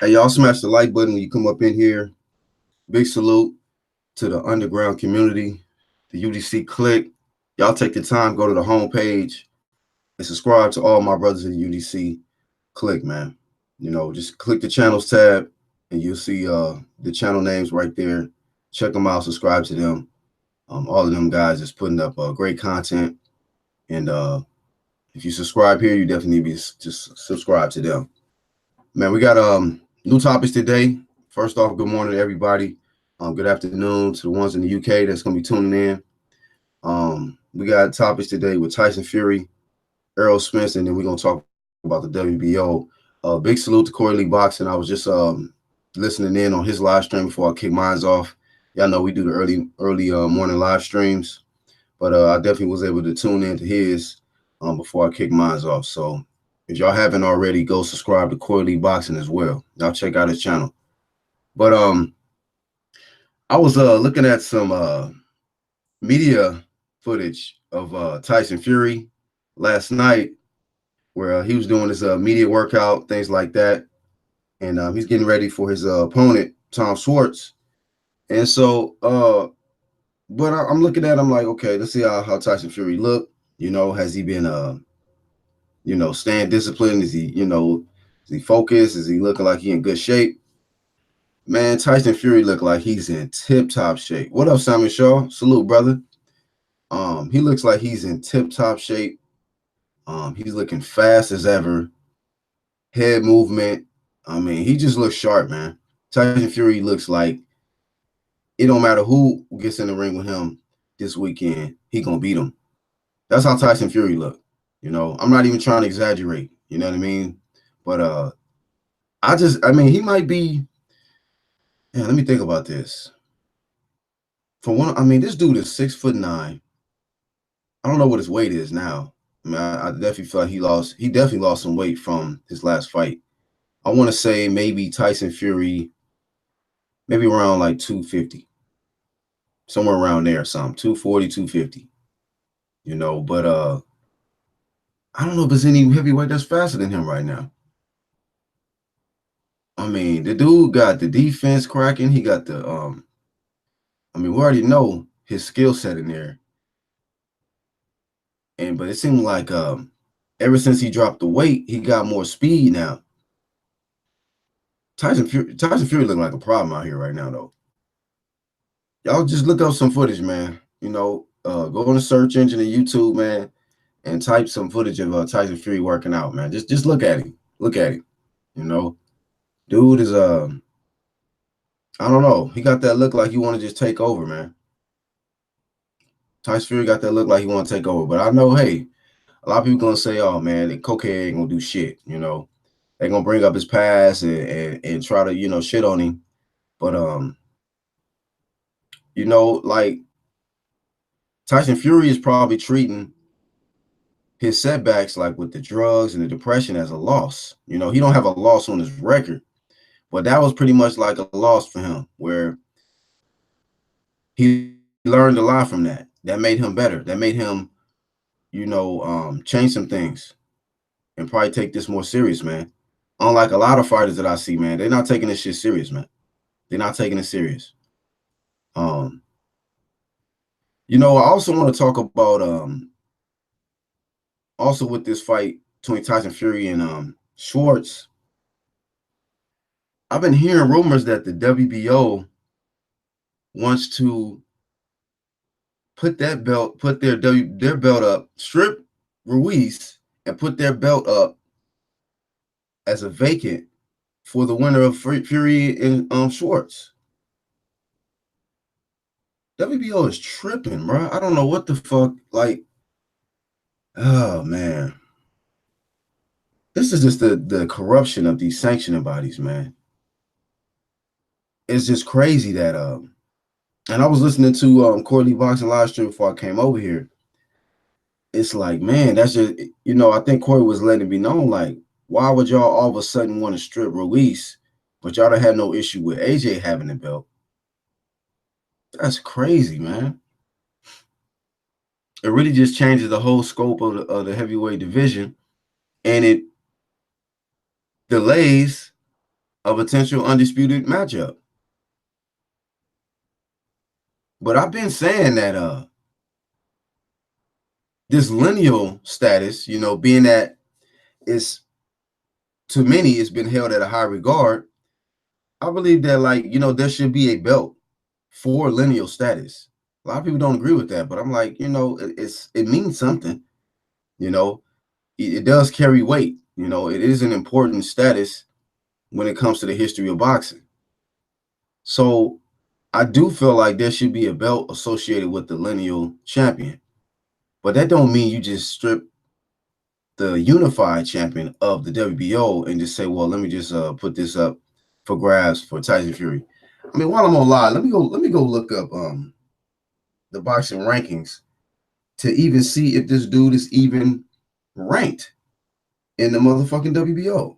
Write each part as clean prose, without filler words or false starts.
Hey, y'all smash the like button when you come up in here. Big salute to the underground community, the UDC click. Y'all take the time, go to the homepage, and subscribe to all my brothers in the UDC click, man. Just click the channels tab, and you'll see the channel names right there. Check them out, subscribe to them. All of them guys is putting up great content, and if you subscribe here, you definitely need to just subscribe to them. Man, we got new topics today. First off, good morning to everybody. Good afternoon to the ones in the UK that's gonna be tuning in. We got topics today with Tyson Fury, Errol Spence, and then we're gonna talk about the WBO. Big salute to Corey Lee Boxing. I was just listening in on his live stream before I kick mine off. Y'all know we do the early morning live streams, but I definitely was able to tune into his before I kick mine off. So if y'all haven't already, go subscribe to Corey Lee Boxing as well. Y'all check out his channel. But I was looking at some media footage of Tyson Fury last night, where he was doing his media workout, things like that, and he's getting ready for his opponent, Tom Schwartz. And so, but I'm looking at him like, okay, let's see how Tyson Fury look. Has he been staying disciplined? Is he focused? Is he looking like he in good shape? Man, Tyson Fury look like he's in tip top shape. What up, Simon Shaw? Salute, brother. He looks like he's in tip top shape. He's looking fast as ever. Head movement. I mean, he just looks sharp, man. Tyson Fury looks like it don't matter who gets in the ring with him this weekend, he gonna beat him. That's how Tyson Fury look. I'm not even trying to exaggerate. You know what I mean? But I mean, he might be. Yeah, let me think about this. For one, I mean, this dude is 6'9". I don't know what his weight is now. I mean, I definitely feel like he definitely lost some weight from his last fight. I want to say maybe Tyson Fury, maybe around like 250, somewhere around there, something 240, 250. But I don't know if there's any heavyweight that's faster than him right now. I mean, the dude got the defense cracking. He got the I mean, we already know his skill set in there. But it seemed like ever since he dropped the weight, he got more speed now. Tyson Fury looking like a problem out here right now, though. Y'all just look up some footage, man. Go on the search engine of YouTube, man, and type some footage of Tyson Fury working out, man. Just look at him. Look at him. You know, dude is I don't know. He got that look like he want to just take over, man. Tyson Fury got that look like he want to take over. But I know, hey, a lot of people gonna say, "Oh man, the cocaine ain't gonna do shit." They gonna bring up his past and try to shit on him. But like Tyson Fury is probably treating his setbacks like with the drugs and the depression as a loss. He don't have a loss on his record, but that was pretty much like a loss for him, where he learned a lot from that. That made him better. That made him, change some things and probably take this more serious, man. Unlike a lot of fighters that I see, man, they're not taking this shit serious, man. They're not taking it serious. Um, I also want to talk about also with this fight between Tyson Fury and Schwartz. I've been hearing rumors that the WBO wants to put their belt up, strip Ruiz, and put their belt up as a vacant for the winner of Fury and Schwartz. WBO is tripping, bro. I don't know what the fuck. Like, oh man, this is just the corruption of these sanctioning bodies, man. It's just crazy that and I was listening to Corey Lee Boxing live stream before I came over here. It's like, man, that's just I think Corey was letting it be known, like, why would y'all all of a sudden want to strip Ruiz, but y'all don't have no issue with AJ having the belt? That's crazy, man. It really just changes the whole scope of the heavyweight division, and it delays a potential undisputed matchup. But I've been saying that this lineal status, being that it's to many it's been held at a high regard. I believe that there should be a belt for lineal status. A lot of people don't agree with that, but I'm like, it means something. You know, it does carry weight. It is an important status when it comes to the history of boxing. So I do feel like there should be a belt associated with the lineal champion. But that don't mean you just strip the unified champion of the WBO and just say, well, let me just put this up for grabs for Tyson Fury. I mean, while I'm on live, let me go look up the boxing rankings to even see if this dude is even ranked in the motherfucking WBO.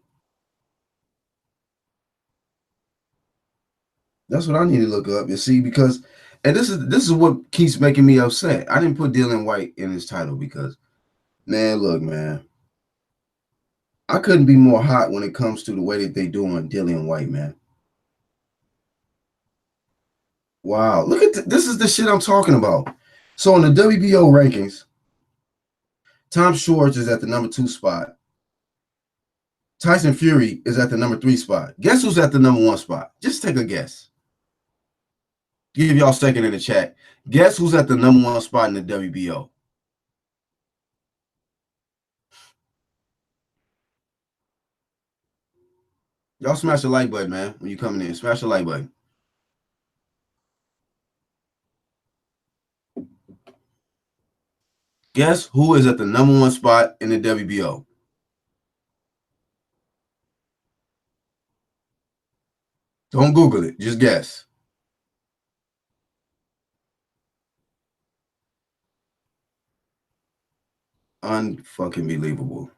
That's what I need to look up and see, because, and this is what keeps making me upset. I didn't put Dillian White in his title because, man, look, man, I couldn't be more hot when it comes to the way that they doing Dillian White, man. Wow, look at this is the shit I'm talking about. So in the WBO rankings, Tom Schwartz is at the number 2 spot. Tyson Fury is at the number 3 spot. Guess who's at the number 1 spot? Just take a guess. Give y'all a second in the chat. Guess who's at the number 1 spot in the WBO? Y'all smash the like button, man. When you coming in, smash the like button. Guess who is at the number 1 spot in the WBO? Don't Google it. Just guess. Unfucking believable.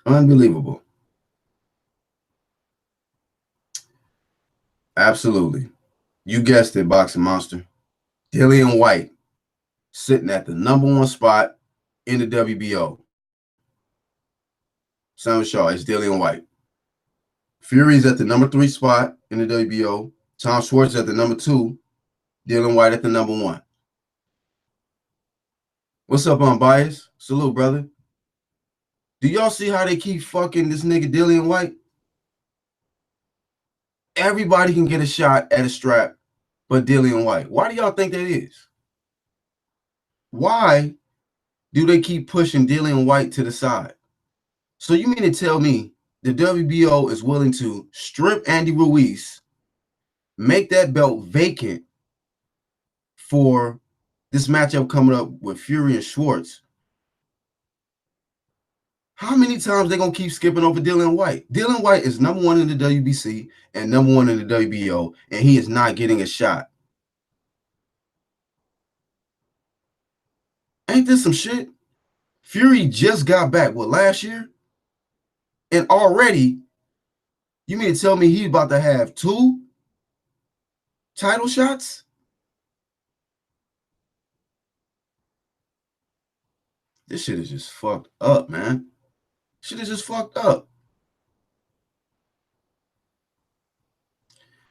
Unbelievable. Absolutely. You guessed it, Boxing Monster. Dillian White sitting at the number 1 spot in the WBO. Sam Shaw is Dillian White. Fury's at the number 3 spot in the WBO. Tom Schwartz at the number 2. Dillian White at the number 1. What's up, Unbiased? Salute, brother. Do y'all see how they keep fucking this nigga Dillian White? Everybody can get a shot at a strap but Dillian White. Why do y'all think that is? Why do they keep pushing Dillian White to the side? So you mean to tell me the WBO is willing to strip Andy Ruiz, make that belt vacant for this matchup coming up with Fury and Schwartz? How many times they gonna keep skipping over Dillian White? Dillian White is number 1 in the WBC and number 1 in the WBO, and he is not getting a shot. Ain't this some shit? Fury just got back, last year? And already, you mean to tell me he's about to have 2 title shots? This shit is just fucked up, man. Shit is just fucked up.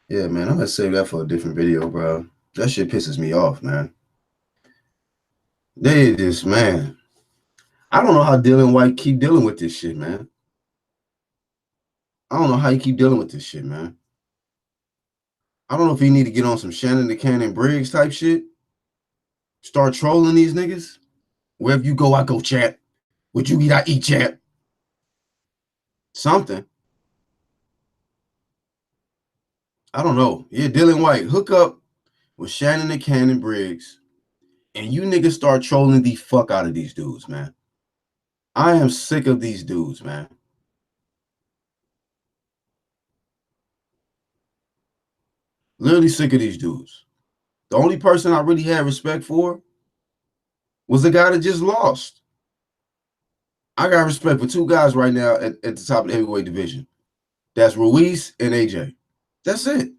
Yeah, man, I'm gonna save that for a different video, bro. That shit pisses me off, man. They just, man. I don't know how Dillian White keep dealing with this shit, man. I don't know how you keep dealing with this shit, man. I don't know if he need to get on some Shannon the Cannon Briggs type shit. Start trolling these niggas. Wherever you go, I go, champ. What you eat, I eat, champ. Something. I don't know. Yeah, Dillian White, hook up with Shannon the Cannon Briggs, and you niggas start trolling the fuck out of these dudes, man. I am sick of these dudes, man. Literally sick of these dudes. The only person I really had respect for was the guy that just lost. I got respect for 2 guys right now at the top of the heavyweight division. That's Ruiz and AJ. That's it.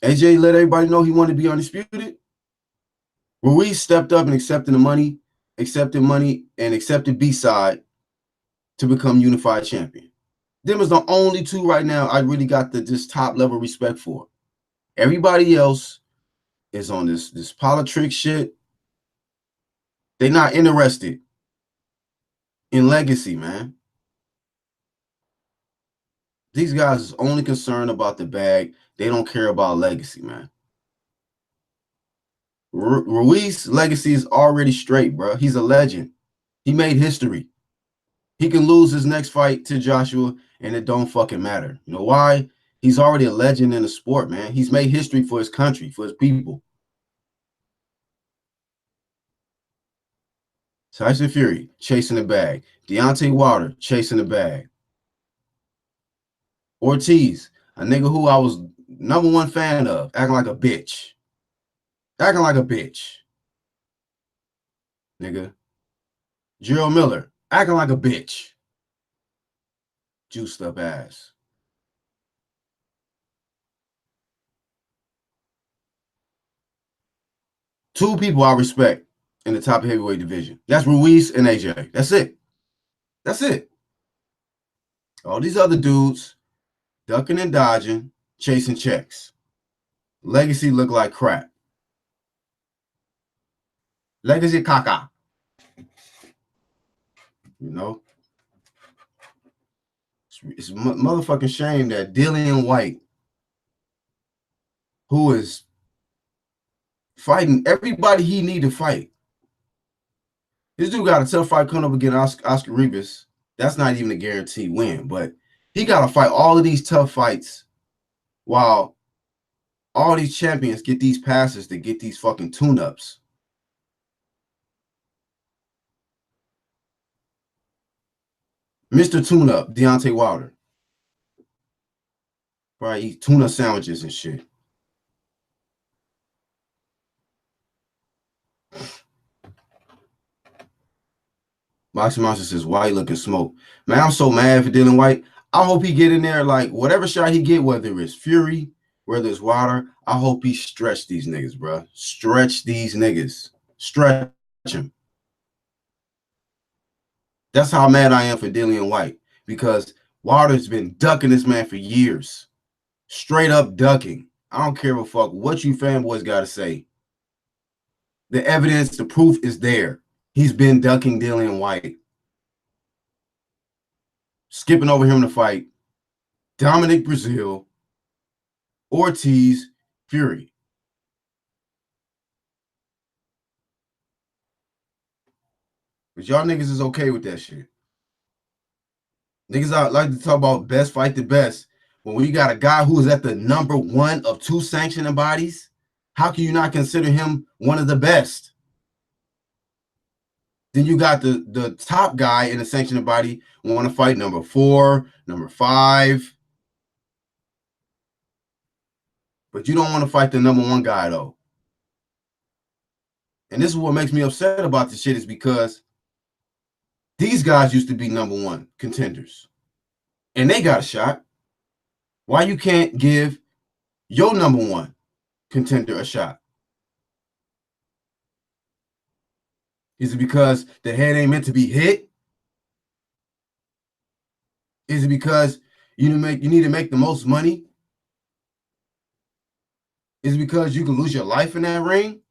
AJ let everybody know he wanted to be undisputed. Ruiz stepped up and accepted money, and accepted B-side to become unified champion. Them is the only two right now I really got the just top level respect for. Everybody else is on this politic shit. They're not interested in legacy, man. These guys is only concerned about the bag. They don't care about legacy, man. Ruiz legacy is already straight, bro. He's a legend. He made history. He can lose his next fight to Joshua, and it don't fucking matter. You know why? He's already a legend in the sport, man. He's made history for his country, for his people. Tyson Fury chasing the bag. Deontay Wilder chasing the bag. Ortiz, a nigga who I was #1 fan of, acting like a bitch. Acting like a bitch. Nigga. Gerald Miller, acting like a bitch. Juiced up ass. Two people I respect in the top heavyweight division. That's Ruiz and AJ. That's it. That's it. All these other dudes ducking and dodging, chasing checks. Legacy look like crap. Legacy caca. You know? It's a motherfucking shame that Dillian White, who is fighting everybody he need to fight. This dude got a tough fight coming up against Oscar Rivas. That's not even a guaranteed win, but he got to fight all of these tough fights while all these champions get these passes to get these fucking tune-ups. Mr. Tune-up, Deontay Wilder. Probably eat tuna sandwiches and shit. Boxing Monster says, White looking smoke. Man, I'm so mad for Dillian White. I hope he get in there, like, whatever shot he get, whether it's Fury, whether it's Wilder, I hope he stretch these niggas, bro. Stretch these niggas. Stretch him. That's how mad I am for Dillian White, because Wilder's been ducking this man for years. Straight up ducking. I don't care a fuck what you fanboys got to say. The evidence, the proof is there. He's been ducking Dillian White. Skipping over him to fight Dominic Brazil, Ortiz, Fury. But y'all niggas is okay with that shit. Niggas out like to talk about best fight the best. But when you got a guy who is at the #1 of 2 sanctioning bodies, how can you not consider him one of the best? Then you got the top guy in the sanctioning body want to fight #4, #5. But you don't want to fight the #1 guy, though. And this is what makes me upset about this shit, is because these guys used to be #1 contenders. And they got a shot. Why you can't give your #1 contender a shot? Is it because the head ain't meant to be hit? Is it because you need to make the most money? Is it because you can lose your life in that ring?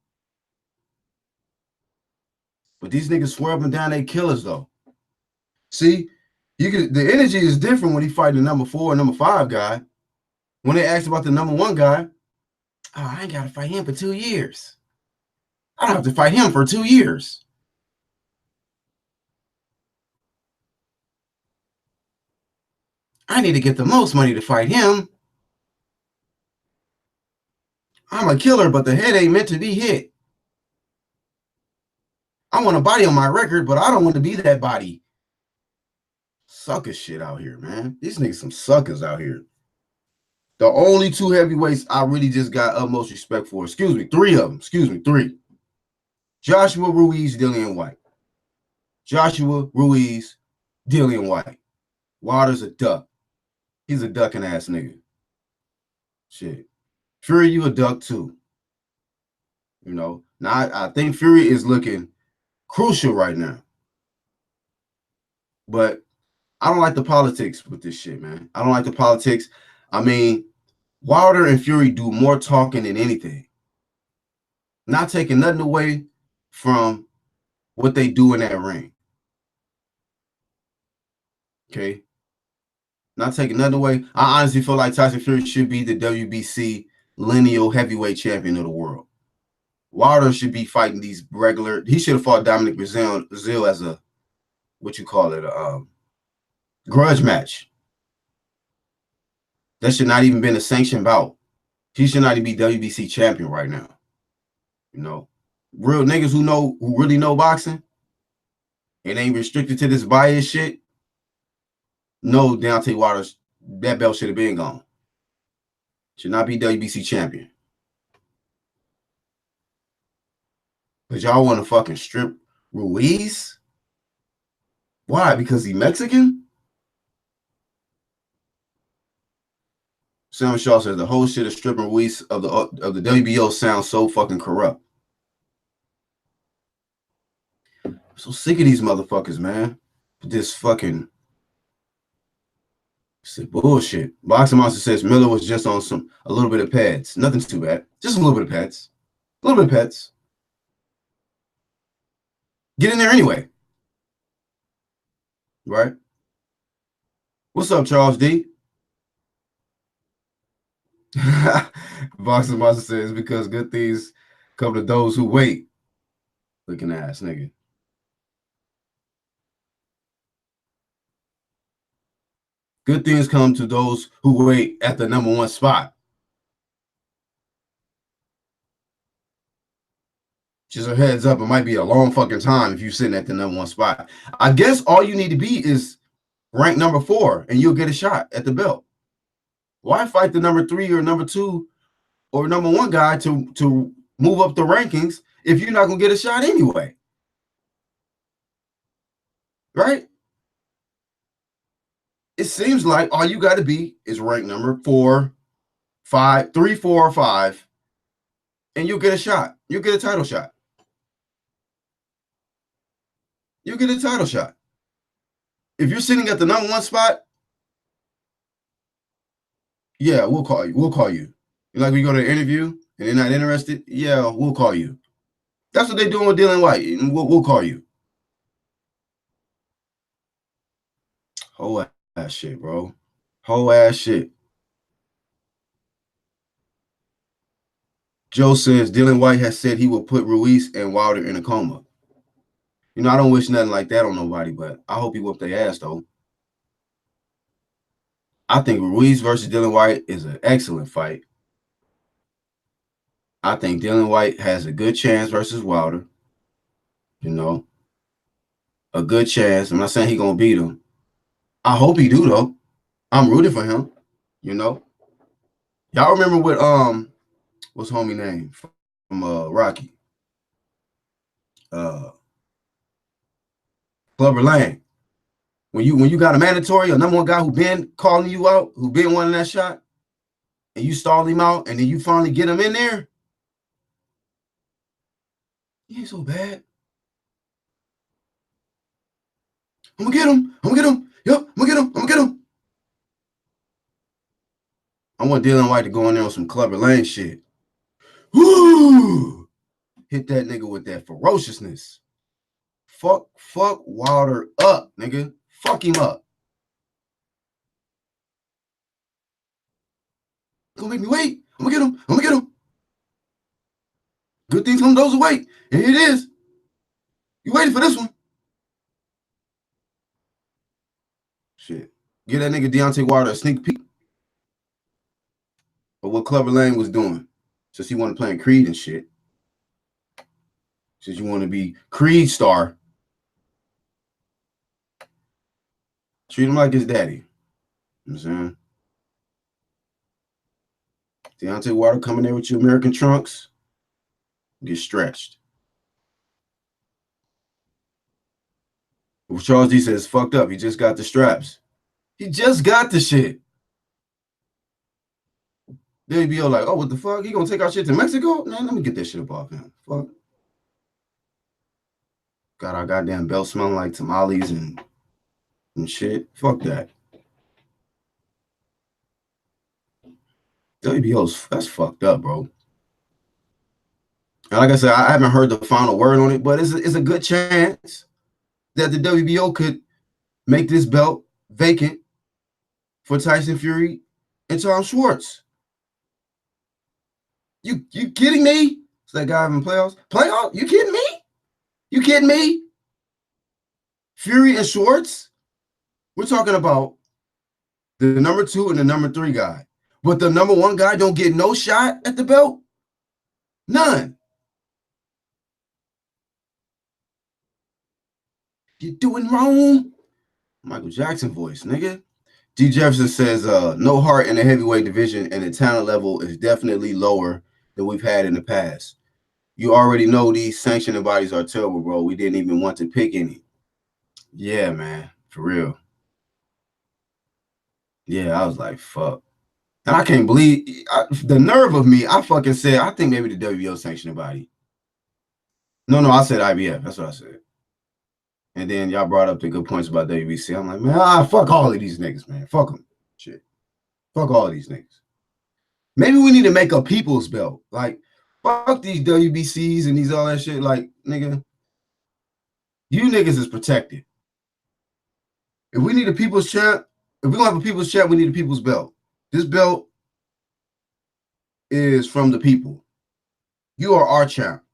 But these niggas swear up and down they killers, though. See, the energy is different when he fighting the #4 and #5 guy. When they asked about the #1 guy, oh, I ain't got to fight him for 2 years. I don't have to fight him for 2 years. I need to get the most money to fight him. I'm a killer, but the head ain't meant to be hit. I want a body on my record, but I don't want to be that body. Sucker shit out here, man. These niggas some suckers out here. The only 2 heavyweights I really just got utmost respect for, 3 of them, 3. Joshua Ruiz, Dillian White. Joshua Ruiz, Dillian White. Wilder's a duck. He's a ducking ass nigga. Shit. Fury, you a duck too. You know, now I think Fury is looking crucial right now. But I don't like the politics with this shit, man. I don't like the politics. I mean, Wilder and Fury do more talking than anything. Not taking nothing away from what they do in that ring. Okay. Not taking nothing away. I honestly feel like Tyson Fury should be the WBC lineal heavyweight champion of the world. Wilder should be fighting these regular. He should have fought Dominic Brazil as a, what you call it, a grudge match. That should not even been a sanctioned bout. He should not even be WBC champion right now. You know, real niggas who really know boxing and ain't restricted to this bias shit. No, Deontay Wilder's that belt should have been gone. Should not be WBC champion. But y'all want to fucking strip Ruiz? Why? Because he Mexican? Sam Shaw says the whole shit of stripping Ruiz of the WBO sounds so fucking corrupt. I'm so sick of these motherfuckers, man. This fucking bullshit. Boxing Monster says Miller was just on a little bit of pads. Nothing too bad. Just a little bit of pads. A little bit of pads. Get in there anyway. Right? What's up, Charles D? Boxing Monster says because good things come to those who wait. Looking ass nigga. Good things come to those who wait at the number one spot. Just a heads up, it might be a long fucking time if you're sitting at the number one spot. I guess all you need to be is ranked number 4 and you'll get a shot at the belt. Why fight the number 3 or number 2 or number 1 guy to move up the rankings if you're not gonna get a shot anyway? Right? It seems like all you got to be is ranked number 4, 5, 3, 4, or 5, and you'll get a shot. You'll get a title shot. You'll get a title shot. If you're sitting at the number 1 spot, yeah, we'll call you. We'll call you. Like we go to an interview and they're not interested, yeah, we'll call you. That's what they're doing with Dylan White. We'll call you. Whole ass shit, bro. Whole ass shit. Joe says Dylan White has said he will put Ruiz and Wilder in a coma. You know, I don't wish nothing like that on nobody, but I hope he whoop their ass, though. I think Ruiz versus Dylan White is an excellent fight. I think Dylan White has a good chance versus Wilder. You know, a good chance. I'm not saying he's going to beat him. I hope he do, though. I'm rooting for him, you know. Y'all remember what, what's homie name from Rocky? Clubber Lang. When you got a mandatory, a number 1 guy who been calling you out, who been wanting that shot, and you stall him out, and then you finally get him in there, he ain't so bad. I'm gonna get him. I'm gonna get him. Yep, I'm gonna get him. I'm gonna get him. I want Dylan White to go in there on some Clubber Lang shit. Woo! Hit that nigga with that ferociousness. Fuck Wilder up, nigga. Fuck him up. Gonna make me wait. I'm gonna get him. I'm gonna get him. Good things come to those who wait. And here it is. You waited for this one. Shit. Give that nigga Deontay Wilder a sneak peek of what Clubber Lang was doing. Since he wanted playing Creed and shit. Since you want to be Creed star. Treat him like his daddy. You know what I'm saying? Deontay Wilder coming there with your American trunks. Get stretched. Well, Charles D says, fucked up. He just got the straps. He just got the shit. WBO like, oh, what the fuck? He gonna take our shit to Mexico? Man, let me get that shit up off him. Fuck. Got our goddamn belt smelling like tamales and shit. Fuck that. WBO's that's fucked up, bro. And like I said, I haven't heard the final word on it, but it's a good chance that the WBO could make this belt vacant for Tyson Fury and Tom Schwartz. You kidding me? It's that guy in playoffs? Playoffs? You kidding me? You kidding me? Fury and Schwartz? We're talking about the number 2 and the number 3 guy. But the number 1 guy don't get no shot at the belt? None. You're doing wrong. Michael Jackson voice, nigga. D. Jefferson says, no heart in the heavyweight division and the talent level is definitely lower than we've had in the past. You already know these sanctioning bodies are terrible, bro. We didn't even want to pick any. Yeah, man. For real. Yeah, I was like, fuck. And I can't believe the nerve of me. I fucking said, I think maybe the WBO sanctioning body. No, I said IBF. That's what I said. And then y'all brought up the good points about WBC. I'm like, man, fuck all of these niggas, man. Fuck them. Shit. Fuck all of these niggas. Maybe we need to make a people's belt. Like, fuck these WBCs and these all that shit. Like, nigga, you niggas is protected. If we need a people's champ, if we don't have a people's champ, we need a people's belt. This belt is from the people. You are our champ.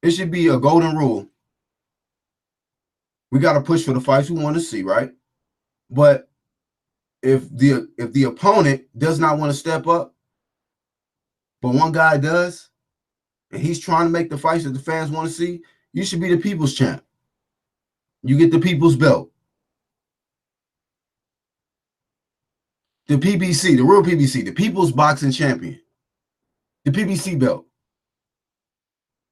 It should be a golden rule. We got to push for the fights we want to see, right? But if the opponent does not want to step up, but one guy does, and he's trying to make the fights that the fans want to see, you should be the people's champ. You get the people's belt. The PBC, the real PBC, the People's Boxing Champion. The PBC belt.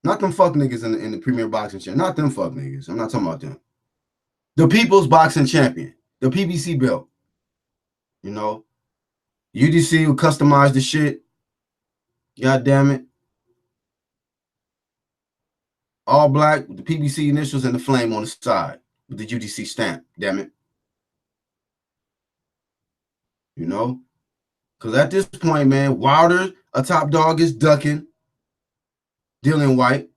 Not them fuck niggas in the Premier Boxing Champion. Not them fuck niggas. I'm not talking about them. The People's Boxing Champion. The PBC belt. You know? UDC will customize the shit. God damn it. All black with the PBC initials and the flame on the side with the UDC stamp. Damn it. You know? Because at this point, man, Wilder, a top dog, is ducking Dillian White.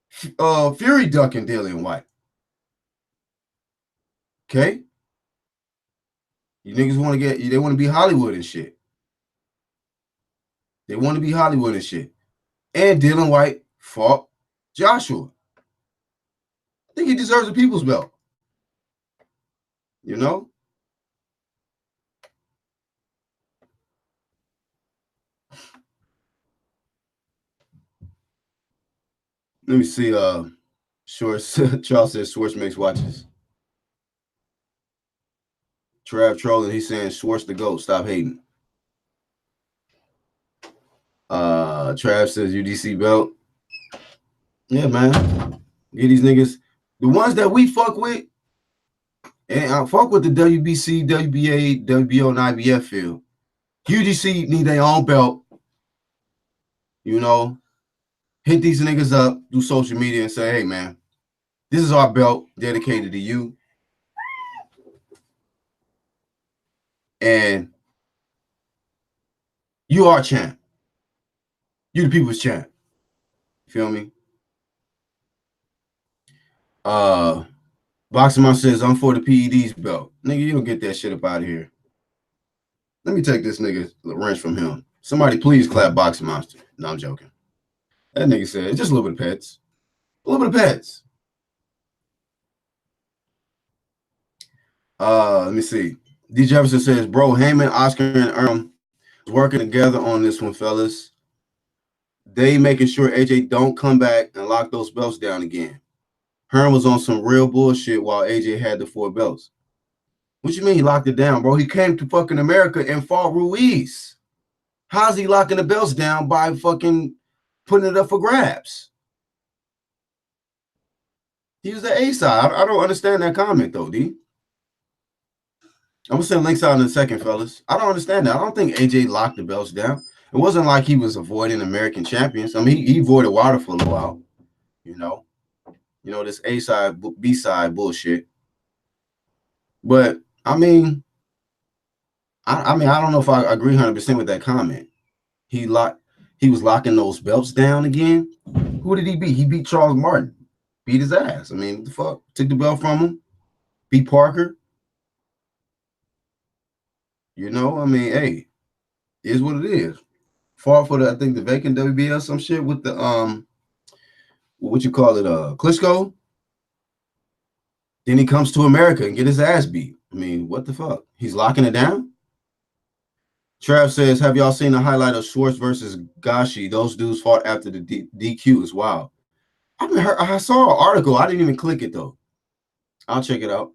Fury ducking Dillian White. Okay? You niggas want to they want to be Hollywood and shit. They want to be Hollywood and shit. And Dillian White fought Joshua. I think he deserves a people's belt. You know? Let me see. Schwartz. Charles says Schwartz makes watches. Trav trolling. He's saying Schwartz the GOAT. Stop hating. Trav says UDC belt. Yeah, man. Get these niggas. The ones that we fuck with, and I fuck with the WBC, WBA, WBO, and IBF field. UDC need their own belt. You know, hit these niggas up, do social media, and say, hey, man, this is our belt dedicated to you. And you are champ. You the people's champ. Feel me? Boxing Mom says, I'm for the PED's belt. Nigga, you don't get that shit up out of here. Let me take this nigga wrench from him. Somebody please clap Boxing Monster. No, I'm joking. That nigga said, just a little bit of pets. A little bit of pets. Let me see. D. Jefferson says, bro, Heyman, Oscar, and working together on this one, fellas. They making sure AJ don't come back and lock those belts down again. Hearn was on some real bullshit while AJ had the 4 belts. What you mean he locked it down, bro? He came to fucking America and fought Ruiz. How's he locking the belts down by fucking putting it up for grabs? He was the A side. I don't understand that comment though, D. I'm gonna send links out in a second, fellas. I don't understand that. I don't think AJ locked the belts down. It wasn't like he was avoiding American champions. I mean, he avoided Wilder for a little while. You know, this A side, B side bullshit. But I mean, I don't know if I agree 100% with that comment. He was locking those belts down again. Who did he beat? He beat Charles Martin. Beat his ass. I mean, what the fuck? Took the belt from him. Beat Parker. I mean, hey, is what it is. Fought for I think the vacant WBO some shit with the what you call it, Klitschko. Then he comes to America and get his ass beat. I mean, what the fuck? He's locking it down. Trav says, have y'all seen the highlight of Schwartz versus Gashi? Those dudes fought after the DQ as wow. I saw an article. I didn't even click it though. I'll check it out.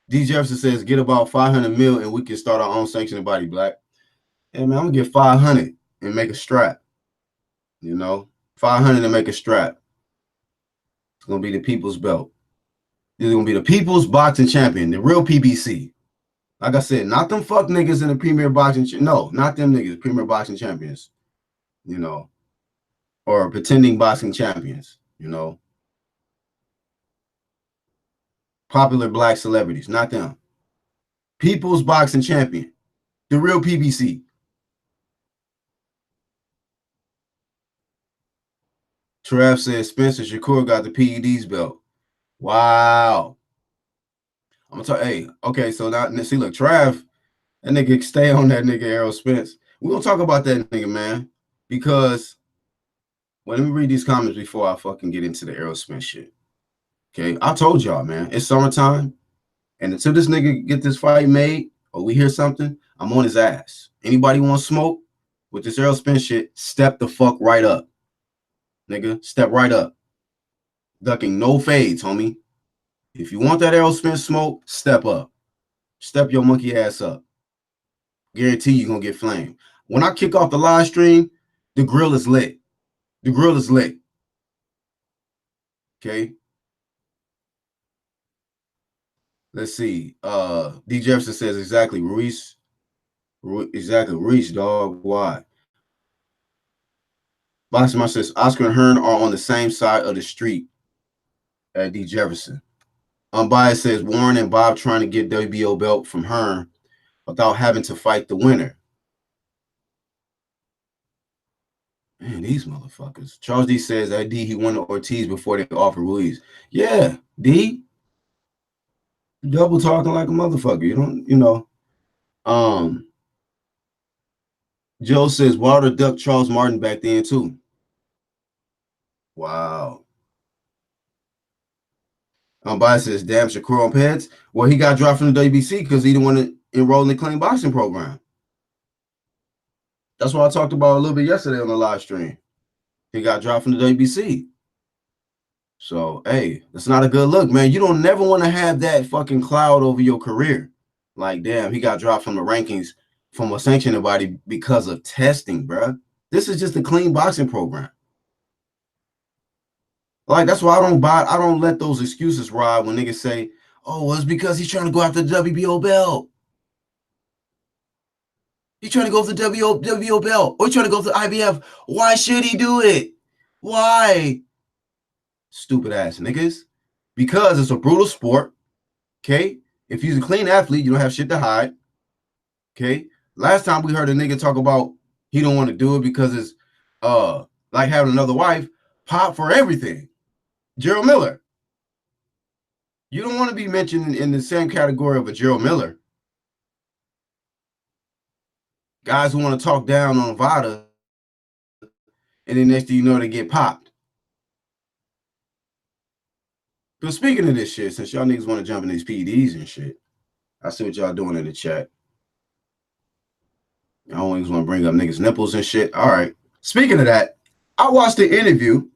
D. Jefferson says, get about 500 mil and we can start our own sanctioning body, Black. Hey, man, I'm going to get 500 and make a strap. 500 and make a strap. It's going to be the people's belt. It's going to be the people's boxing champion, the real PBC. Like I said, not them fuck niggas in the premier boxing. No, not them niggas, premier boxing champions. Or pretending boxing champions, Popular black celebrities, not them. People's boxing champion, the real PBC. Trav says Spencer Shakur got the PEDs belt. Wow. I'm gonna talk. Hey, okay, so now see, look, Trav, that nigga stay on that nigga Errol Spence. We're gonna talk about that nigga, man, because let me read these comments before I fucking get into the Errol Spence shit. Okay, I told y'all, man, it's summertime, and until this nigga get this fight made or we hear something, I'm on his ass. Anybody want smoke with this Errol Spence shit? Step the fuck right up, nigga. Step right up. Ducking no fades, homie. If you want that Errol Spence smoke, step up. Step your monkey ass up. Guarantee you're going to get flamed. When I kick off the live stream, the grill is lit. The grill is lit. Okay? Let's see. D. Jefferson says exactly. Ruiz, dog. Why? Boxing says Oscar and Hearn are on the same side of the street at D. Jefferson. Unbiased says Warren and Bob trying to get WBO belt from Hearn without having to fight the winner. Man, these motherfuckers. Charles D says that D, he wanted Ortiz before they offer Ruiz. Yeah, D. Double talking like a motherfucker. You don't. Joe says Wilder ducked Charles Martin back then too. Wow. Unbiased says, damn, Shakur on Peds. Well, he got dropped from the WBC because he didn't want to enroll in the clean boxing program. That's what I talked about a little bit yesterday on the live stream. He got dropped from the WBC. So, hey, that's not a good look, man. You don't never want to have that fucking cloud over your career. Like, damn, he got dropped from the rankings from a sanctioning body because of testing, bro. This is just a clean boxing program. Like, that's why I don't let those excuses ride when niggas say, oh, well, it's because he's trying to go after the WBO belt. He's trying to go for the WBO belt. Or he's trying to go for the IBF. Why should he do it? Why? Stupid ass niggas. Because it's a brutal sport. Okay? If he's a clean athlete, you don't have shit to hide. Okay? Last time we heard a nigga talk about he don't want to do it because it's like having another wife. Pop for everything. Gerald Miller. You don't want to be mentioned in the same category of a Gerald Miller. Guys who want to talk down on Vada, and then next thing you know, they get popped. But speaking of this shit, since y'all niggas want to jump in these PEDs and shit, I see what y'all doing in the chat. Y'all always want to bring up niggas' nipples and shit. All right. Speaking of that, I watched the interview.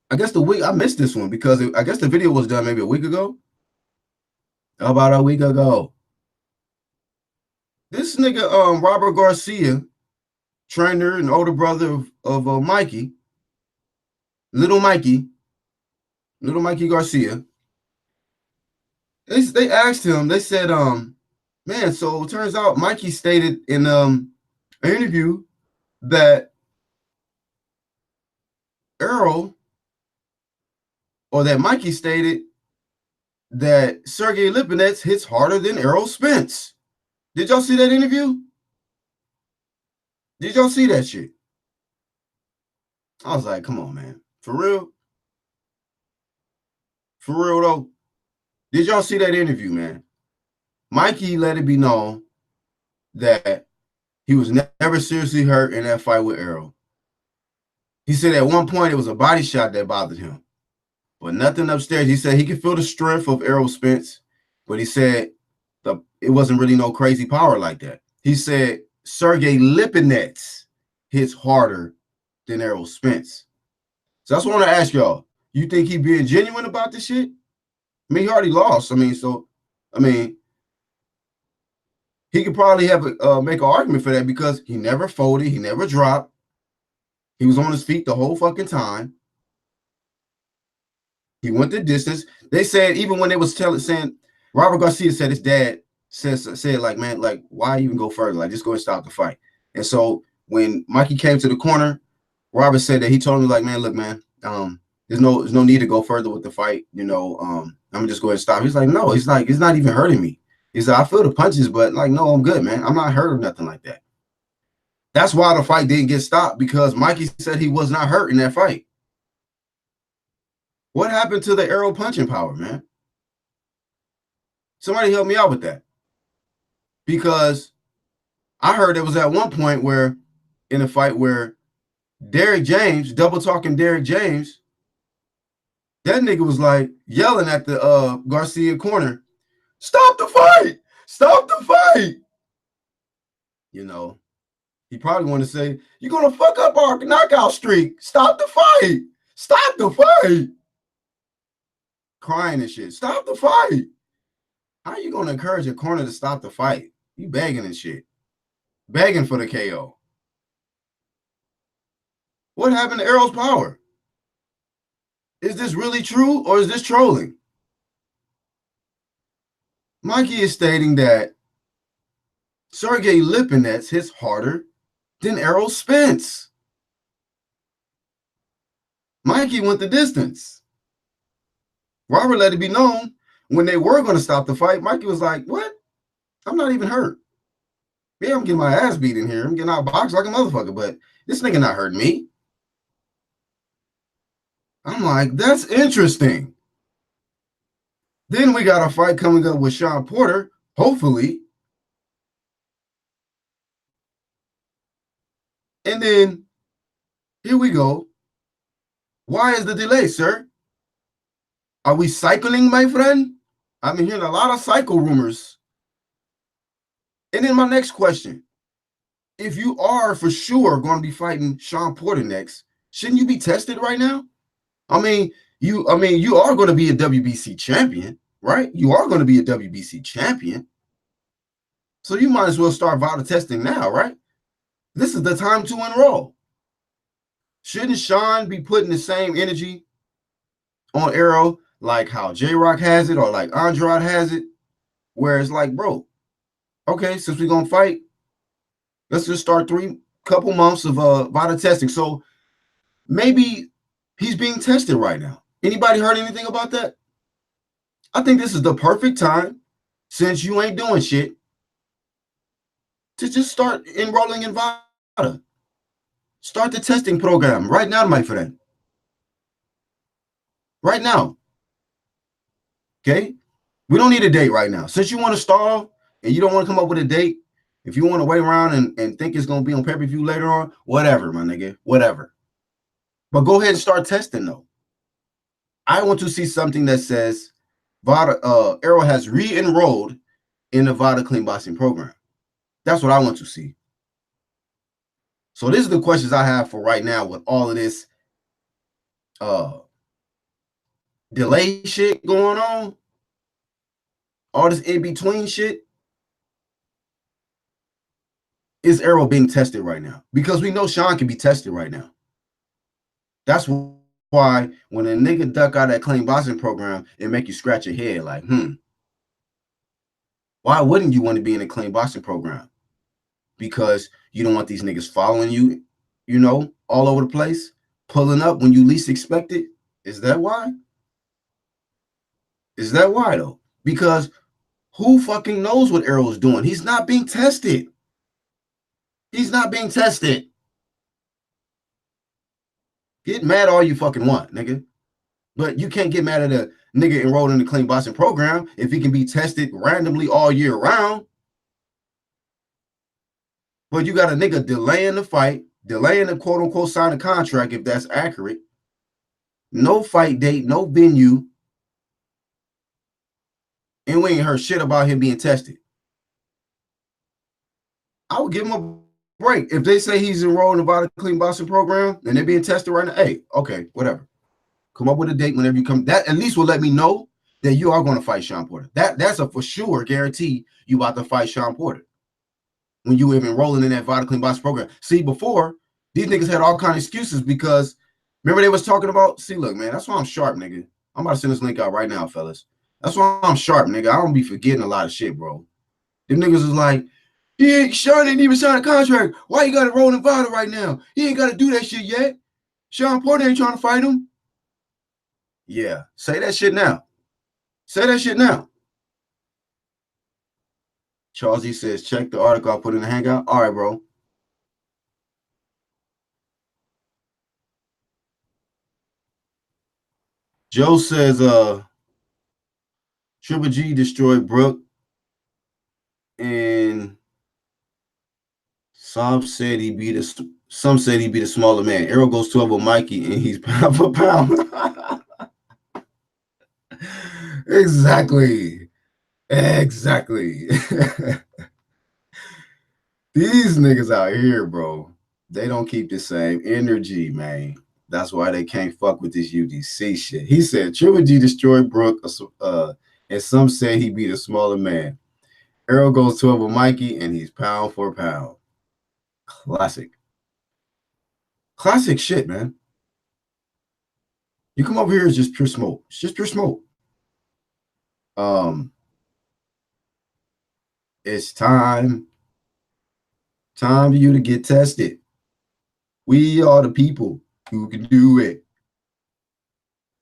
I guess I missed this one because I guess the video was done maybe a week ago. About a week ago. This nigga, Robert Garcia, trainer and older brother of Mikey, little Mikey Garcia. They asked him, they said, Man, so it turns out Mikey stated in an interview that Errol, or that Mikey stated that Sergey Lipinets hits harder than Errol Spence. Did y'all see that interview? Did y'all see that shit? I was like, come on, man. For real? For real, though? Did y'all see that interview, man? Mikey let it be known that he was never seriously hurt in that fight with Errol. He said at one point it was a body shot that bothered him, but nothing upstairs. He said he could feel the strength of Errol Spence, but he said it wasn't really no crazy power like that. He said Sergey Lipinets hits harder than Errol Spence. So that's what I want to ask y'all. You think he being genuine about this shit? I mean, he already lost. I mean, he could probably have make an argument for that because he never folded, he never dropped. He was on his feet the whole fucking time. He went the distance. They said even when they was saying Robert Garcia said his dad said like, man, like why even go further? Like just go and stop the fight. And so when Mikey came to the corner, Robert said that he told me like, man, look, man, there's no need to go further with the fight. You know, I'm gonna just go ahead and stop. He's like, no, he's like, it's not even hurting me. He's like, I feel the punches, but like, no, I'm good, man. I'm not hurt or nothing like that. That's why the fight didn't get stopped because Mikey said he was not hurt in that fight. What happened to the arrow punching power, man? Somebody help me out with that. Because I heard there was at one point where in a fight where Derrick James, double talking Derrick James, that nigga was like yelling at the Garcia corner, stop the fight! Stop the fight! You know, he probably want to say, you're going to fuck up our knockout streak. Stop the fight! Stop the fight! Crying and shit. Stop the fight! How are you going to encourage your corner to stop the fight? You begging and shit. Begging for the KO. What happened to Errol's power? Is this really true or is this trolling? Mikey is stating that Sergey Lipinets hits harder than Errol Spence. Mikey went the distance. Robert let it be known when they were going to stop the fight. Mikey was like, what? I'm not even hurt. Yeah, I'm getting my ass beat in here. I'm getting out boxed like a motherfucker, but this nigga not hurting me. I'm like, that's interesting. Then we got a fight coming up with Sean Porter, hopefully. And then here we go. Why is the delay, sir? Are we cycling, my friend? I've been hearing a lot of cycle rumors. And then my next question. If you are for sure going to be fighting Sean Porter next, shouldn't you be tested right now? I mean, you are going to be a WBC champion, right? You are going to be a WBC champion. So you might as well start VADA testing now, right? This is the time to enroll. Shouldn't Sean be putting the same energy on Arrow like how J-Rock has it or like Andrade has it? Where it's like, bro, okay, since we're going to fight, let's just start couple months of VADA testing. So maybe he's being tested right now. Anybody heard anything about that? I think this is the perfect time, since you ain't doing shit, to just start enrolling in VADA. Start the testing program right now, my friend. Right now. Okay? We don't need a date right now. Since you want to stall and you don't want to come up with a date, if you want to wait around and think it's going to be on pay-per-view later on, whatever, my nigga, whatever. But go ahead and start testing, though. I want to see something that says VADA, Arrow has re-enrolled in the VADA clean boxing program. That's what I want to see. So these are the questions I have for right now with all of this delay shit going on, all this in-between shit. Is Arrow being tested right now? Because we know Sean can be tested right now. That's why when a nigga duck out of that clean boxing program, it make you scratch your head like, Why wouldn't you want to be in a clean boxing program? Because you don't want these niggas following you, you know, all over the place, pulling up when you least expect it. Is that why? Is that why though? Because who fucking knows what Errol's doing? He's not being tested. He's not being tested. Get mad all you fucking want, nigga. But you can't get mad at a nigga enrolled in the clean boxing program if he can be tested randomly all year round. But you got a nigga delaying the fight, delaying the quote unquote sign a contract if that's accurate. No fight date, no venue. And we ain't heard shit about him being tested. I would give him a break. If they say he's enrolled in the clean boxing program and they're being tested right now, hey, okay, whatever. Come up with a date whenever you come. That at least will let me know that you are going to fight Sean Porter. That's a for sure guarantee you about to fight Sean Porter when you have enrolling in that Vita Clean Boxing program. See, before, these niggas had all kind of excuses because remember they was talking about, see, look, man, that's why I'm sharp, nigga. I'm about to send this link out right now, fellas. That's why I'm sharp, nigga. I don't be forgetting a lot of shit, bro. Them niggas is like, Sean ain't even signed a contract. Why you got to roll in Vita right now? He ain't got to do that shit yet. Sean Porter ain't trying to fight him. Yeah, say that shit now. Say that shit now. Charles E says, check the article I put in the hangout. All right, bro. Joe says, Triple G destroyed Brooke, and some said he beat a smaller man. Errol goes 12 with Mikey, and he's pound for pound. Exactly. These niggas out here, bro, they don't keep the same energy, man. That's why they can't fuck with this UDC shit. He said Triple G destroyed Brooke, and some say he beat a smaller man. Errol goes 12 with Mikey, and he's pound for pound. Classic shit, man. You come over here, it's just pure smoke. It's just pure smoke. It's time for you to get tested. We are the people who can do it.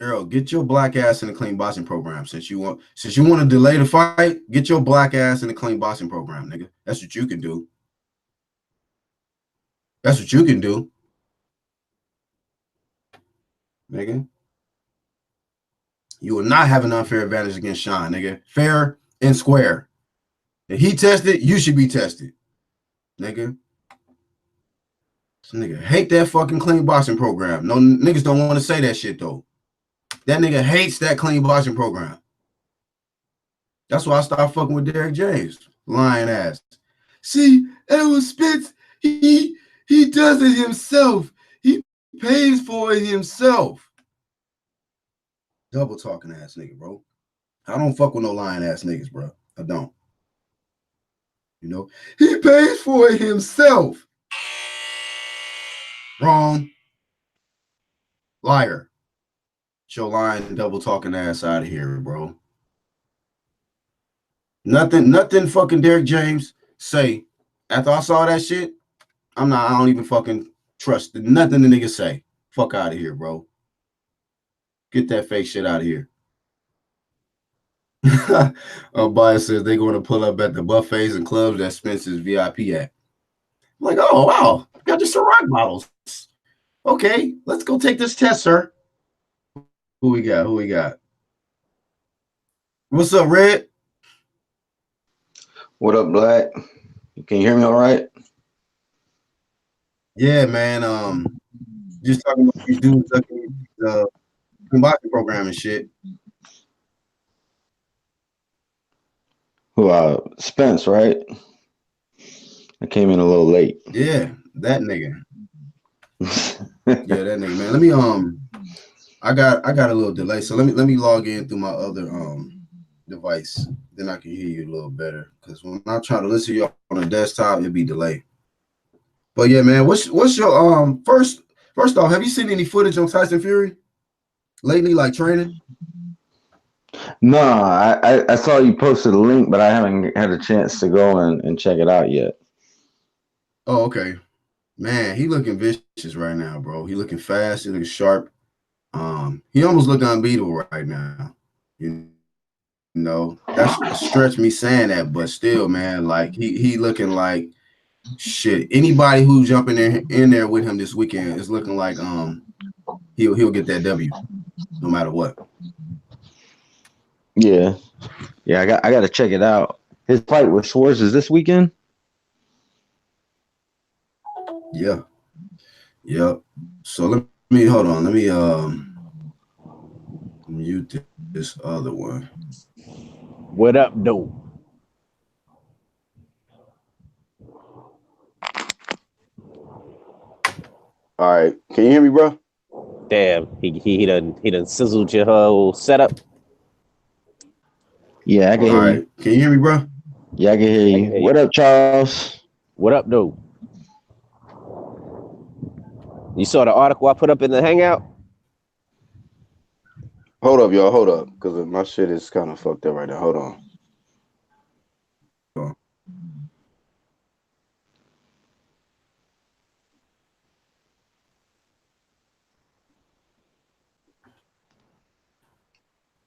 Errol, get your black ass in the clean boxing program. Since you want to delay the fight, get your black ass in the clean boxing program, nigga. That's what you can do. That's what you can do, nigga. You will not have an unfair advantage against Sean, nigga. Fair and square. If he tested, you should be tested, nigga. This nigga hate that fucking clean boxing program. No niggas don't want to say that shit though. That nigga hates that clean boxing program. That's why I started fucking with Derek James, lying ass. See, Edward Spence, he does it himself. He pays for it himself. Double talking ass nigga, bro. I don't fuck with no lying ass niggas, bro. I don't. You know, he pays for it himself. Wrong. Liar. Get your lying, double talking ass out of here, bro. Nothing fucking Derek James say. After I saw that shit, I don't even fucking trust nothing the nigga say. Fuck out of here, bro. Get that fake shit out of here. Bias says they're going to pull up at the buffets and clubs that Spence's VIP at. I'm like, oh, wow. Got just some rock bottles. Okay, let's go take this test, sir. Who we got? What's up, Red? What up, Black? Can you hear me all right? Yeah, man. Just talking about these dudes the boxing program and shit. Who? Spence, right? I came in a little late. Yeah, that nigga. Yeah, that nigga, man. Let me I got a little delay, so let me log in through my other device. Then I can hear you a little better. Because when I try to listen to you on a desktop, it'd be delayed. But yeah, man, what's your first off, have you seen any footage on Tyson Fury lately, like training? No, I saw you posted a link, but I haven't had a chance to go and check it out yet. Oh, okay. Man, he looking vicious right now, bro. He looking fast. He looking sharp. He almost look unbeatable right now. You know, that's a stretch me saying that, but still, man, like he looking like shit. Anybody who's jumping in there with him this weekend is looking like he'll get that W no matter what. Yeah, yeah, I got to check it out. His fight with Schwartz is this weekend. Yeah, yep. So let me hold on. Mute this other one. What up, though? All right, can you hear me, bro? Damn, he done sizzled your whole setup. Yeah, I can All hear right, you. can you hear me, bro? Yeah, I can hear I you. can hear you. What up, Charles? What up, though? You saw the article I put up in the Hangout? Hold up, y'all. Hold up, because my shit is kind of fucked up right now. Hold on.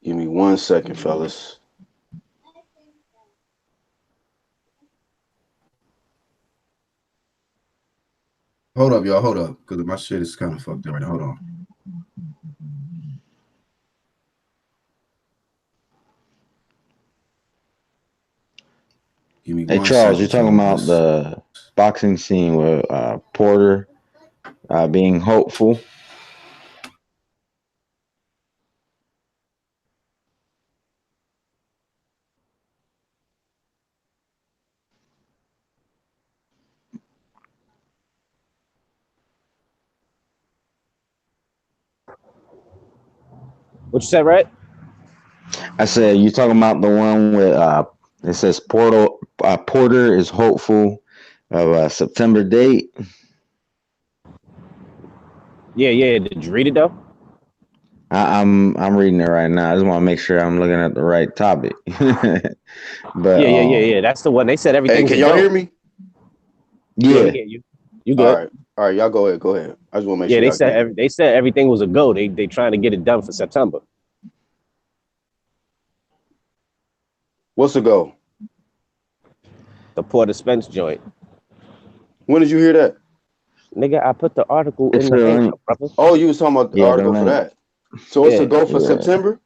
Give me 1 second, fellas. Hold up, y'all. Hold up, because my shit is kind of fucked up right now. Hold on. Give me Hey, one Charles, you're second, talking y'all. about Just the boxing scene with Porter being hopeful. What you said, right? I said you talking about the one with it says Porter is hopeful of a September date. Yeah, yeah. Did you read it though? I'm reading it right now. I just want to make sure I'm looking at the right topic. But Yeah, yeah, yeah, yeah. That's the one. They said hey, everything's can a y'all go. hear me? Yeah, we yeah, hear you. You All good? right, all right, y'all go ahead. Go ahead. I just want to make Yeah, sure y'all can hear me. they said everything was a go. They trying to get it done for September. What's the go? The Porter Spence joint. When did you hear that? Nigga, I put the article it's in the the link. Hangout, brother. Oh, you was talking about the Yeah, the article for link. that. So it's a Yeah. go for Yeah. September.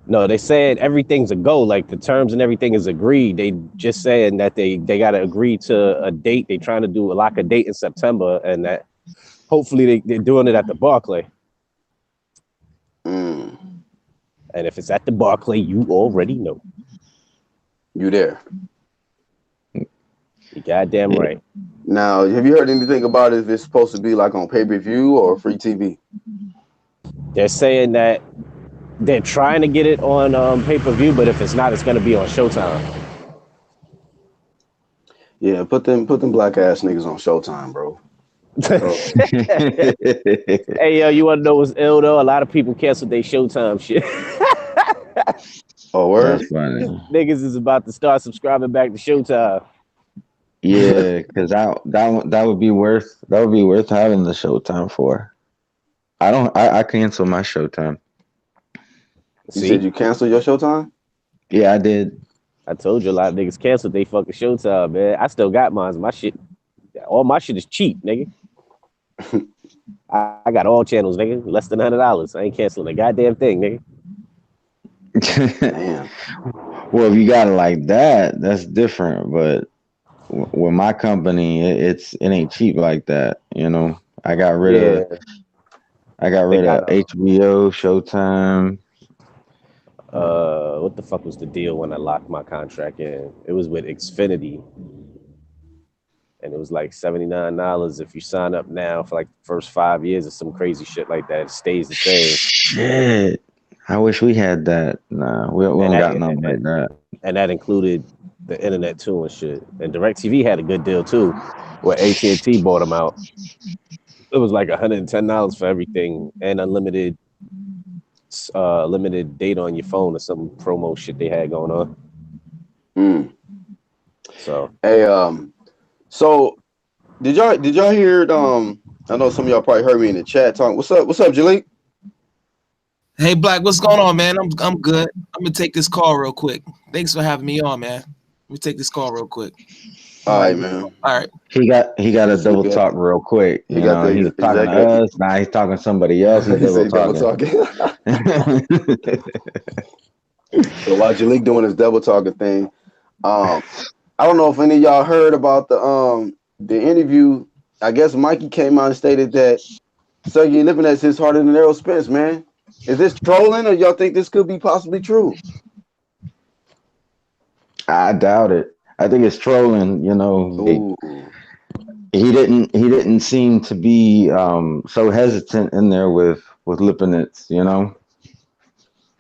No, they said everything's a go. Like the terms and everything is agreed. They just saying that they got to agree to a date. They trying to do a lock a date in September, and that hopefully they're doing it at the Barclay. Mm, And if it's at the Barclay, you already know. you there? You goddamn Yeah. right. Now, have you heard anything about if it's supposed to be like on pay-per-view or free TV? They're saying that they're trying to get it on pay per view, but if it's not, it's going to be on Showtime. Yeah, put them black ass niggas on Showtime, bro. Uh, Hey, yo, you want to know what's ill though? A lot of people canceled their Showtime shit. oh, That's word? funny. Niggas is about to start subscribing back to Showtime. Yeah, because that would be worth having the Showtime for. I cancel my Showtime. You said See, you canceled your Showtime? Yeah, I did. I told you a lot of niggas canceled they fucking Showtime, man. I still got mine. My shit, all my shit is cheap, nigga. I got all channels, nigga. Less than $100. I ain't canceling a goddamn thing, nigga. Damn. Well, if you got it like that, that's different. But with my company, it ain't cheap like that. You know, Yeah, I got they rid got of HBO, Showtime. what the fuck was the deal when I locked my contract in? It was with Xfinity, and it was like $79 if you sign up now for like the first 5 years or some crazy shit like that. It stays the same, Shit, I wish we had that. Nah, we and don't that got nothing like that. and that included the internet too and shit. And DirecTV had a good deal too, where AT&T bought them out. It was like $110 for everything and unlimited limited date on your phone or some promo shit they had going on. So Hey, so did y'all hear it? I know some of y'all probably heard me in the chat talking. What's up, Jalik? Hey, Black, what's going on, man? I'm good. I'm gonna take this call real quick. Thanks for having me on, man. Let me take this call real quick. All right, man. All right. He got a double talk real quick. He got He was talking to us. Now he's talking to somebody else. He's double talking. So while Jalik doing his double talking thing, I don't know if any of y'all heard about the interview. I guess Mikey came out and stated that Sergey Lipinets hits harder than Errol Spence, man. Is this trolling, or y'all think this could be possibly true? I doubt it. I think it's trolling. He didn't seem to be so hesitant in there with Lipinets.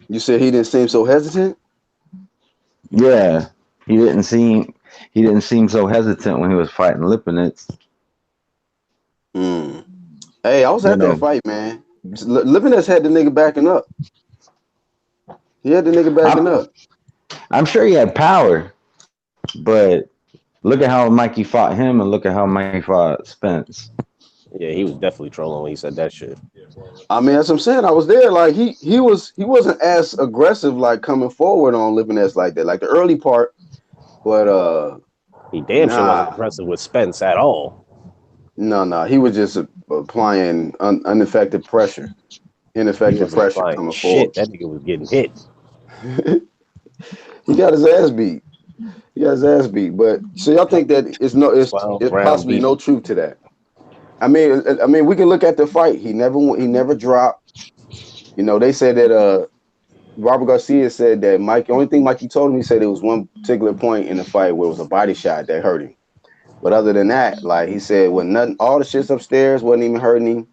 You said he didn't seem so hesitant? Yeah, he didn't seem so hesitant when he was fighting Lipinets. Hey, I was at that fight, man. Lipinets had the nigga backing up. He had the nigga backing up. I'm sure he had power, but look at how Mikey fought him, and look at how Mikey fought Spence. yeah, he was definitely trolling when he said that shit. I mean, that's what I'm saying. I was there. Like he wasn't as aggressive, like coming forward on Lipinets like that, like the early part. But he damn sure wasn't aggressive with Spence at all. No, he was just applying ineffective pressure coming forward. That nigga was getting hit. He got his ass beat. But so y'all think that it's possibly no truth to that? I mean, we can look at the fight. He never dropped. They said that Robert Garcia said that only thing Mikey told him, he said it was one particular point in the fight where it was a body shot that hurt him. But other than that, like he said, when nothing, all the shits upstairs wasn't even hurting him.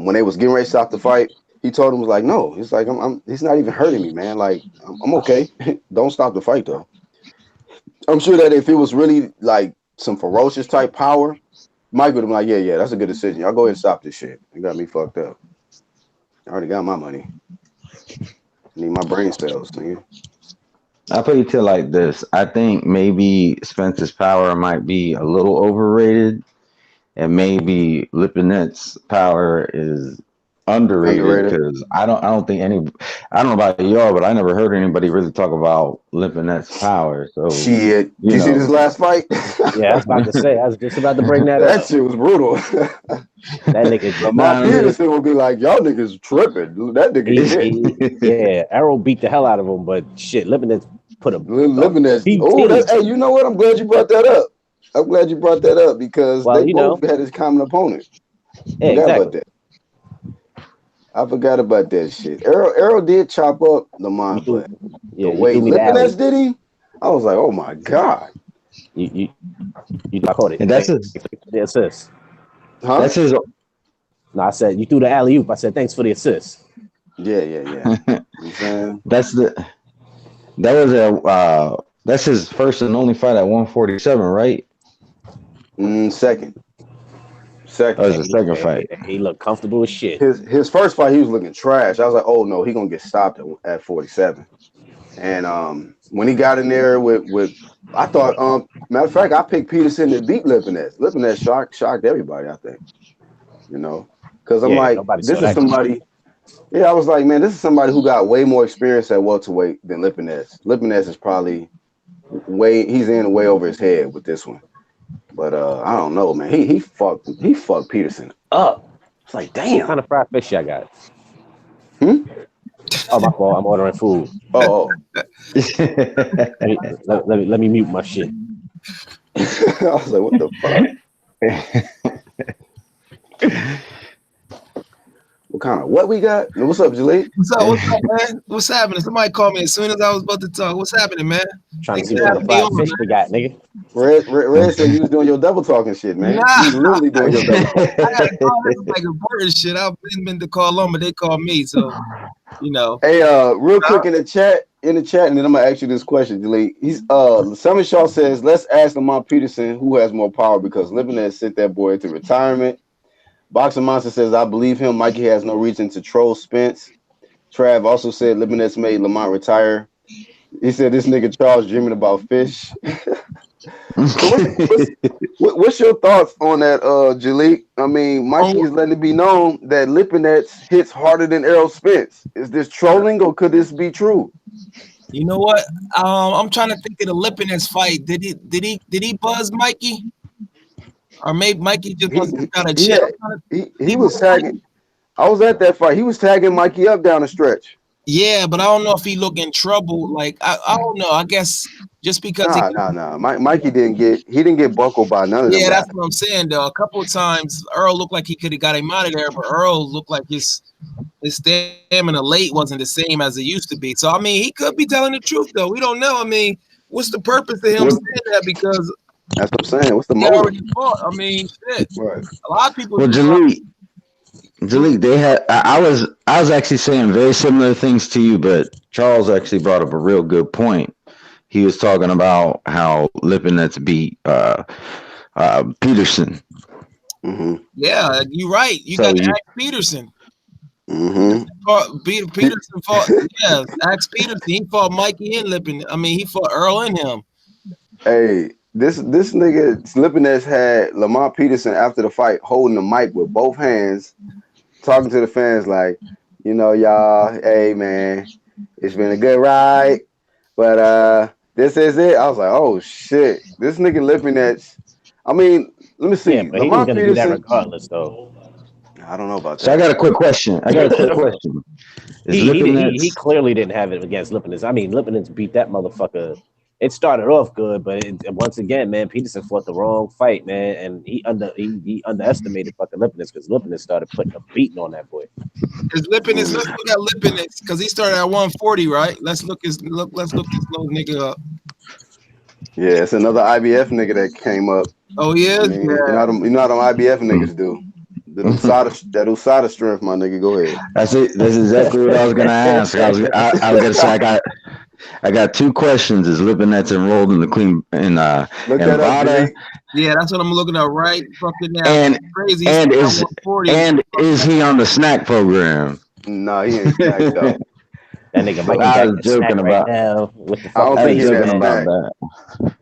When they was getting ready to stop the fight, he told him, was like, no, he's like, he's not even hurting me, man. Like, I'm okay. Don't stop the fight though. I'm sure that if it was really like some ferocious type power, Mike would have been like, yeah, that's a good decision. Y'all go ahead and stop this shit. You got me fucked up. I already got my money. I need my brain cells, nigga. I'll put it to like this. I think maybe Spence's power might be a little overrated, and maybe Lipinets' power is underrated because I don't know about y'all, but I never heard anybody really talk about Lipinets' power. So shit, did you see this last fight? Yeah, I was about to say. I was just about to bring that up. That shit was brutal. That nigga. Lamar Peterson will be like, y'all niggas tripping. That nigga. Yeah, Errol beat the hell out of him, but shit, Lipinets put a Lipinets. Hey, you know what? I'm glad you brought that up. Because they both had his common opponent. Yeah, exactly. I forgot about that shit. Errol did chop up Lamar, but the way Lipinets did him, I was like, oh my god. You caught it. And that's his assist. Huh? That's his. No, I said you threw the alley oop. I said thanks for the assist. Yeah. You know what I'm saying? That's his first and only fight at 147, right? Second. That was the second fight. He looked comfortable as shit. His first fight, he was looking trash. I was like, oh no, he gonna get stopped at 47. And when he got in there with I thought, matter of fact, I picked Peterson to beat Lipinets. Lipinets shocked everybody, I think. Because I'm like, this is somebody. Yeah, I was like, man, this is somebody who got way more experience at welterweight than Lipinets. Lipinets is probably he's in way over his head with this one. But I don't know, man. He fucked Peterson up. It's like, damn. What kind of fried fish I got? Oh, my fault. I'm ordering food. Oh. let me mute my shit. I was like, what the fuck? What we got? What's up, Jaleel? What's up, man? What's happening? Somebody called me as soon as I was about to talk. What's happening, man? Trying to see what fried fish we got, nigga. Red said you was doing your double talking shit, man. Nah. You literally doing your double talking. I gotta call this like important shit. I've been to call them, but they called me, so Hey, real quick in the chat, and then I'm gonna ask you this question, Jaleel. He's Summer Shaw says, let's ask Lamar Peterson who has more power because Lipinets sent that boy into retirement. Boxing Monster says, I believe him. Mikey has no reason to troll Spence. Trav also said Lipinets made Lamont retire. He said this nigga Charles dreaming about fish. So what's your thoughts on that, Jalik? I mean, Mikey is letting it be known that Lipinets hits harder than Errol Spence. Is this trolling or could this be true? You know what? I'm trying to think of the Lipinets fight. Did he buzz Mikey? Or maybe Mikey just wants to kind of chill. He was tagging. I was at that fight. He was tagging Mikey up down the stretch. Yeah, but I don't know if he look in trouble. Like I don't know. I guess just because Mikey didn't get buckled by none of them. Yeah, that's what I'm saying though. A couple of times Earl looked like he could have got him out of there, but Earl looked like his stamina late wasn't the same as it used to be. So I mean, he could be telling the truth though. We don't know. I mean, what's the purpose of him saying that? Because that's what I'm saying. What's the he motive? already fought. I mean, shit. Right. A lot of people. Well, Jalik, they had. I was actually saying very similar things to you, but Charles actually brought up a real good point. He was talking about how Lipinets beat Peterson. Mm-hmm. Yeah, you're right. You got to ask Peterson. Mm-hmm. Peterson fought. Yeah, ask Peterson. He fought Mikey and Lipinets. I mean, he fought Earl and him. Hey, this nigga Lipinets had Lamont Peterson after the fight holding the mic with both hands, talking to the fans like, you know, y'all, hey man, it's been a good ride, but this is it. I was like, oh shit, this nigga Lipinets. I mean, let me see. Yeah, but Lamont Peterson, do that regardless, though. I don't know about that. So I got a quick question. He clearly didn't have it against Lipinets. I mean, Lipinets beat that motherfucker. It started off good, but once again, man, Peterson fought the wrong fight, man, and he underestimated fucking Lipinets because Lipinets started putting a beating on that boy. Is Lipinets? Let's look at Lipinets because he started at 140, right? Let's look this little nigga up. Yeah, it's another IBF nigga that came up. Oh yeah, I mean, you know how them IBF niggas do. That USADA strength, my nigga. Go ahead. That's it. That's exactly what I was gonna ask. I was gonna say I got two questions. Is Lipinets enrolled in the clean in Nevada? Yeah, that's what I'm looking at right fucking now. And crazy. And is he on the snack program? No, he ain't snack though. That nigga Mikey I was joking about now. What the fuck? I don't think he's joking about that.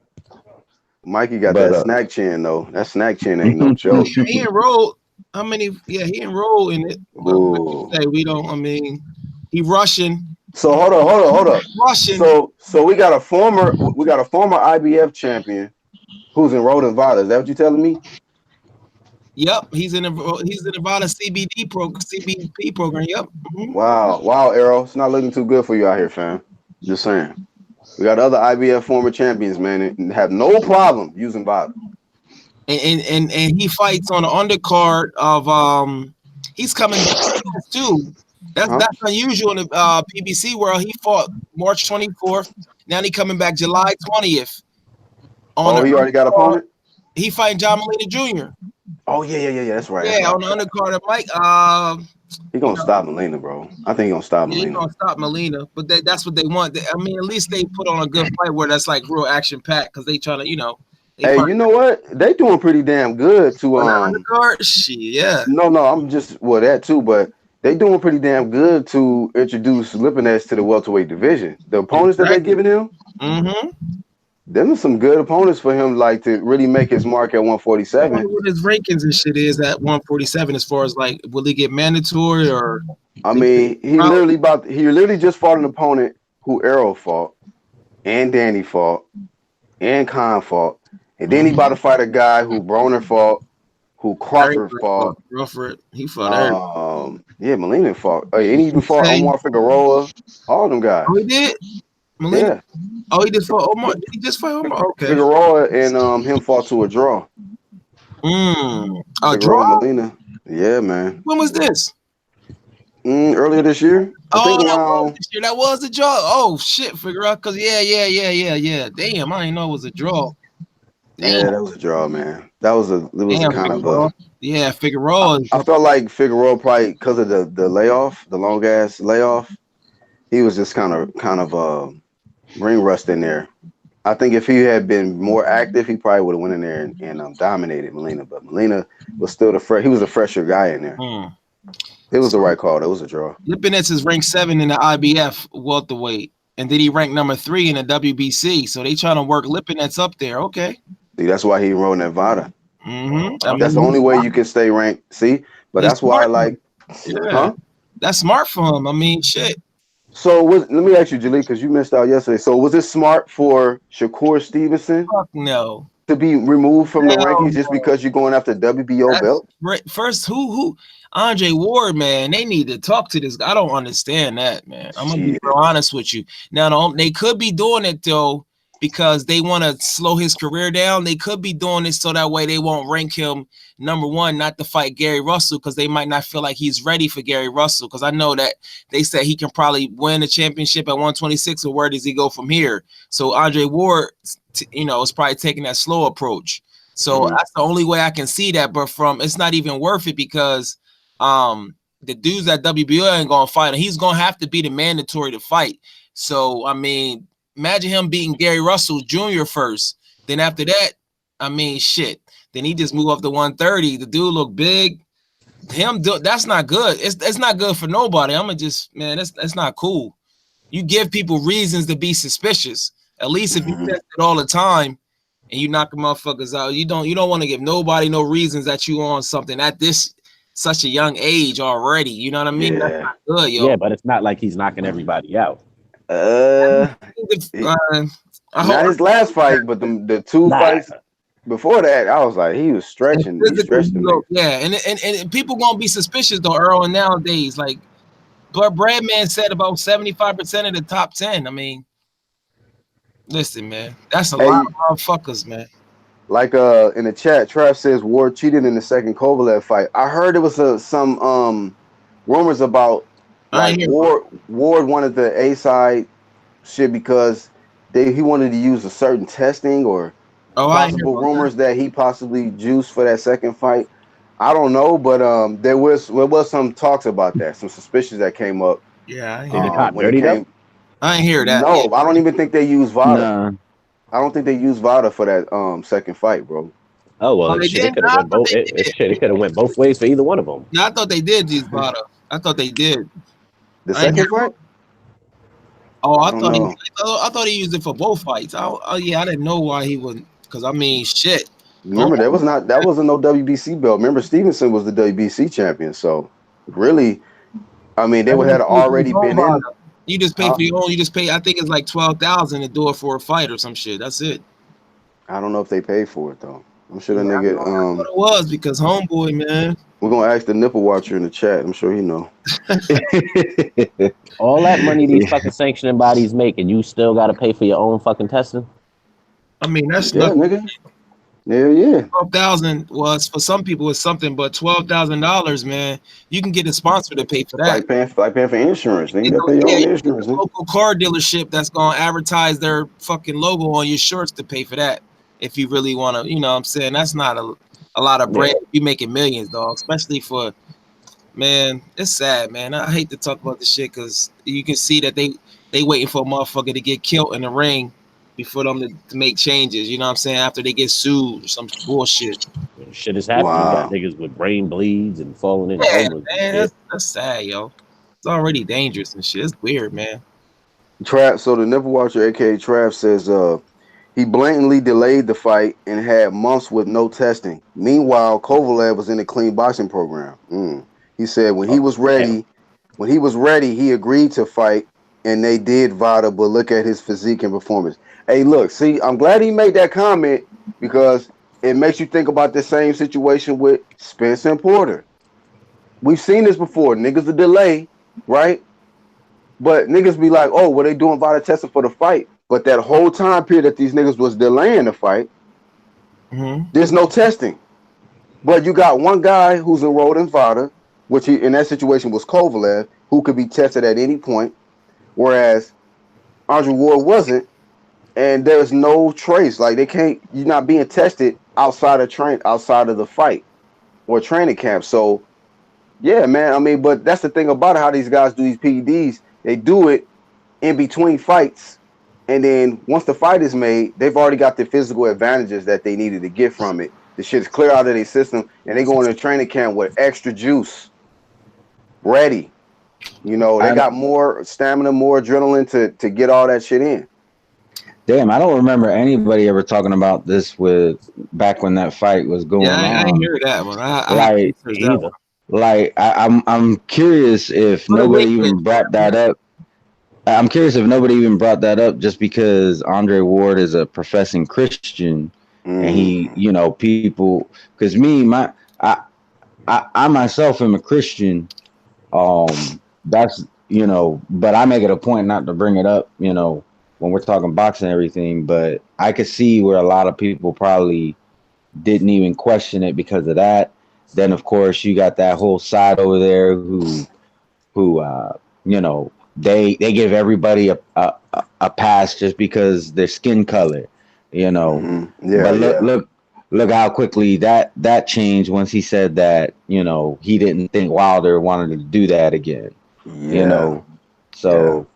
Mikey got that snack chin though. That snack chin ain't no joke. He enrolled. How many? Yeah, he enrolled in it. Say we don't. I mean, he Russian. So hold up. Russian. So we got a former IBF champion who's enrolled in Nevada. Is that what you're telling me? Yep, he's in Nevada CBP program. Yep. Mm-hmm. Wow, Arrow. It's not looking too good for you out here, fam. Just saying. We got other IBF former champions, man, and have no problem using VADA. And he fights on the undercard of he's coming back too. That's unusual in the PBC world. He fought March 24th. Now he coming back July 20th. He already got opponent? He fighting John Molina Jr. Oh yeah, that's right. Yeah, on the undercard of Mike. He gonna stop Molina, bro. I think he gonna stop Molina. He gonna stop Molina, but that's what they want. I mean, at least they put on a good fight where that's like real action packed because they trying to, you know. Hey, you know what? They doing pretty damn good to undercard. Shit, yeah. No, I'm just that too, but they doing pretty damn good to introduce Lipinets to the welterweight division. The opponents that they're giving him, them are some good opponents for him, like to really make his mark at 147. What his rankings and shit is at 147 as far as like, will he get mandatory or? I mean, he literally just fought an opponent who Errol fought, and Danny fought, and Khan fought, and then he about to fight a guy who Broner fought, who Crawford fought. Crawford, he fought Molina fought. And he even fought Omar Figueroa. All them guys. Oh, he did? Molina? Yeah. Oh, he just fought Omar. Did he just fight Omar? Okay. Figueroa and him fought to a draw. A draw? Molina. Yeah, man. When was this? Earlier this year. That was a draw. Oh shit, Figueroa. Cause yeah. Damn, I didn't know it was a draw. Damn. Yeah, that was a draw, man. It was kind of a. Yeah, Figueroa. I felt like Figueroa probably because of the layoff, the long ass layoff. He was just kind of ring rust in there. I think if he had been more active, he probably would have went in there and dominated Molina. But Molina was still he was a fresher guy in there. It was the So right call. That was a draw. Lipinets is ranked 7 in the IBF welterweight, and then he ranked number 3 in the WBC. So they trying to work Lipinets up there. Okay. See, that's why he enrolled in Nevada. I That's the mean, only way you can stay ranked. See, but it's that's why I smart. like, Yeah, huh? that's smart for him. I mean, shit. So let me ask you, Jaleel, because you missed out yesterday. So was it smart for Shakur Stevenson Fuck no. to be removed from the Hell rankings just no. because you're going after WBO That's belt? right. First, who? Andre Ward, man. They need to talk to this guy. I don't understand that, man. I'm gonna be Shit. real honest with you. Now, they could be doing it though because they want to slow his career down. They could be doing it so that way they won't rank him number 1, not to fight Gary Russell, because they might not feel like he's ready for Gary Russell. Because I know that they said he can probably win a championship at 126, or where does he go from here? So Andre Ward, is probably taking that slow approach. So that's the only way I can see that. But it's not even worth it because the dudes at WBO ain't gonna fight him. He's gonna have to be the mandatory to fight. So I mean, imagine him beating Gary Russell Jr. first. Then after that, I mean, shit. Then he just moved up to 130. The dude look big. That's not good. It's not good for nobody. That's not cool. You give people reasons to be suspicious. At least if you test it all the time and you knock the motherfuckers out, you don't want to give nobody no reasons that you on something at this such a young age already. You know what I mean? Yeah. That's not good, yo. Yeah, but it's not like he's knocking everybody out. Not his last fight, but the 2 fights before that, I was like, he was stretching. He stretched the nigga. Yeah, and people gonna be suspicious though, Earl. Nowadays, like, but Bradman said about 75% of the top 10. I mean, listen, man, that's a lot of motherfuckers, man. Like in the chat, Trav says Ward cheated in the second Kovalev fight. I heard it was some rumors about like Ward wanted the A side shit because he wanted to use a certain testing or possible rumors that he possibly juiced for that second fight. I don't know, but there was some talks about that, some suspicions that came up. Yeah, when it came. I ain't hear that. No, I don't even think they used VADA. Nah. I don't think they used VADA for that second fight, bro. Oh well, it could have went both. It could have went both ways for either one of them. Yeah, I thought they did use VADA. I thought they did. The second fight? Oh, I thought he used it for both fights. I didn't know why he wouldn't. Because I mean, shit. Remember, that wasn't no WBC belt. Remember, Stevenson was the WBC champion. So really, I mean, they would have already been in. You just pay for your own. You just pay. I think it's like $12,000 to do it for a fight or some shit. That's it. I don't know if they paid for it though. I'm sure that nigga. That's what it was because homeboy, man. We're gonna ask the nipple watcher in the chat. I'm sure he know. All that money these fucking sanctioning bodies make, and you still got to pay for your own fucking testing. I mean, that's nigga. Yeah. 12,000 was for some people is something, but $12,000, man, you can get a sponsor to pay for that. Like paying for insurance. They got their own insurance. Local car dealership that's gonna advertise their fucking logo on your shirts to pay for that. If you really want to, you know what I'm saying? That's not a lot of bread. You making millions, dog, especially for, man, it's sad, man. I hate to talk about this shit because you can see that they waiting for a motherfucker to get killed in the ring before them to make changes, you know what I'm saying? After they get sued or some bullshit. Shit is happening. You got niggas with brain bleeds and falling in. Man, that's sad, yo. It's already dangerous and shit. It's weird, man. Trav, so the nipple watcher, aka Trav, says he blatantly delayed the fight and had months with no testing. Meanwhile, Kovalev was in a clean boxing program. He said when he was ready, he agreed to fight, and they did VADA, but look at his physique and performance. Hey, look, see, I'm glad he made that comment because it makes you think about the same situation with Spence and Porter. We've seen this before. Niggas a delay, right? But niggas be like, oh, well, they doing VADA testing for the fight. But that whole time period that these niggas was delaying the fight, there's no testing. But you got one guy who's enrolled in VADA, which in that situation was Kovalev, who could be tested at any point, whereas Andre Ward wasn't. And there's no trace. Like you're not being tested outside of the fight or training camp. So yeah, man. I mean, but that's the thing about how these guys do these PEDs. They do it in between fights. And then once the fight is made, they've already got the physical advantages that they needed to get from it. The shit is clear out of their system and they go into training camp with extra juice. ready. You know, they got more stamina, more adrenaline to get all that shit in. Damn, I don't remember anybody ever talking about this with back when that fight was going I on. ain't hear that one. I Like, researched that one. Like I'm curious if nobody even brought that up. I'm curious if nobody even brought that up just because Andre Ward is a professing Christian, and he, you know, people. Because I myself am a Christian. That's, you know, but I make it a point not to bring it up, you know, when we're talking boxing and everything. But I could see where a lot of people probably didn't even question it because of that. Then of course you got that whole side over there who you know, they give everybody a pass just because their skin color, you know. But look how quickly that changed once he said that, you know, he didn't think Wilder wanted to do that again. You know. So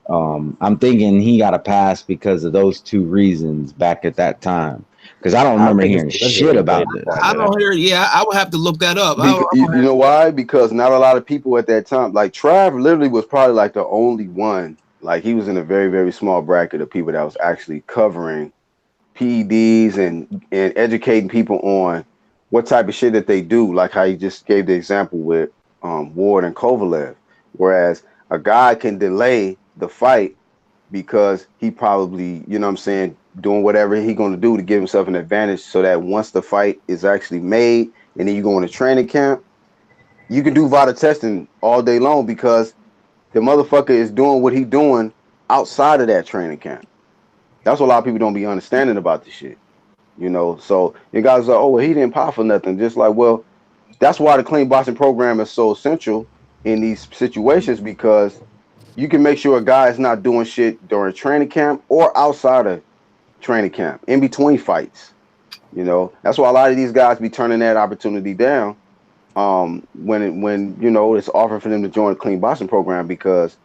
I'm thinking he got a pass because of those two reasons back at that time. Because I don't remember hearing shit about this. I don't hear. Yeah, I would have to look that up. You know why? Because not a lot of people at that time, like Trav, literally was probably like the only one. Like he was in a very, very small bracket of people that was actually covering PEDs and educating people on what type of shit that they do. Like how you just gave the example with Ward and Kovalev, whereas a guy can delay the fight because he probably, you know what I'm saying, doing whatever he going to do to give himself an advantage so that once the fight is actually made and then you go into training camp, you can do VADA testing all day long because the motherfucker is doing what he doing outside of that training camp. That's what a lot of people don't be understanding about this shit. You know, so you guys are, oh, well, he didn't pop for nothing. Just like, well, that's why the clean boxing program is so essential in these situations, because you can make sure a guy is not doing shit during training camp or outside of training camp, in between fights. You know, that's why a lot of these guys be turning that opportunity down when you know it's offered for them to join the clean boxing program, because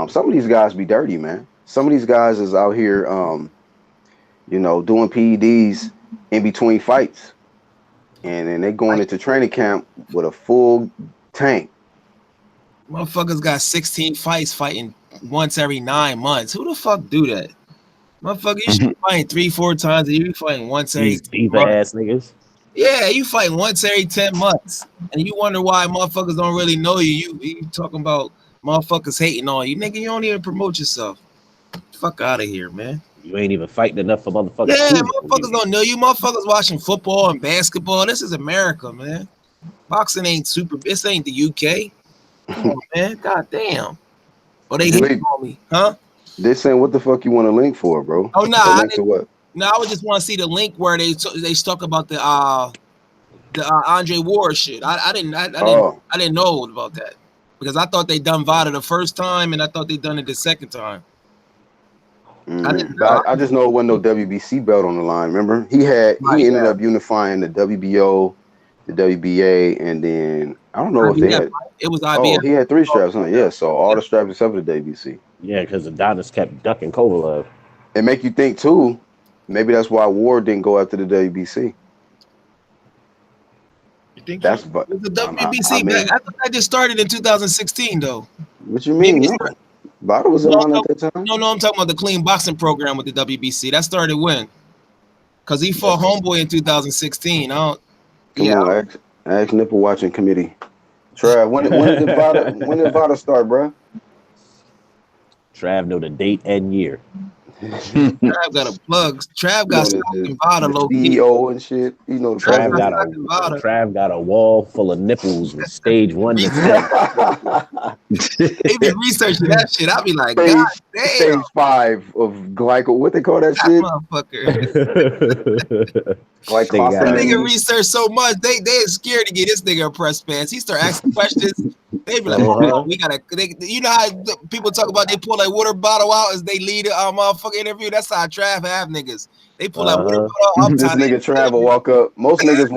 some of these guys be dirty, man. Some of these guys is out here, you know, doing PEDs in between fights, and then they going into training camp with a full tank. Motherfuckers got 16 fights fighting once every 9 months. Who the fuck do that? Motherfucker, you should be fighting 3-4 times a year. You fighting once every ass niggas. Yeah, you fighting once every 10 months. And you wonder why motherfuckers don't really know you. You talking about motherfuckers hating on you. Nigga, you don't even promote yourself. Fuck out of here, man. You ain't even fighting enough for motherfuckers. Yeah, motherfuckers don't know you. Motherfuckers watching football and basketball. This is America, man. Boxing ain't super. This ain't the UK. Come on, man. God damn. Oh, they hating on me, huh? They saying, what the fuck you want a link for, bro? Oh, no. Nah, to what? No, I would just want to see the link where they talk about the Andre Ward shit. I didn't know about that, because I thought they done VADA the first time and I thought they done it the second time. I just know it wasn't no WBC belt on the line. Remember, he ended up unifying the WBO, the WBA, and then I don't know if they had. It was IBF. Oh, he had 3 straps on. Yeah, so all the straps except for the WBC. Yeah, because Adonis kept ducking Kovalev. It make you think too. Maybe that's why Ward didn't go after the WBC. You think that's the WBC? I thought that just started in 2016, though. What you mean? VADA was around at that time. No, I'm talking about the clean boxing program with the WBC. That started when? Because he fought Homeboy in 2016. Come on, ask Nipple Watching Committee. Trav, when did VADA start, bro? Trav know the date and year. Trav got a plug. Trav got fucking VADA low CEO and shit. You know, Trav got a wall full of nipples with stage 1 to 10. They be researching that shit. I be like, God damn. Stage 5 of glyco. What they call that shit? Motherfucker. Nigga research so much. They scared to get this nigga a press pass. He start asking questions. They be like, we gotta. You know how people talk about they pull a water bottle out as they lead a motherfucker interview. That's how Trav have niggas. They pull that water bottle out. This nigga Trav will walk up. Most niggas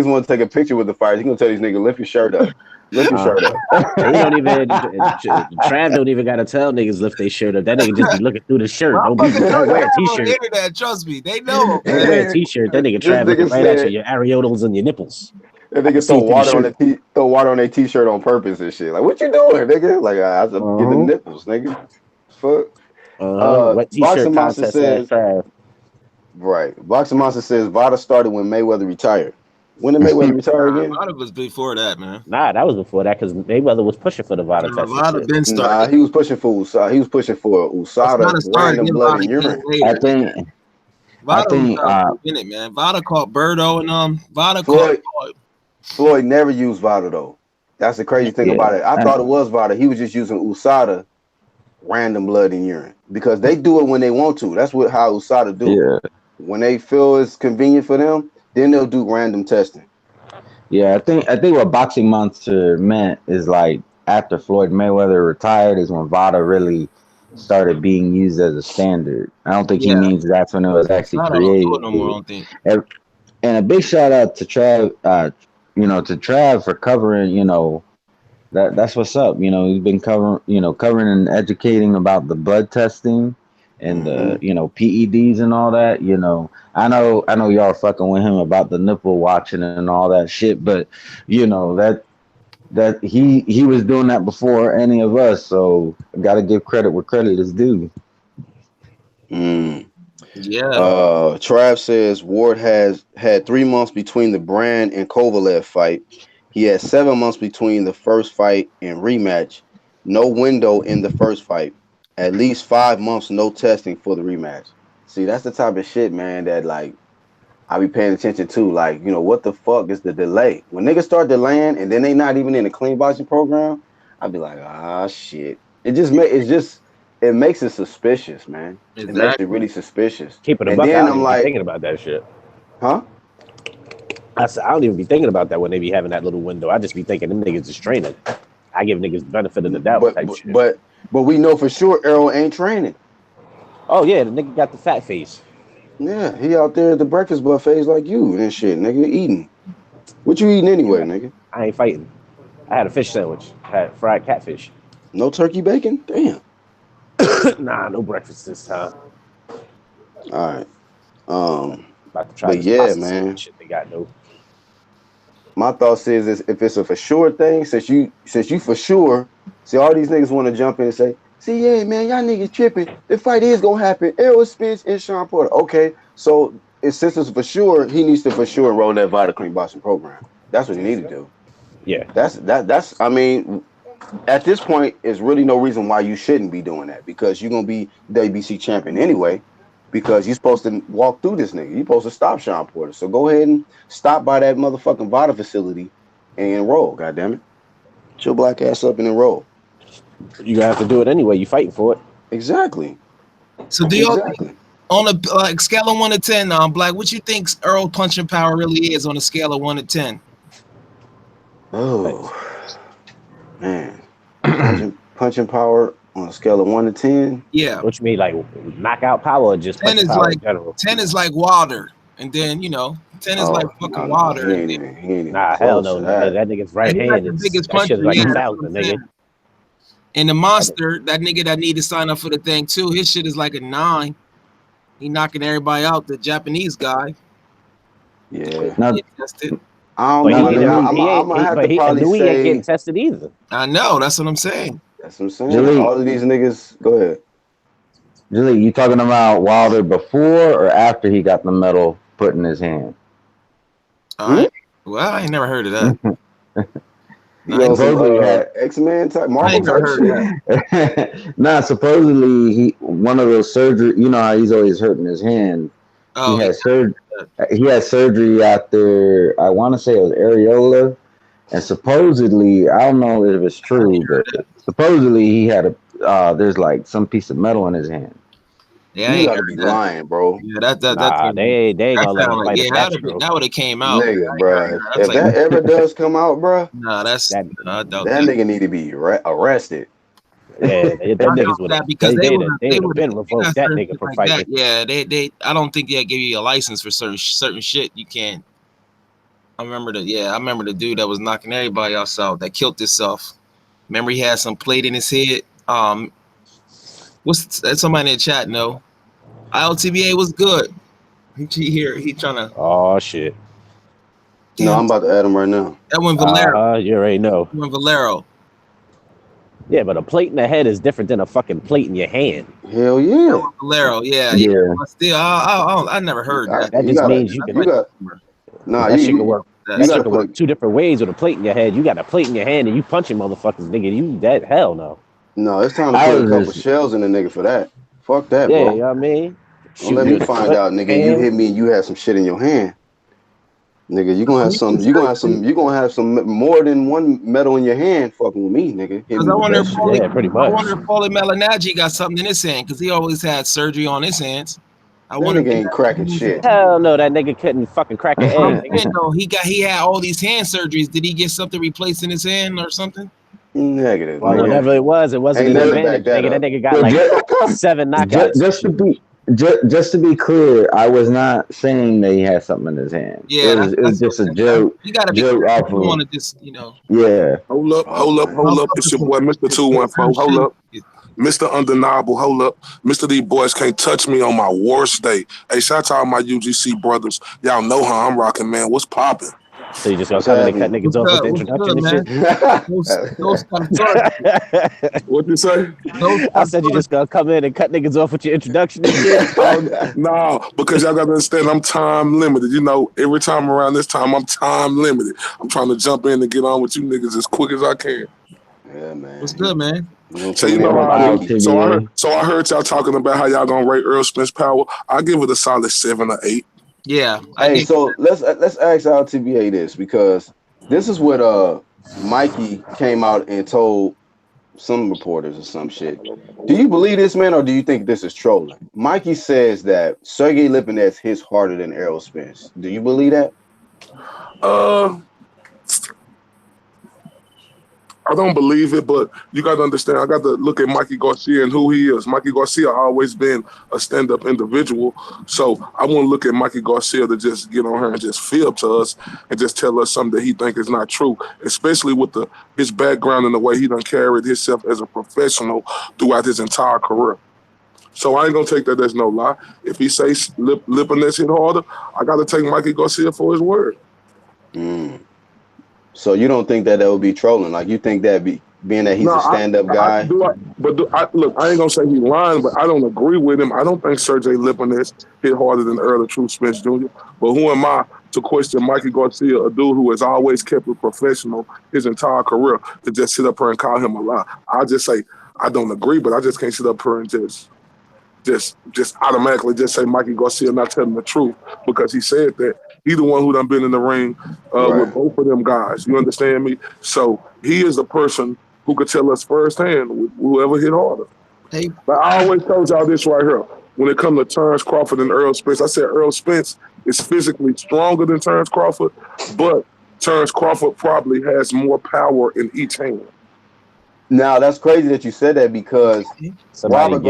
want to take a picture with the fighters. You gonna tell these niggas, lift your shirt up. Lift your shirt up. They don't even. Trav don't even gotta tell niggas lift their shirt up. That nigga just be looking through the shirt. Don't wear a t-shirt. Internet, trust me, they know. Wear a t-shirt. That nigga Trav looking right at you, your areolas and your nipples. And niggas See through the throw water on their t-shirt on purpose and shit. Like, what you doing, nigga? Like, I get them nipples, nigga. Fuck. Wet t-shirt Boxing Monster contest ass says, trash. right. Boxing Monster says Vada started when Mayweather retired. When did Mayweather retire again? Vada was before that, man. Nah, that was before that because Mayweather was pushing for the Vada test. Vada been Nah, started. he was pushing for USADA. He was pushing for USADA, Started random getting blood Vada and urine. I think Vada was in it, man. Vada caught Birdo and Vada Floyd caught. Floyd never used Vada though. That's the crazy thing about it. I thought it was Vada. He was just using USADA, random blood and urine, because they do it when they want to. That's how USADA do it. When they feel it's convenient for them, then they'll do random testing. Yeah, I think what Boxing Monster meant is like after Floyd Mayweather retired is when Vada really started being used as a standard. I don't think he means that's when it was actually created. No more, I don't think. And a big shout out to Trav, to Trav for covering, that's what's up. He's been covering and educating about the blood testing and the PEDs and all that. I know y'all fucking with him about the nipple watching and all that shit, but that he was doing that before any of us, so got to give credit where credit is due. Yeah. Trav says Ward has had 3 months between the Brand and Kovalev fight. He had 7 months between the first fight and rematch. No window in the first fight. At least 5 months no testing for the rematch. See, that's the type of shit, man, that like I be paying attention to. Like, what the fuck is the delay? When niggas start delaying and then they not even in a clean boxing program, I be like, shit. It makes it suspicious, man. It makes it really suspicious. Keeping a buck, I don't even be thinking about that shit. Huh? I don't even be thinking about that when they be having that little window. I just be thinking them niggas is training. I give niggas the benefit of the doubt type shit. But we know for sure Errol ain't training. Oh yeah, the nigga got the fat face. Yeah, he out there at the breakfast buffets like you and shit, nigga, eating. What you eating anyway, nigga? I ain't fighting. I had a fish sandwich. I had fried catfish. No turkey bacon? Damn. Nah, no breakfast this time. All right. About to try but yeah, man. Shit they got no. My thoughts is if it's a for sure thing, since you for sure, see all these niggas want to jump in and say, see, yeah, man, y'all niggas tripping. The fight is gonna happen. Errol Spence and Sean Porter. Okay, so since it's for sure, he needs to for sure enroll that Vita Clean Boxing program. That's what he need to do. Yeah. That's I mean, at this point, there's really no reason why you shouldn't be doing that, because you're gonna be the ABC champion anyway. Because you're supposed to walk through this nigga. You're supposed to stop Sean Porter. So go ahead and stop by that motherfucking Vada facility and enroll, goddammit. Get your black ass up and enroll. You gonna have to do it anyway. You fighting for it. Exactly. So do y'all think, on a scale of 1 to 10, Black, what you think Earl punching power really is on a scale of 1 to 10? Oh, man. punching power on a scale of 1 to 10? Yeah. What you mean, like knockout power or just 10 is power like in general? 10 is like Wilder. And then, 10 is like fucking Wilder. He ain't even hell no, nigga. That nigga's right hand is biggest that shit is like 1,000, nigga. And the Monster, that nigga that need to sign up for the thing too, his shit is like a 9. He knocking everybody out, the Japanese guy. Yeah. I don't know. I'm gonna have to probably say he ain't getting tested either. I know. That's what I'm saying. That's what I'm saying. All of these niggas, go ahead. Julie, you talking about Wilder before or after he got the medal put in his hand? Well, I ain't never heard of that. Supposedly X-Men type Marvel type shit. Nah, supposedly one of those surgery. You know how he's always hurting his hand. He had surgery. He had surgery after, I want to say it was areola, and supposedly, I don't know if it's true, but supposedly he had there's like some piece of metal in his hand. Yeah, you gotta be lying, bro. Yeah, they ain't gonna let him fight that would have came out, nigga, bro. If that ever does come out, bro, that nigga need to be arrested. Yeah, them niggas would have because they would have been revoked that nigga for fighting. Yeah, they I don't think they give you a license for certain shit. You can't. I remember the dude that was knocking everybody else out, that killed himself. Remember he had some plate in his head. What's that? Somebody in the chat know? ILTBA was good. He trying to. Oh shit. No, I'm about to add him right now. Edwin Valero. You already know. Edwin Valero. Yeah, but a plate in the head is different than a fucking plate in your hand. Hell yeah. Edwin Valero. Yeah. But still, I never heard that. That just means you can. Nah, that shit can work. That shit can work 2 different ways with a plate in your head. You got a plate in your hand and you punching motherfuckers, nigga. You that hell no. No, it's time to put a couple shells in the nigga for that. Fuck that, bro. Yeah, you know what I mean? Don't let me find out, nigga. You hit me and you had some shit in your hand. Nigga, you gonna have some more than one metal in your hand fucking with me, nigga. Because I wonder if pretty much. I wonder if Paulie Malignaggi got something in his hand because he always had surgery on his hands. I wonder if he ain't cracking shit. Hell no, that nigga couldn't fucking crack an egg. No, he had all these hand surgeries. Did he get something replaced in his hand or something? Negative. Well, whatever it wasn't an advantage. That nigga got like 7 knockouts. Just to be clear, I was not saying that he had something in his hand. Yeah, it was just a joke. You gotta be off you want to just, Yeah. Hold up. It's your boy, Mr. 214. Hold up. Mr. Undeniable, hold up. Mr. These boys can't touch me on my worst day. Hey, shout out to all my UGC brothers. Y'all know how I'm rocking, man. What's popping? So you just gonna come in and cut niggas off with the introduction and shit? What you say? I said you just gonna come in and cut niggas off with your introduction and shit? No, because y'all gotta understand I'm time limited. You know, every time around this time, I'm time limited. I'm trying to jump in and get on with you niggas as quick as I can. Yeah, man. What's good, man? So you know how I heard y'all talking about how y'all gonna rate Earl Spence power. I give it a solid 7 or 8. Yeah. Hey, so let's ask our TBA this, because this is what Mikey came out and told some reporters or some shit. Do you believe this, man, or do you think this is trolling? Mikey says that Sergey Lipinets hits harder than Errol Spence. Do you believe that? I don't believe it, but you got to understand, I got to look at Mikey Garcia and who he is. Mikey Garcia always been a stand-up individual, so I won't look at Mikey Garcia to just get on her and just fib to us and just tell us something that he think is not true, especially with his background and the way he done carried himself as a professional throughout his entire career. So I ain't going to take that as no lie. If he says Lipinets hit harder, I got to take Mikey Garcia for his word. So you don't think that would be trolling? Like, you think that being that he's a stand-up guy? Look, I ain't gonna say he's lying, but I don't agree with him. I don't think Sergey Lipinets hit harder than Earl the True Spence Jr. But who am I to question Mikey Garcia, a dude who has always kept it professional his entire career, to just sit up here and call him a lie? I just say I don't agree, but I just can't sit up here and just automatically just say Mikey Garcia not telling the truth because he said that. He the one who done been in the ring with both of them guys. You understand me? So he is the person who could tell us firsthand whoever hit harder. Hey. But I always told y'all this right here. When it comes to Terrence Crawford and Earl Spence, I said Earl Spence is physically stronger than Terrence Crawford, but Terrence Crawford probably has more power in each hand. Now, that's crazy that you said that, because Robert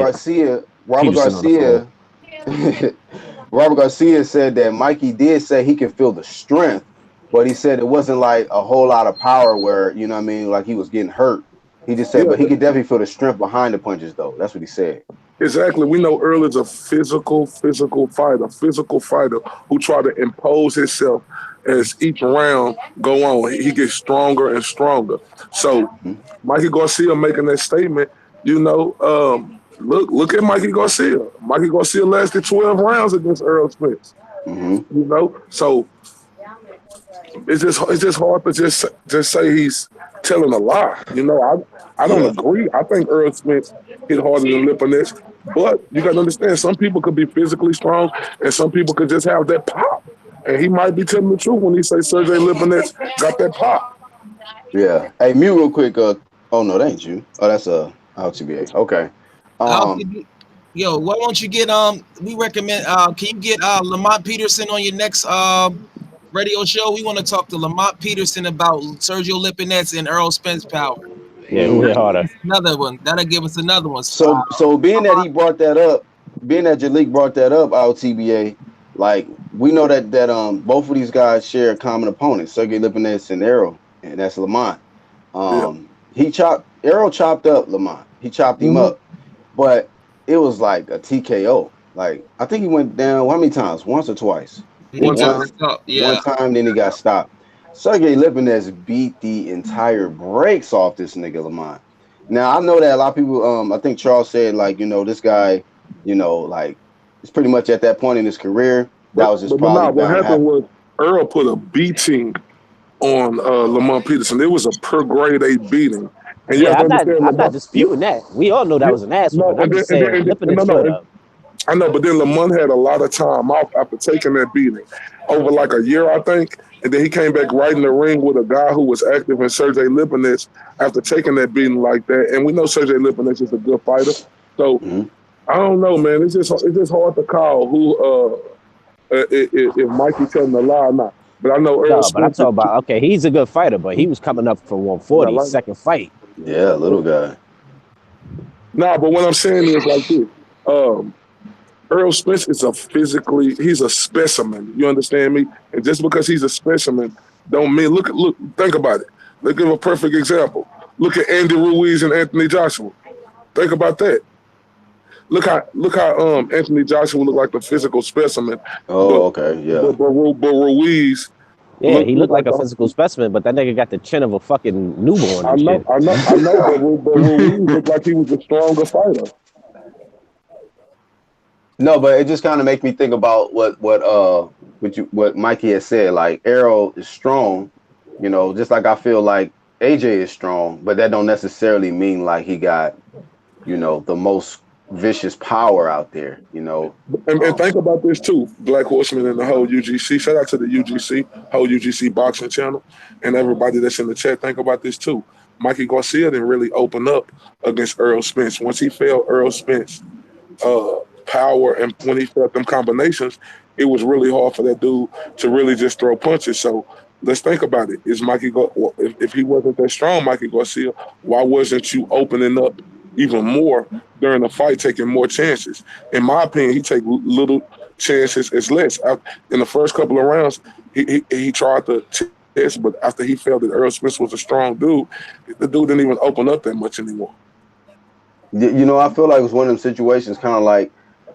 Garcia said that Mikey did say he can feel the strength, but he said it wasn't like a whole lot of power where, you know what I mean, like he was getting hurt. He just said, but he could definitely feel the strength behind the punches, though. That's what he said. Exactly. We know Earl is a physical fighter who try to impose himself as each round go on. He gets stronger and stronger. So Mikey Garcia making that statement, you know, Look at Mikey Garcia. Mikey Garcia lasted 12 rounds against Earl Spence. You know, so it's just hard to just say he's telling a lie. You know, I don't agree. I think Earl Spence hit harder than Lipinets, but you got to understand, some people could be physically strong and some people could just have that pop. And he might be telling the truth when he say Sergey Lipinets got that pop. Yeah. Hey, mute real quick. Oh no, that ain't you. Oh, that's LTBA. Okay. Yo, why don't you get we recommend can you get Lamont Peterson on your next radio show? We want to talk to Lamont Peterson about Sergio Lipinets and Earl Spence power. Yeah, who hit harder? Another one. That'll give us another one. So being that he brought that up, being that Jalik brought that up, LTBA, like, we know that both of these guys share a common opponent, Sergey Lipinets and Errol, and that's Lamont. Errol chopped up Lamont. He chopped him up. But it was like a TKO. Like, I think he went down how many times? Once or twice? One time. One time, then he got stopped. Sergey Lipinets beat the entire brakes off this nigga Lamont. Now I know that a lot of people. I think Charles said like, this guy, like it's pretty much at that point in his career. That was just But probably nah, what bound to happened happen. was Earl put a beating on Lamont Peterson. It was a per grade A beating, and you have Yeah, to understand I'm not Lamont. disputing that. We all know that Yeah, was an ass no, whooping. I'm just saying no, Lipinets no. showed up. I know, but then Lamont had a lot of time off after taking that beating over like a year, I think. And then he came back right in the ring with a guy who was active in Sergey Lipinets after taking that beating like that. And we know Sergey Lipinets is a good fighter. So Mhm. I don't know, man. It's just hard to call who if Mikey telling a lie or not. But I know Earl No, but I'm Spence is talking about okay, he's a good fighter, but he was coming up from I 140, like second fight. Yeah, little guy. nah, but what I'm saying is like this. Earl Spence is he's a specimen. You understand me? And just because he's a specimen, don't mean think about it. Let's give a perfect example. Look at Andy Ruiz and Anthony Joshua. Think about that. Look how Anthony Joshua looked like the physical specimen, but Oh, okay, yeah. but Ruiz Yeah, he looked looked like like a physical specimen, but that nigga got the chin of a fucking newborn I and know, shit. I know, I know, but Ruiz looked like he was a stronger fighter. No, but it just kind of make me think about what Mikey has said. Like Arrow is strong, just like I feel like AJ is strong, but that don't necessarily mean like he got, the most vicious power out there. And think about this too, Black Horseman and the whole UGC. Shout out to the UGC, whole UGC boxing channel, and everybody that's in the chat. Think about this too. Mikey Garcia didn't really open up against Earl Spence. Once he felt Earl Spence power, and when he felt them combinations, it was really hard for that dude to really just throw punches. So let's think about it. Is if he wasn't that strong, Mikey Garcia, why wasn't you opening up even more during the fight, taking more chances? In my opinion, he take little chances as less. In the first couple of rounds, he tried to test, but after he felt that Earl Spence was a strong dude, the dude didn't even open up that much anymore. I feel like it was one of them situations, kind of like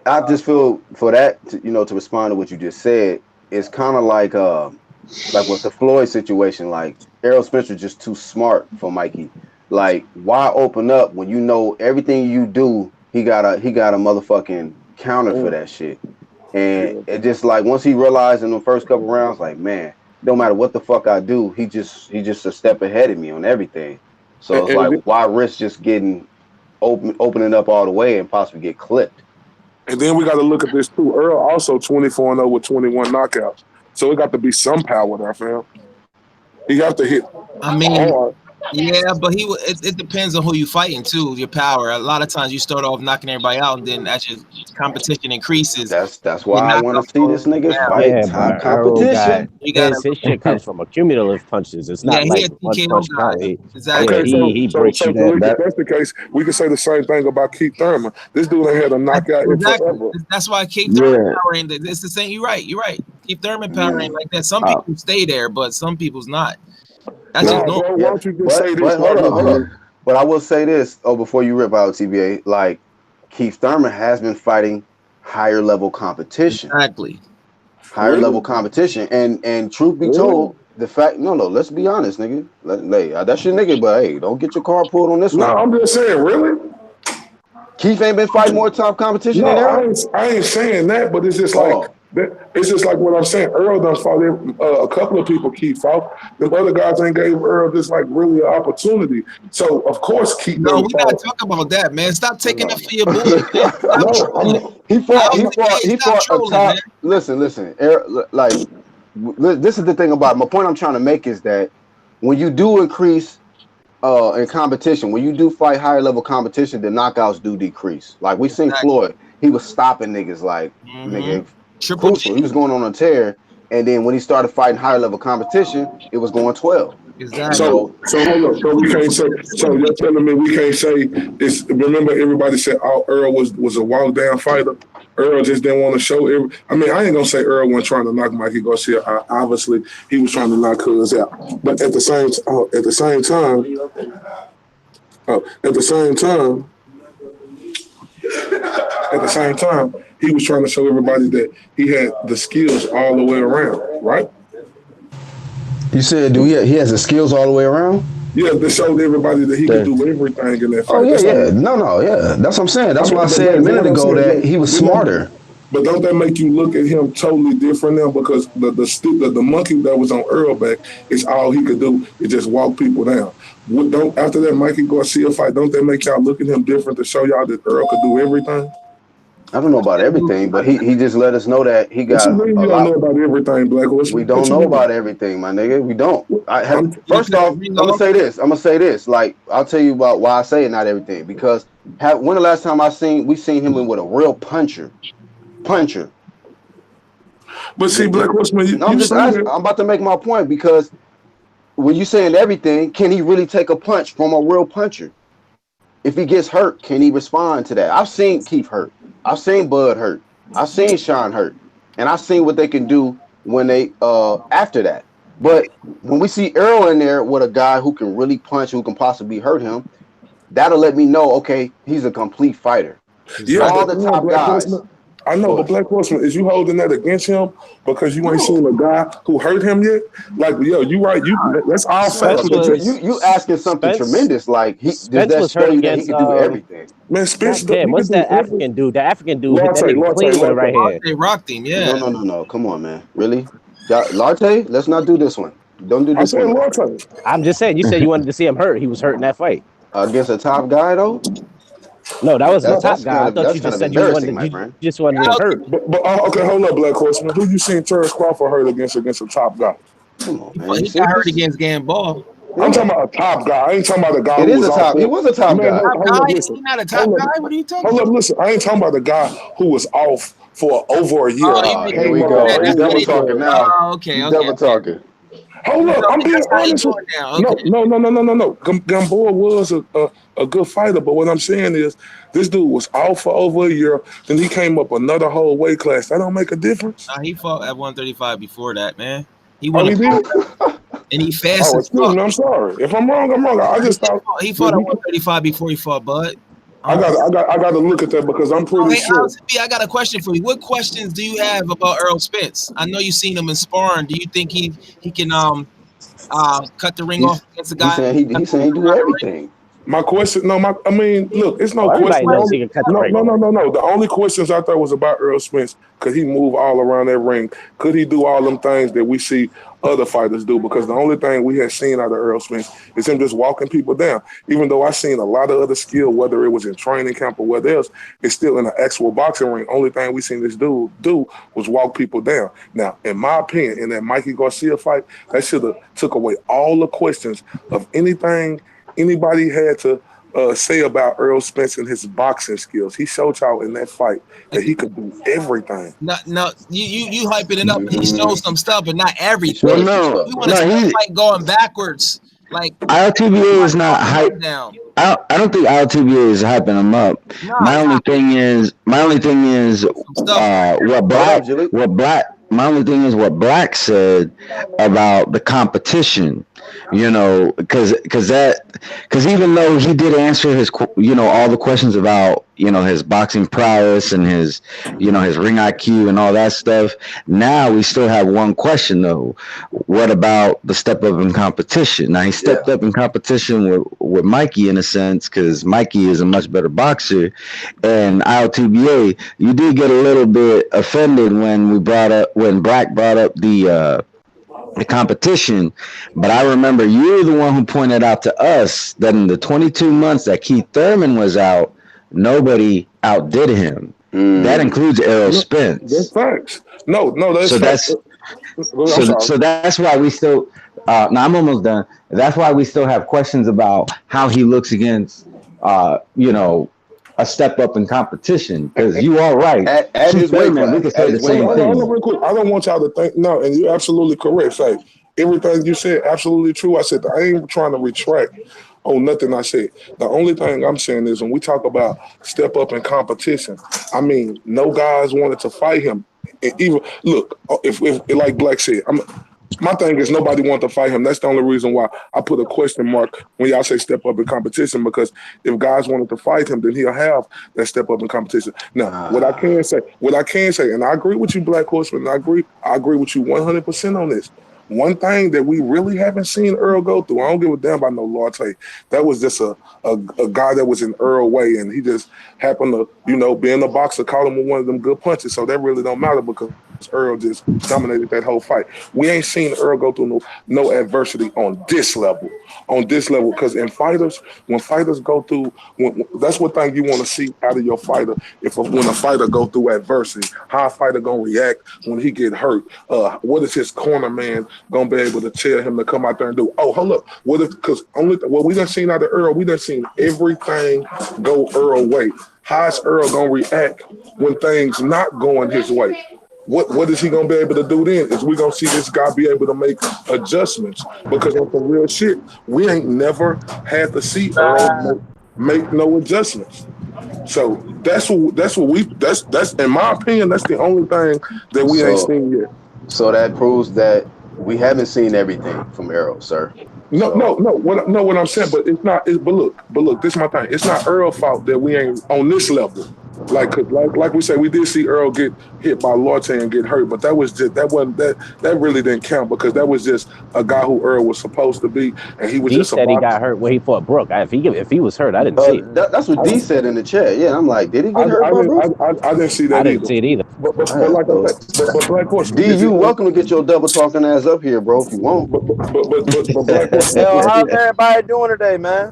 I just feel for that, to respond to what you just said, it's kind of like with the Floyd situation, like Errol Spencer just too smart for Mikey. Like, why open up when you know everything you do, he got a motherfucking counter for that shit. And it just like once he realized in the first couple rounds, like, man, no matter what the fuck I do, he just a step ahead of me on everything. So it's like, And, why risk just getting opening up all the way and possibly get clipped? And then we got to look at this too. Earl also 24-0 with 21 knockouts. So it got to be some power there, fam. He got to hit I mean, hard. yeah, but it depends on who you fighting too. Your power. A lot of times you start off knocking everybody out, and then as your competition increases, That's your why I want to knockouts see go this nigga down. fight Yeah, top but Earl got competition. You gotta, his shit comes from accumulative punches. It's yeah, not he like a one TKO punch guy. count. Exactly. Yeah, Okay, he breaks you down. Tariq, if that's the case, we can say the same thing about Keith Thurman. This dude ain't had a knockout in Exactly. forever. That's why Keith Thurman Yeah. power ain't. It's the same. You're right. You're right. Keith Thurman power ain't Mm. like that. Some people stay there, but some people's not. That's just Nah, normal. bro, why Yeah, don't you just say this but right hold here, up. But I will say this. Oh, before you rip out TBA, like Keith Thurman has been fighting higher level competition, Exactly. Really? and truth be Really? told, the fact let's be honest, nigga. That's your nigga, but hey, don't get your car pulled on this No, one. I'm just saying, really? Keith ain't been fighting more top competition than No, Errol. I ain't saying that, but it's just like Oh, it's just like what I'm saying. Earl done fought a couple of people. Keith fought. Them other guys ain't gave Earl this like really an opportunity. So of course Keith No, done we gotta fought. talk about that, man. Stop taking no, up for your boy, man. Stop No, trolling. I'm not. he Stop fought a trolling, man. top. Listen. Like this is the thing about it. My point I'm trying to make is that when you do increase in competition, when you do fight higher level competition, the knockouts do decrease. Like we seen Exactly. Floyd, he was stopping niggas like nigga Triple crucial. He G. was going on a tear, and then when he started fighting higher level competition, it was going 12. You Exactly. know, So hold up. So we can't say. So you're telling me we can't say it's. Remember, everybody said Earl was a walk down fighter. Earl just didn't want to show. I mean, I ain't gonna say Earl wasn't trying to knock Mikey Garcia out. Obviously, he was trying to knock Cuz out. But at the same time, he was trying to show everybody that he had the skills all the way around, right? You said, he has the skills all the way around? Yeah, they showed everybody that he could do everything in that fight. Oh, yeah. No, yeah. That's what I'm saying. That's why I said a but minute what I'm ago saying, that he was smarter. But don't that make you look at him totally different now? Because the monkey that was on Earl back is all he could do is just walk people down. Don't after that Mikey Garcia fight, don't that make y'all look at him different to show y'all that Earl could do everything? I don't know about everything, but he just let us know that he got what you mean a you lot. don't know about everything, Black Horse? We don't know about everything, my nigga. We don't. First off, I'm gonna say this. Like, I'll tell you about why I say not everything. Because when the last time we seen him with a real puncher. But see, Black Horseman, I'm about to make my point, because when you saying everything, can he really take a punch from a real puncher? If he gets hurt, can he respond to that? I've seen Keith hurt. I've seen Bud hurt. I've seen Sean hurt. And I've seen what they can do when they after that. But when we see Earl in there with a guy who can really punch, who can possibly hurt him, that'll let me know, okay, he's a complete fighter. Yeah, all the top guys. I know, but Black Horseman, is you holding that against him because you ain't seen a guy who hurt him yet? Like, yo, you right. That's all facts. You asking something tremendous. Like, Spence was hurt against. He can do everything. Man, Spence. Damn, what's that African dude? The African dude hit that nigga clean with a right hand. They rocked him. Yeah. No. Come on, man. Really? Latte? Let's not do this one. Don't do this one. I'm just saying. You said you wanted to see him hurt. He was hurt in that fight. Against a top guy, though? No, that was the top guy. I thought you just said you just wanted him hurt. But okay, hold up, Black Horseman. Who you seen Terrence Crawford hurt against a top guy? Come on, man. He got hurt against Gamble. I'm talking about a top guy. I ain't talking about a guy who was off. He was a top guy. He's not a top guy. What are you talking about? Hold up, listen. I ain't talking about the guy who was off for over a year. Here we go. He's double talking now. Okay. Double talking. Hold up, I'm being honest. No. Gamboa was a good fighter, but what I'm saying is this dude was out for over a year. Then he came up another whole weight class. That don't make a difference. Nah, he fought at 135 before that, man. He won. And he fast. I'm sorry. If I'm wrong, I'm wrong. I just thought he fought at 135 before he fought Bud. I got to look at that because I'm pretty sure. I got a question for you. What questions do you have about Earl Spence? I know you've seen him in sparring. Do you think he can cut the ring off against the guy? He said he do everything. My question, I mean, look, it's no question. No. The only questions I thought was about Earl Spence. Could he move all around that ring? Could he do all them things that we see other fighters do? Because the only thing we had seen out of Earl Spence is him just walking people down. Even though I seen a lot of other skill, whether it was in training camp or whatever else, it's still in an actual boxing ring. Only thing we seen this dude do was walk people down. Now, in my opinion, in that Mikey Garcia fight, that should have took away all the questions of anything anybody had to say about Earl Spence and his boxing skills. He showed y'all in that fight that he could do everything. No, you hyping it up. He showed some stuff, but not everything. Well, no, we want to see the fight going backwards. Like ILTBA is not hype. I don't think ILTBA is hyping him up. No, my only thing is what Black said about the competition. You know, because even though he did answer his, all the questions about, his boxing prowess and his, his ring IQ and all that stuff. Now we still have one question though. What about the step up in competition? Now he stepped up in competition with Mikey in a sense, because Mikey is a much better boxer. And ILTBA, you did get a little bit offended when Black brought up the competition, but I remember you were the one who pointed out to us that in the 22 months that Keith Thurman was out, nobody outdid him. That includes Errol Spence. That's facts. No, that's so that's why we still. Now I'm almost done. That's why we still have questions about how he looks against, a step up in competition, because you are right. At his weight class, we can say the same thing. I don't want y'all to think and you're absolutely correct. Say everything you said, absolutely true. I said I ain't trying to retract on nothing I said. The only thing I'm saying is when we talk about step up in competition, I mean, no guys wanted to fight him. And even look, if like Black said, my thing is nobody wanted to fight him. That's the only reason why I put a question mark when y'all say step up in competition, because if guys wanted to fight him, then he'll have that step up in competition. Now, what I can say, and I agree with you, Black Horseman, and I agree with you 100% on this. One thing that we really haven't seen Earl go through, I don't give a damn about no Larte. That was just a guy that was in Earl way, and he just happened to, being a boxer, caught him with one of them good punches. So that really don't matter because Earl just dominated that whole fight. We ain't seen Earl go through no adversity on this level. Because when fighters go through, that's what thing you want to see out of your fighter. When a fighter go through adversity, how a fighter gonna react when he get hurt? What is his corner man gonna be able to tell him to come out there and do? Oh, hold up. Because what we done seen out of Earl, we done seen everything go Earl way. How's Earl gonna react when things not going his way? What is he gonna be able to do then? Is we gonna see this guy be able to make adjustments? Because on some real shit, we ain't never had to see Earl make no adjustments. So that's in my opinion, that's the only thing that we ain't seen yet. So that proves that we haven't seen everything from Earl, sir. No. What I'm saying, but it's not. But look. This is my thing. It's not Earl's fault that we ain't on this level. Like we said, we did see Earl get hit by Larte and get hurt, but that really didn't count because that was just a guy who Earl was supposed to be, and he was D just. Said he got hurt when he fought Brooke. If he was hurt, I didn't see it. That's what D said in the chat. Yeah, I'm like, did he get hurt by Brooke? I didn't see that. I didn't see it either. But like I said, but Black Horse. D, you welcome to get your double talking ass up here, bro. If you want. But Black Horse. Yo, how's everybody doing today, man?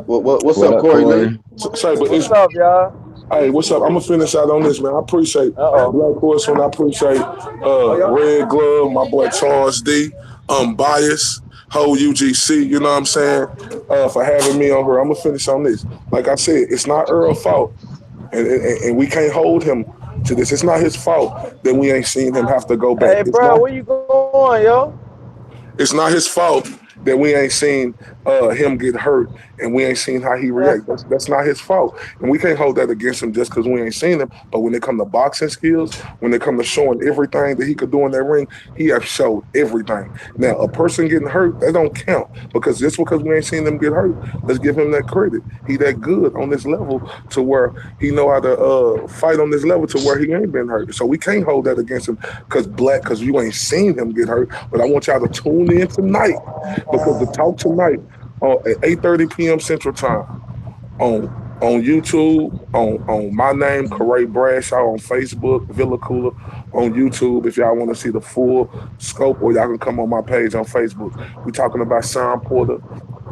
What's up, Corey? What's up, y'all? Hey, what's up? I'm gonna finish out on this, man. I appreciate Black Horseman. I appreciate Red Glove, my boy Charles D. Bias, whole UGC. You know what I'm saying? For having me on here. I'm gonna finish on this. Like I said, it's not Earl's fault, and we can't hold him to this. It's not his fault that we ain't seen him have to go back. Hey, bro, where you going, yo? It's not his fault that we ain't seen him get hurt and we ain't seen how he react. That's not his fault. And we can't hold that against him just because we ain't seen him. But when it come to boxing skills, when it come to showing everything that he could do in that ring, he have showed everything. Now, a person getting hurt, that don't count because just because we ain't seen them get hurt, let's give him that credit. He that good on this level to where he know how to fight on this level to where he ain't been hurt. So we can't hold that against him because you ain't seen him get hurt. But I want y'all to tune in tonight because the talk tonight at 8:30 p.m. Central Time on YouTube, on my name, Corey Bradshaw, on Facebook, Villa Cooler, on YouTube. If y'all want to see the full scope, or y'all can come on my page on Facebook. We talking about Sean Porter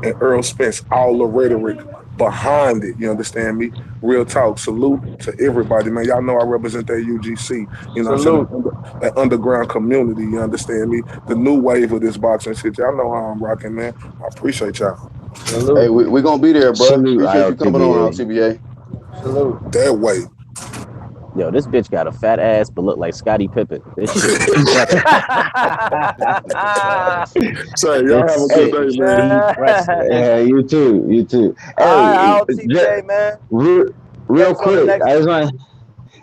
and Earl Spence, all the rhetoric behind it. You understand me? Real talk. Salute to everybody, man. Y'all know I represent that UGC. You know what I'm saying? That underground community. You understand me? The new wave of this boxing shit. Y'all know how I'm rocking, man. I appreciate y'all. Salute. Hey, we're gonna be there, bro. Appreciate you coming on, TBA. Salute. That way. Yo, this bitch got a fat ass but look like Scottie Pippen. This shit. So y'all have a good day, man. Yeah, you too. Hey, TJ, man. Real quick, I just want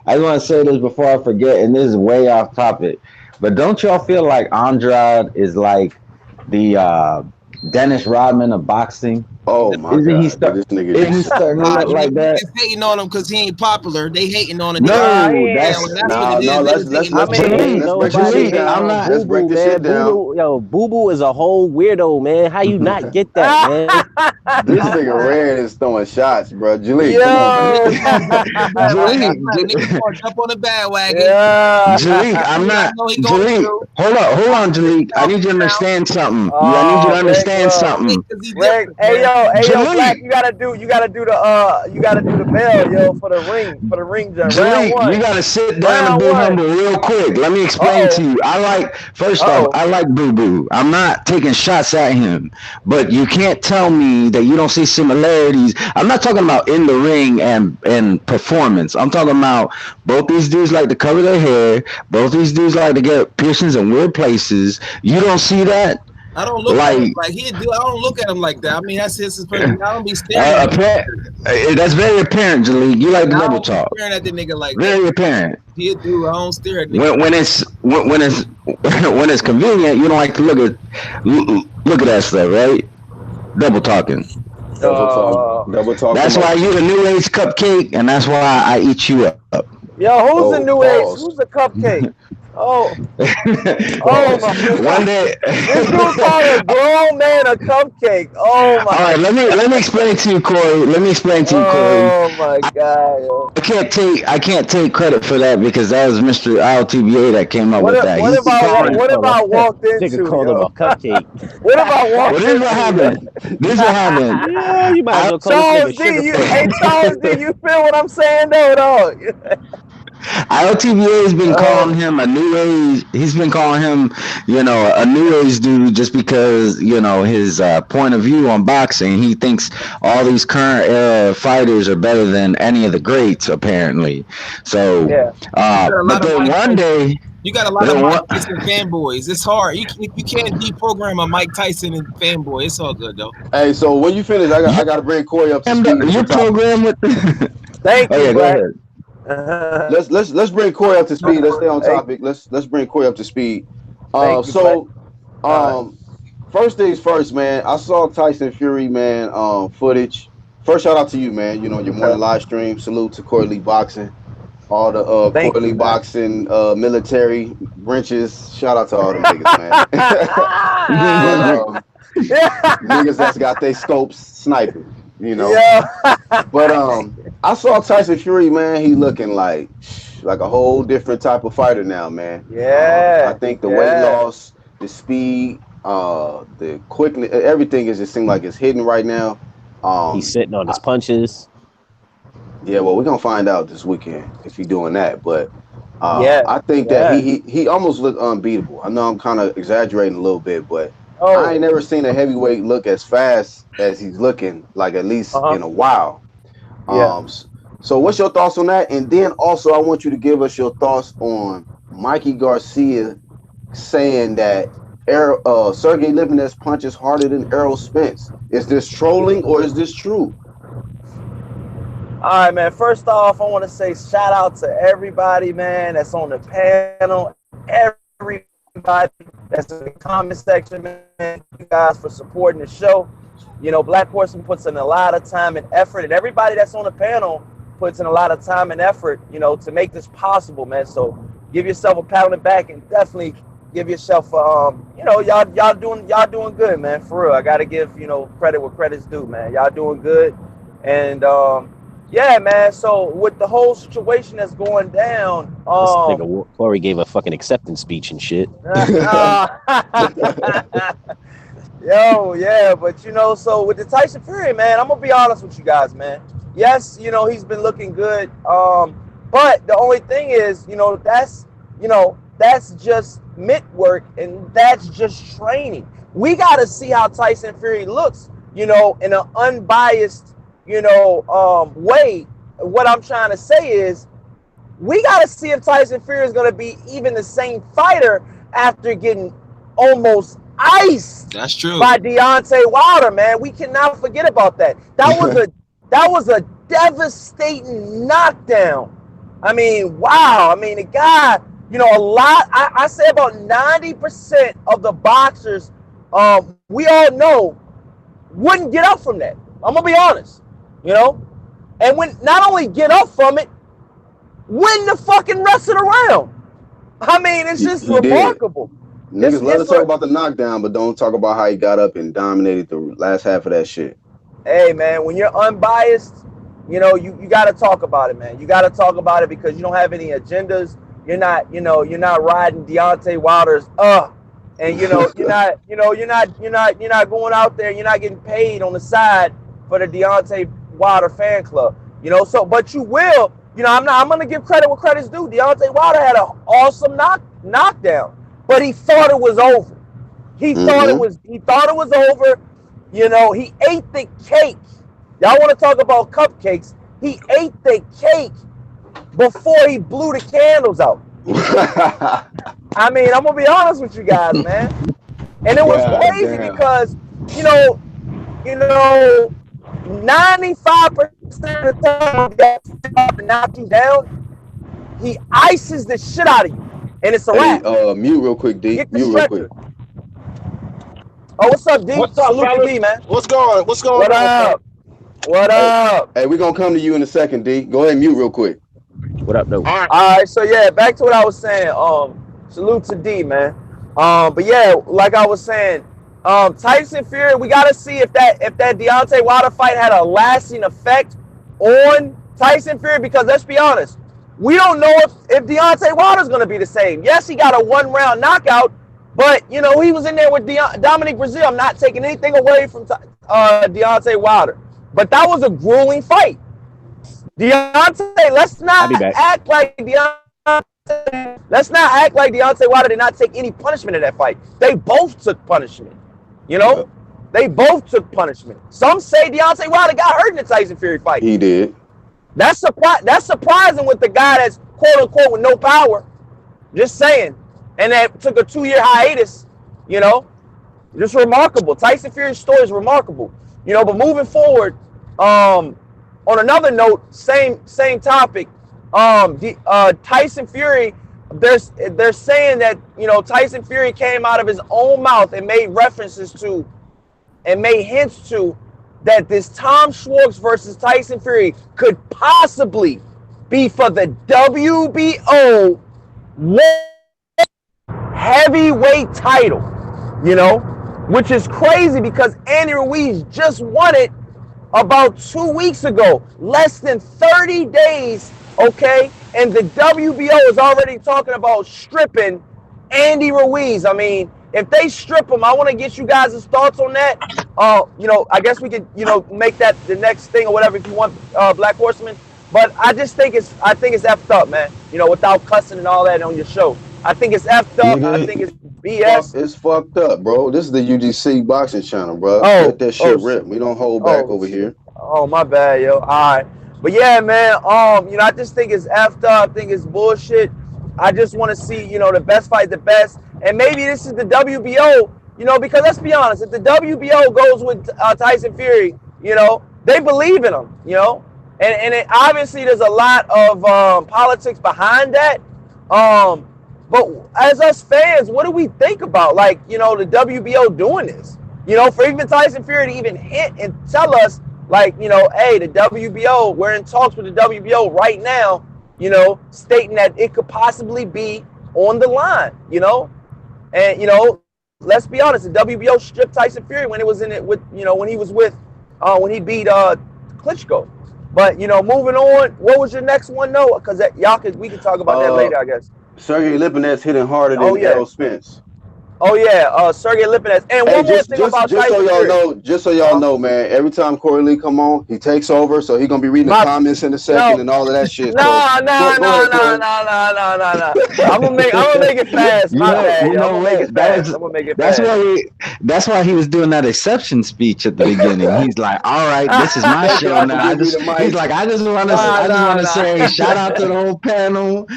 to say this before I forget, and this is way off topic, but don't y'all feel like Andrade is like the Dennis Rodman of boxing? Oh my God! Isn't he starting to look like that? They hating on him because he ain't popular. They hating on him. No, let's break this shit down. Yo, Boo Boo is a whole weirdo, man. How you not get that, man? This nigga Red is throwing shots, bro. Jaleel, jump on the bandwagon. Jaleel, I'm not. Jaleel, hold on, Jaleel. I need you to understand something. I need you to understand something. Hey yo, Black, you gotta do the bell, yo, for the ring jump. Jaleel, you gotta sit down and be humble real quick. Let me explain to you. I like Boo Boo. I'm not taking shots at him, but you can't tell me that you don't see similarities. I'm not talking about in the ring and performance. I'm talking about both these dudes like to cover their hair. Both these dudes like to get piercings in weird places. You don't see that? I don't look at him like he do. I don't look at him like that. I mean, that's his person. I don't be staring. That's very apparent, Jaleel. You like the double talk. Staring at the nigga like very that. Apparent. He do. I don't stare at nigga. When it's convenient, you don't like to look at that stuff, right? Double talking. Double talk. That's why you the new age cupcake, and that's why I eat you up. Yo, who's the new age? Who's the cupcake? Oh, Bro, oh my one God. day. This dude called a grown man a cupcake. Oh All my. right, let me explain to you, Corey. Let me explain to you, Corey. Oh my God, yo. I can't take credit for that because that was Mr. LTBA that came up with that. What He's if I calling. what if I walked Nigga into, called him yo? a cupcake. What if I Well, walked this is what into, yo? happened. This is what happened. Yeah, you might as I, well call this Charles nigga D, sugar you hey Charles D, you feel what I'm saying though, dog? LTBA has been calling him a new age. He's been calling him, a new age dude just because, his point of view on boxing. He thinks all these current era fighters are better than any of the greats, apparently. So, Yeah. You got a but lot of then Mike one Tyson. day, You got a lot of then Mike one, Tyson fanboys. It's hard. You can't deprogram a Mike Tyson and fanboy. It's all good though. Hey, so when you finish, I got to bring Corey up to speed with the you're topic. programmed with. Thank Oh you, yeah, go Black. ahead. Let's bring Corey up to speed. Let's stay on Thank, topic. Let's bring Corey up to speed. thank you, Black. So All right. first things first, man. I saw Tyson Fury, man, footage. First, shout out to you, man. Your morning Okay. live stream. Salute to Corey Lee Boxing, all the Corey Thank Lee you, man. Boxing military branches. Shout out to all them niggas, man. But niggas that's got their scopes sniping, Yeah. But I saw Tyson Fury, man. He looking like a whole different type of fighter now, man. I Yeah. think the weight Yeah. loss, the speed, the quickness, everything is just seem like it's hidden right now. He's sitting on his punches. Yeah, well, we're gonna find out this weekend if he's doing that. But Yeah. I think that Yeah. he almost looked unbeatable. I know I'm kind of exaggerating a little bit, but I Oh. ain't never seen a heavyweight look as fast as he's looking, like at least Uh-huh. in a while. Yeah. So what's your thoughts on that? And then also I want you to give us your thoughts on Mikey Garcia saying that Sergey Lipinets punches harder than Errol Spence. Is this trolling or is this true? All right, man. First off, I want to say shout out to everybody, man, that's on the panel. Everybody that's in the comment section, man. You guys for supporting the show. Black Horseman puts in a lot of time and effort, and everybody that's on the panel puts in a lot of time and effort, to make this possible, man. So give yourself a pat on the back and definitely give yourself, y'all doing good, man. For real, I gotta give credit where credit's due, man. Y'all doing good, and yeah, man. So with the whole situation that's going down, This nigga Corey gave a fucking acceptance speech and shit. Yo, yeah, but so with the Tyson Fury, man, I'm gonna be honest with you guys, man. Yes, he's been looking good. But the only thing is, that's just mitt work and that's just training. We gotta see how Tyson Fury looks, in an unbiased, way. What I'm trying to say is we gotta see if Tyson Fury is gonna be even the same fighter after getting almost iced. That's true. By Deontay Wilder, man. We cannot forget about that. That was a devastating knockdown. I mean, wow. I mean, the guy, a lot. I say about 90% of the boxers, we all know, wouldn't get up from that. I'm gonna be honest, and when not only get up from it, win the fucking rest of the round. I mean, it's just remarkable. Niggas love to talk about the knockdown, but don't talk about how he got up and dominated the last half of that shit. Hey, man, when you're unbiased, you got to talk about it, man. You got to talk about it because you don't have any agendas. You're not riding Deontay Wilder's and you're not going out there. You're not getting paid on the side for the Deontay Wilder fan club. So but you will. I'm gonna give credit where credit's due. Deontay Wilder had an awesome knockdown. But he thought it was over. He thought it was over. He ate the cake. Y'all want to talk about cupcakes? He ate the cake before he blew the candles out. I mean, I'm gonna be honest with you guys, man. And it was crazy because 95% of the time he knocked you down, he ices the shit out of you. And it's a wrap. Mute real quick, D. Mute real quick. Oh, what's up, D? What's up, Salute to D, man. What's going What on? up? What up? Hey, we're gonna come to you in a second, D. Go ahead and mute real quick. What up, though? All right. All right, so yeah, back to what I was saying. Salute to D, man. But yeah, like I was saying, Tyson Fury, we gotta see if that Deontay Wilder fight had a lasting effect on Tyson Fury, because let's be honest, we don't know if Deontay Wilder's gonna be the same. Yes, he got a 1-round knockout, but you know, he was in there with Dominic Brazil. I'm not taking anything away from Deontay Wilder, but that was a grueling fight. Deontay, let's not act like Deontay Wilder did not take any punishment in that fight. They both took punishment. You know, they both took punishment. Some say Deontay Wilder got hurt in the Tyson Fury fight. He did. That's surprising with the guy that's quote unquote with no power. Just saying, and that took a 2-year hiatus. You know, just remarkable. Tyson Fury's story is remarkable. You know, but moving forward, on another note, same topic. Tyson Fury, they're saying that, you know, Tyson Fury came out of his own mouth and made references to and made hints to that this Tom Schwartz versus Tyson Fury could possibly be for the WBO heavyweight title, you know, which is crazy because Andy Ruiz just won it about 2 weeks ago, less than 30 days, okay? And the WBO is already talking about stripping Andy Ruiz. I mean, if they strip him, I want to get you guys' thoughts on that. You know, I guess we could, you know, make that the next thing or whatever if you want, Black Horseman. But I just think it's effed up, man. You know, without cussing and all that on your show. I think it's effed up. I think it's BS. It's fucked up, bro. This is the UGC boxing channel, bro. Let that shit rip. We don't hold back over here. Oh, my bad, yo. All right. But yeah, man, you know, I just think it's effed up. I think it's bullshit. I just want to see, you know, the best fight the best. And maybe this is the WBO, you know, because let's be honest, if the WBO goes with Tyson Fury, you know, they believe in him, you know. And obviously there's a lot of politics behind that. But as us fans, what do we think about, like, you know, the WBO doing this? You know, for even Tyson Fury to even hint and tell us, like, you know, hey, the WBO, we're in talks with the WBO right now, you know, stating that it could possibly be on the line, you know. And, you know, let's be honest, the WBO stripped Tyson Fury when it was in it with, you know, when he was with, when he beat Klitschko. But, you know, moving on, what was your next one, Noah? Because we can talk about that later, I guess. Sergey Lipinets hitting harder than Errol Spence. Oh yeah, Sergey Lipinets. And one more thing about Tyson Fury. Just so y'all know, man, every time Corey Lee come on, he takes over, so he gonna be reading the comments in a second and all of that shit. No. I'm gonna make it fast. My bad. I'm gonna make it fast. That's why he was doing that exception speech at the beginning. He's like, all right, this is my show now. He's like, I just want to say shout out to the whole panel.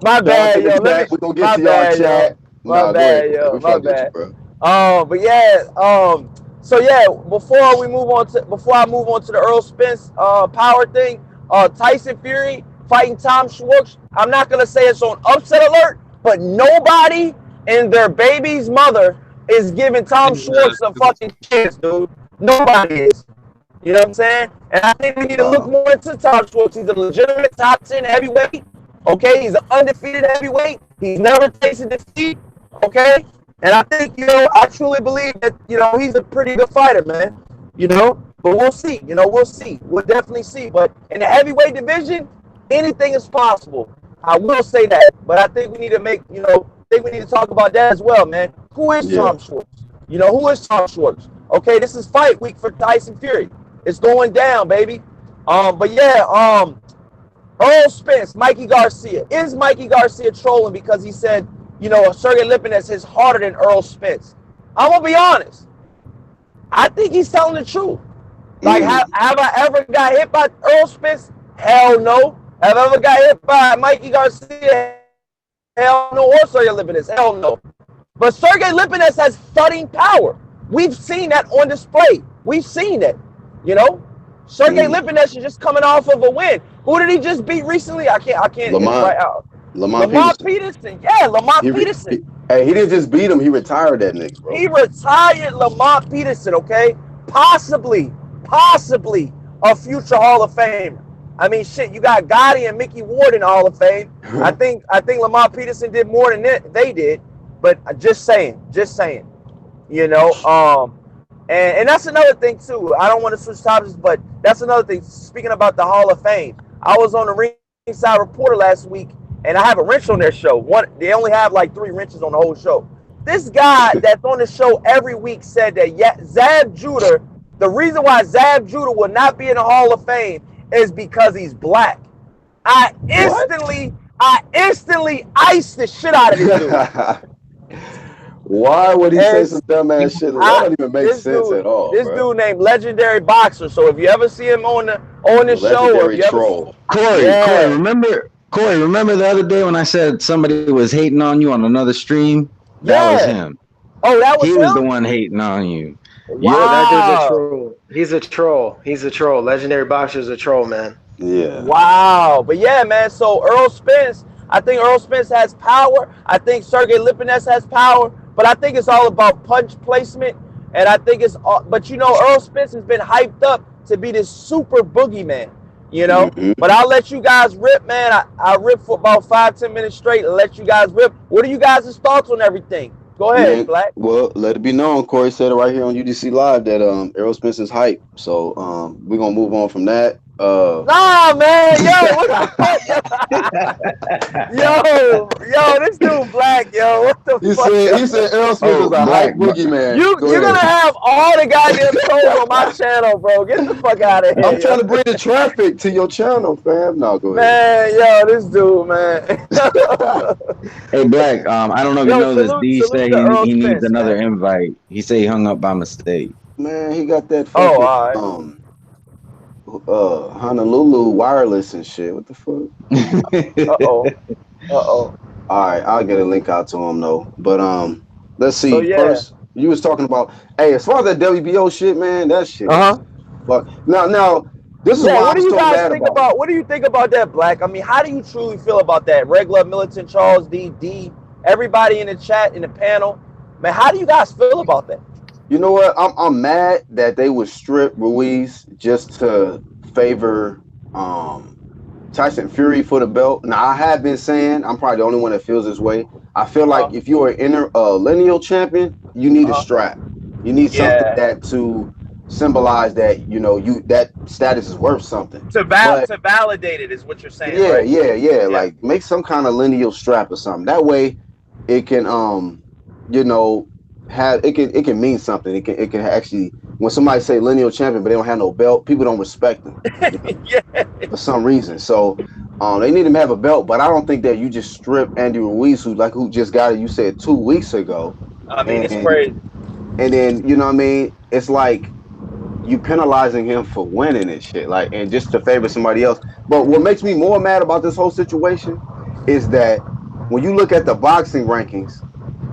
My bad, yo. We're gonna get to y'all, chat. My bad, yo. My bad. But yeah, so yeah, before I move on to the Earl Spence power thing, Tyson Fury fighting Tom Schwartz. I'm not gonna say it's on upset alert, but nobody and their baby's mother is giving Tom Schwartz a fucking chance, dude. Nobody is. You know what I'm saying? And I think we need to look more into Tom Schwartz. He's a legitimate top 10 heavyweight. Okay, he's an undefeated heavyweight. He's never tasted defeat. Okay, and I think, you know, I truly believe that, you know, he's a pretty good fighter, man. You know, but we'll see. You know, we'll see. We'll definitely see. But in the heavyweight division, anything is possible. I will say that. But I think we need to talk about that as well, man. Who is Tom Schwartz? You know, who is Tom Schwartz? Okay, this is fight week for Tyson Fury. It's going down, baby. But yeah, Earl Spence, Mikey Garcia. Is Mikey Garcia trolling because he said, you know, Sergey Lipinets is harder than Earl Spence? I'm going to be honest. I think he's telling the truth. Like, have I ever got hit by Earl Spence? Hell no. Have I ever got hit by Mikey Garcia? Hell no. Or Sergey Lipinets? Hell no. But Sergey Lipinets has thudding power. We've seen that on display. We've seen it, you know? Sergey Lipinets is just coming off of a win. Who did he just beat recently? I can't. Lamont Peterson. Yeah, Lamont Peterson. Hey, he didn't just beat him. He retired that nigga, bro. He retired Lamont Peterson, okay? Possibly a future Hall of Famer. I mean, shit, you got Gotti and Mickey Ward in the Hall of Fame. I think Lamar Peterson did more than they did, but just saying, you know. And that's another thing too. I don't want to switch topics, but that's another thing. Speaking about the Hall of Fame, I was on the Ringside Reporter last week, and I have a wrench on their show. They only have like 3 wrenches on the whole show. This guy that's on the show every week said that Zab Judah, the reason why Zab Judah will not be in the Hall of Fame is because he's black. I instantly iced the shit out of this dude. Why would he say some dumbass shit? That don't even make sense at all. This dude named Legendary Boxer. So if you ever see him on the show, or if you troll. Corey, remember the other day when I said somebody was hating on you on another stream? That was him. Oh, that was he him? was the one hating on you. Wow. Yo, that dude's a troll. He's a troll. Legendary Boxer's a troll, man. Yeah. Wow. But yeah, man. So Earl Spence, I think Earl Spence has power. I think Sergey Lipinets has power. But I think it's all about punch placement. And I think it's all, but you know, Earl Spence has been hyped up to be this super boogeyman, you know. But I'll let you guys rip, man. I rip for about 5-10 minutes straight and let you guys rip. What are you guys' thoughts on everything? Go ahead, man, Black. Well, let it be known, Corey said it right here on UDC Live that Errol Spence is hype. So we're gonna move on from that. Nah, man, what the fuck? yo, this dude Black, yo, what the fuck? He said Errol Spence is a hype boogeyman. You're gonna have all the goddamn trolls on my channel, bro. Get the fuck out of here. I'm trying to bring the traffic to your channel, fam. No, go ahead. Man, yo, this dude, man. Hey, Black, I don't know if you know this. D said he needs another invite. He said he hung up by mistake. Man, he got that fucking, Honolulu wireless and shit. What the fuck? All right, I'll get a link out to him though. But let's see. First, you was talking about, hey, as far as that WBO shit, man, that shit. But now this is why what I'm do you so guys mad think about? What do you think about that, Black? I mean, how do you truly feel about that? Regular Militant, Charles D, everybody in the chat, in the panel, man, how do you guys feel about that? You know what? I'm mad that they would strip Ruiz just to favor Tyson Fury for the belt. Now, I have been saying, I'm probably the only one that feels this way. I feel like if you're an lineal champion, you need a strap. You need something that to symbolize that, you know, that status is worth something. To validate it is what you're saying, right? Yeah. Like, make some kind of lineal strap or something. That way, it can, you know, it can mean something. It can actually, when somebody say lineal champion but they don't have no belt, people don't respect them for some reason. So they need him to have a belt, but I don't think that you just strip Andy Ruiz, who just got it, you said 2 weeks ago. I mean, it's crazy. And then, you know what I mean, it's like you penalizing him for winning and shit, like, and just to favor somebody else. But what makes me more mad about this whole situation is that when you look at the boxing rankings,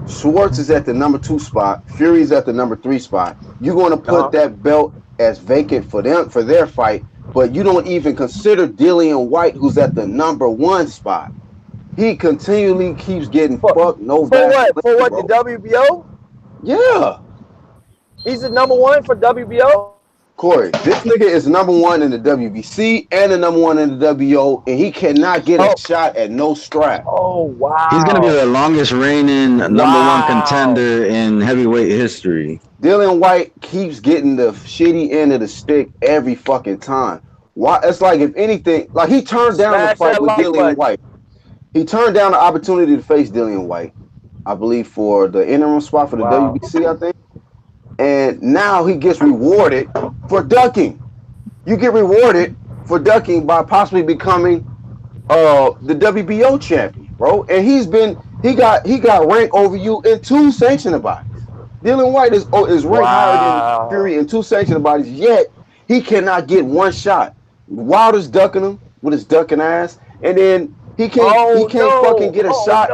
Schwartz is at the number 2 spot. Fury's at the number 3 spot. You're going to put that belt as vacant for their fight, but you don't even consider Dillian White, who's at the number 1 spot. He continually keeps getting fucked. No for what? The WBO? Yeah. He's the number 1 for WBO? Corey, this nigga is number 1 in the WBC and the number 1 in the WBO, and he cannot get a shot at no strap. Oh, wow. He's going to be the longest reigning number 1 contender in heavyweight history. Dillian White keeps getting the shitty end of the stick every fucking time. Why? It's like, if anything, like, he turned down the fight with Dillian White. He turned down the opportunity to face Dillian White, I believe, for the interim spot for the WBC, I think. And now he gets rewarded for ducking. You get rewarded for ducking by possibly becoming the WBO champion, bro. And he got rank over you in 2 sanctioned bodies. Dillian White is ranked higher than Fury in 2 sanctioned bodies, yet he cannot get 1 shot. Wilder's ducking him with his ducking ass, and then he can't fucking get a shot.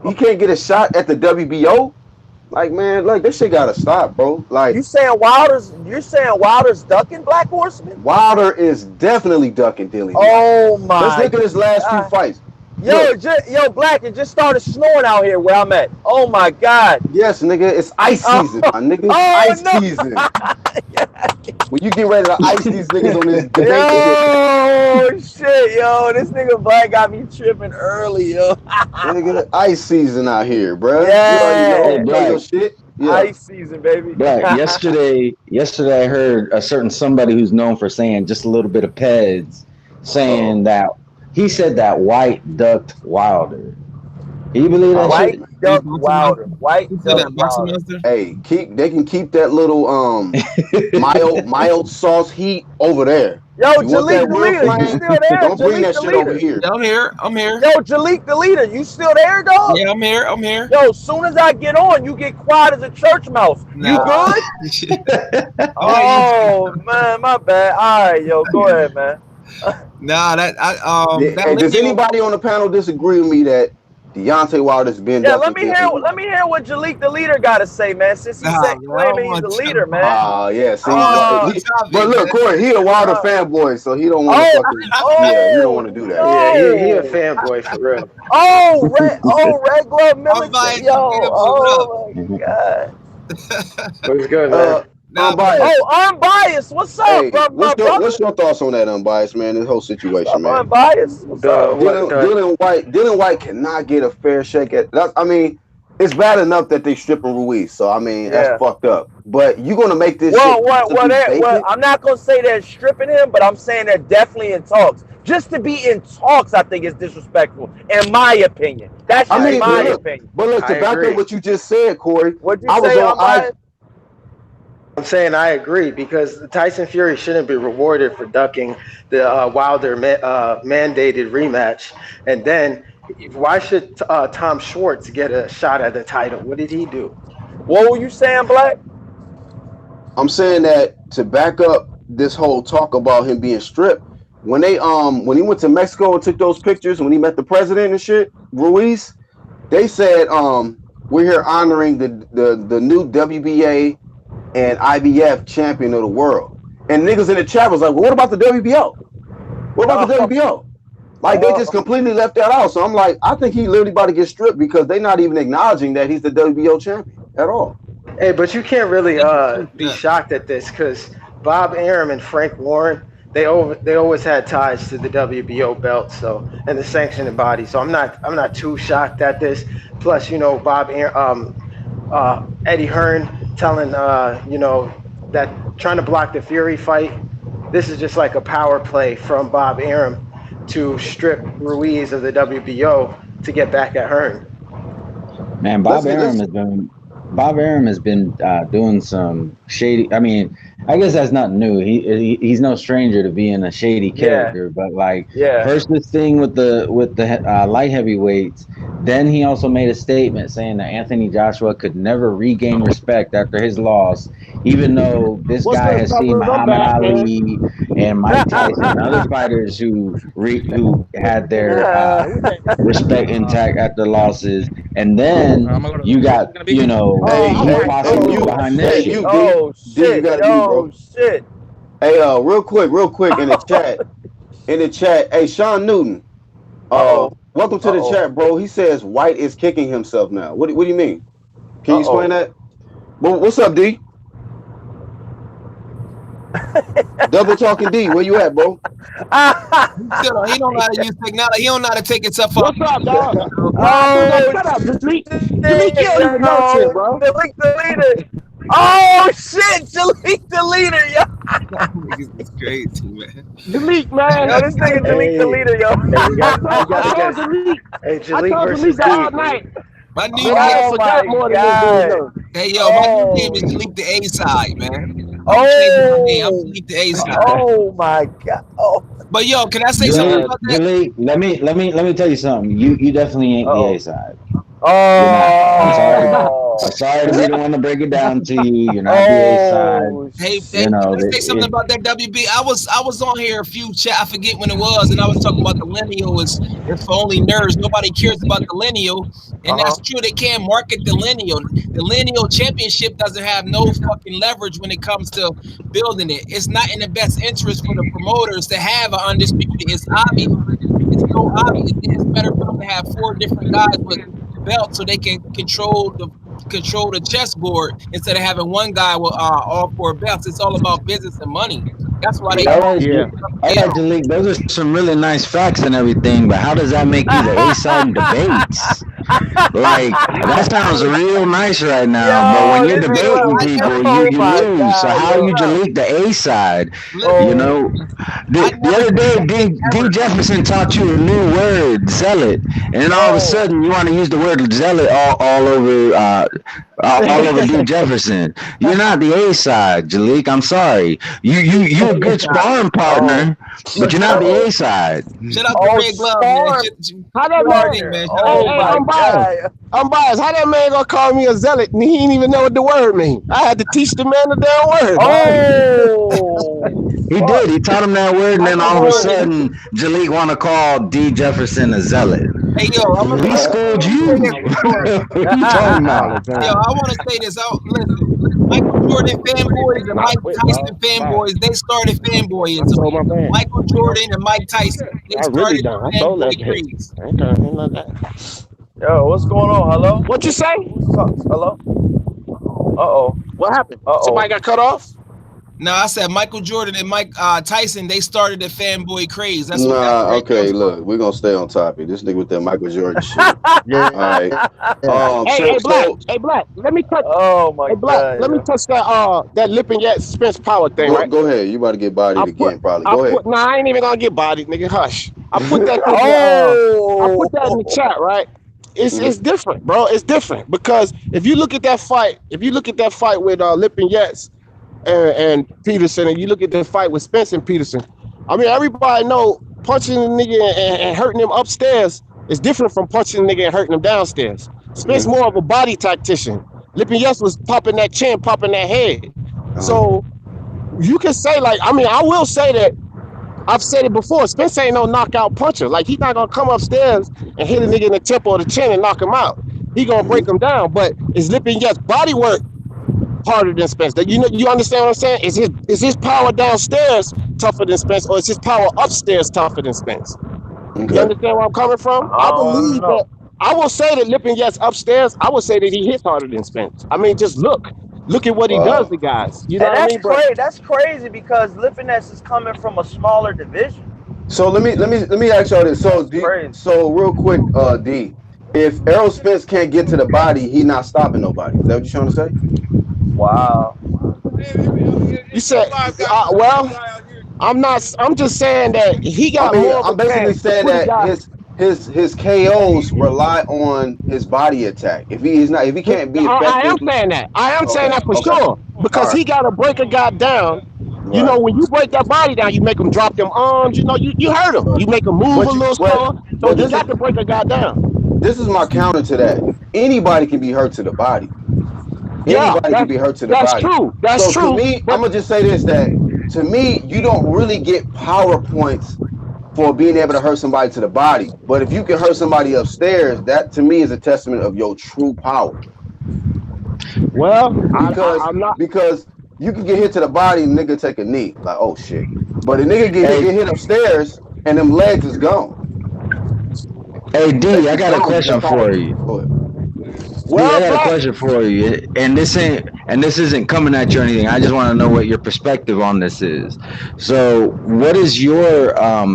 He can't get a shot at the WBO. Like, man, like, this shit gotta stop, bro. Like, you're saying Wilder's ducking Black Horseman? Wilder is definitely ducking Dillian. Oh my! Let's look at his last 2 fights. Yo, Black, it just started snowing out here where I'm at. Oh my God! Yes, nigga, it's ice season, my nigga. Ice season. When you get ready to ice these niggas on this debate shit, Yo, shit, yo, this nigga Black got me tripping early, yo. nigga, ice season out here, bruh. You already know. Hey, Yeah, You know your Black, shit. Yeah. ice season, baby. Black. Yesterday I heard a certain somebody who's known for saying just a little bit of Peds, saying that he said that White ducked Wilder. Can you believe that White shit? Duck Wilder. White Who said Duck that? Boxing Wilder. Master? Hey, they can keep that little mild sauce heat over there. Yo, You want Jalik that the real leader, you flame? still there? Don't bring Jalik that the shit over leader. here. Yeah, I'm here. I'm here. Yo, Jalik the leader, you still there, dog? Yeah, I'm here. I'm here. Yo, as soon as I get on, you get quiet as a church mouse. You Nah. good? Oh man, my bad. All right, yo, go ahead, man. Nah, that Hey, does lineal. anybody on the panel disagree with me that Deontay Wilder's been Yeah, ducking Anthony? let me hear what Jalik the leader got to say, man. Since he Nah, said man, I don't claiming he's want the to leader, jump. man. Yeah, see, Uh, but look, Corey, he a Wilder fanboy, so he don't want to fucking yeah, he don't want to do that. Yeah, he a No. fanboy for real. Red glove I'm military. biased. Yo, What up? oh my god. What's good, man? Nah, Unbiased. Oh, unbiased. What's up, Hey, bro, my brother? what's your thoughts on that, Unbiased, man? This whole What's situation, up, man. unbiased? What's up? Dylan White cannot get a fair shake at. I mean, it's bad enough that they stripping Ruiz, so I mean that's fucked up. But you gonna make this shit Well, I'm not gonna say they're stripping him, but I'm saying they're definitely in talks. Just to be in talks, I think is disrespectful, in my opinion. That's just my opinion. But look, to I back agree. up what you just said, Corey. What'd you I was say, on. unbiased? I'm saying I agree because Tyson Fury shouldn't be rewarded for ducking the Wilder mandated rematch. And then why should Tom Schwartz get a shot at the title? What did he do? What were you saying, Black? I'm saying that to back up this whole talk about him being stripped. When he went to Mexico and took those pictures when he met the president and shit, Ruiz, they said we're here honoring the new WBA and IBF champion of the world. And niggas in the chat was like, well, what about the WBO? What about the WBO? Like they just completely left that out. So I'm like, I think he literally about to get stripped because they're not even acknowledging that he's the WBO champion at all. Hey, but you can't really be shocked at this because Bob Arum and Frank Warren, they always had ties to the WBO belt, so and the sanctioning body. So I'm not too shocked at this. Plus, you know, Eddie Hearn telling that trying to block the Fury fight. This is just like a power play from Bob Arum to strip Ruiz of the WBO to get back at Hearn. Man, Bob Arum has been doing some shady. I mean, I guess that's not new. He's no stranger to being a shady character. But first this thing with the light heavyweights, then he also made a statement saying that Anthony Joshua could never regain respect after his loss, even though this guy has seen Muhammad Ali and Mike Tyson and other fighters who had their respect intact after losses. And then you got, behind this shit. Oh shit! Oh shit! Hey, real quick, in the chat, hey, Sean Newton, welcome to the chat, bro. He says White is kicking himself now. What do you mean? Can you explain that? Well, what's up, D? Double talking D, where you at, bro? He don't know how to use technology. He don't know how to take himself up. What's up, dog? Shut up, Jalik, you don't even know shit, bro. Jalik the leader. Oh shit, Jalik the leader, yo. This is crazy, man. Jalik, man. Yo, this nigga Jalik the leader, yo. Jalik versus D. all night. My new Oh my god. Hey yo, my new name is Jalik the A side, man. I'm Jalik the A side. Oh my god. Oh. But yo, can I say something about that? Jalik, let me tell you something. You definitely ain't the A side. I'm sorry to be the one to break it down to you. You're not the A side. Hey, can I say something about that WB? I was on here I forget when it was, and I was talking about the lineal is for only nerds. Nobody cares about the lineal, and that's true. They can't market the lineal. The lineal championship doesn't have no fucking leverage when it comes to building it. It's not in the best interest for the promoters to have an undisputed. It's obvious. It's so obvious. It's better for them to have 4 different guys with belts so they can control the control the chessboard instead of having one guy with all 4 belts. It's all about business and money. That's why they All all right, Yeah. all right, Jalik, those are some really nice facts and everything, but how does that make you the A side in debates? Like that sounds real nice right now, but when Yo, you're this Hey, yo, debating is I never, people, oh you my lose. So god, how yo. you delete the A side? You listen, know, I the never other said day, that thing D ever. Jefferson taught you a new word, zealot, and then all of a Yo. sudden you want to use the word zealot all over D Jefferson. You're not the A side, Jalik. I'm sorry. You a good sparring Oh. partner, but you're not the Oh. A side. Shout out to Oh, Red Glove, man. Spark. How that Do your man? thing, man. Shout out Hey, Oh to hey, my Red. I'm biased. god. I'm biased. How that man gonna call me a zealot and he ain't even know what the word mean? I had to teach the man the damn word. Oh. He Fuck. did. He taught him that word, and then Michael all of a Jordan. sudden, Jalik want to call D Jefferson a zealot. Hey, yo, I'm gonna We schooled say this you. before. What you talking about? Yo, I want to say this out. Listen, Michael Jordan fanboys and Nah, Mike quit, Tyson dog. Bye. fanboys, they started I fanboyism. sold my band. Michael Jordan and Mike Tyson, they I really started done. I the sold fanboy that bitch. craze. Okay, ain't like that. Yo, what's going on? Hello? What you say? Hello? Uh-oh. What happened? Uh-oh. Somebody got cut off? No, I said Michael Jordan and Mike Tyson, they started the fanboy craze. That's Nah, where it okay, comes from. look, we're gonna stay on topic. This nigga with that Michael Jordan shit. Yeah. All right. Hey, Black. Hey, Black. Let me touch. Oh my Hey, Black. god, Let me yo. touch that lip and yet Spence power thing, Go right? go ahead. You about to get bodied I put. again, probably. Go ahead. Nah, I ain't even gonna get bodied, nigga. Hush. I put that in the. I Oh. put that in the chat, right? Mhm. It's different, bro. It's different because if you look at that fight, with Lip and Yets and Peterson, and you look at the fight with Spence and Peterson, I mean, everybody know punching a nigga and hurting him upstairs is different from punching a nigga and hurting him downstairs. Spence Mhm. more of a body tactician. Lip and Yets was popping that chin, popping that head. Uh-huh. So you can say like, I mean, I will say that I've said it before. Spence ain't no knockout puncher. Like he's not gonna come upstairs and hit a nigga in the temple or the chin and knock him out. He gonna break Mhm. him down. But is Lip and Yet's body work harder than Spence? You know, you understand what I'm saying? Is his power downstairs tougher than Spence, or is his power upstairs tougher than Spence? You Okay. understand where I'm coming from? I I don't believe that. know. I will say that Lip and Yet's upstairs. I would say that he hits harder than Spence. I mean, just look at what he does Wow. to guys. You know And what I mean? But that's crazy because Lipiness is coming from a smaller division. So let me ask y'all this. That's crazy. So real quick, D, if Errol Spence can't get to the body, he not stopping nobody. Is that what you're trying to say? Wow. you said, well, I'm not. I'm just saying that he I got mean, more of I'm a basically chance to saying put a that guy. his KOs rely on his body attack. If he can't be I am effective, saying that. I am saying okay, that for okay, sure all because right, he got to break a guy down. You know, right, when you break that body down, you make him drop them arms. You know, you hurt him. right. You make him move a little slower. So But he got to break a guy down. this is my counter to that. Anybody can be hurt to the body. Yeah, Anybody can be hurt to the that's body. true. That's So to true. me, I'm But gonna just say this: that to me, you don't really get power points for being able to hurt somebody to the body. But if you can hurt somebody upstairs, that to me is a testament of your true power. well, Because I'm not. because you can get hit to the body and nigga take a knee, like oh shit. But a nigga Hey, get hit upstairs and them legs is gone. hey, D, Legs I is got a gone. You question got power. for you. Go ahead. D, I Well, got a Black. question for you, and this isn't coming at you or anything. I just want to know what your perspective on this is. So, what is your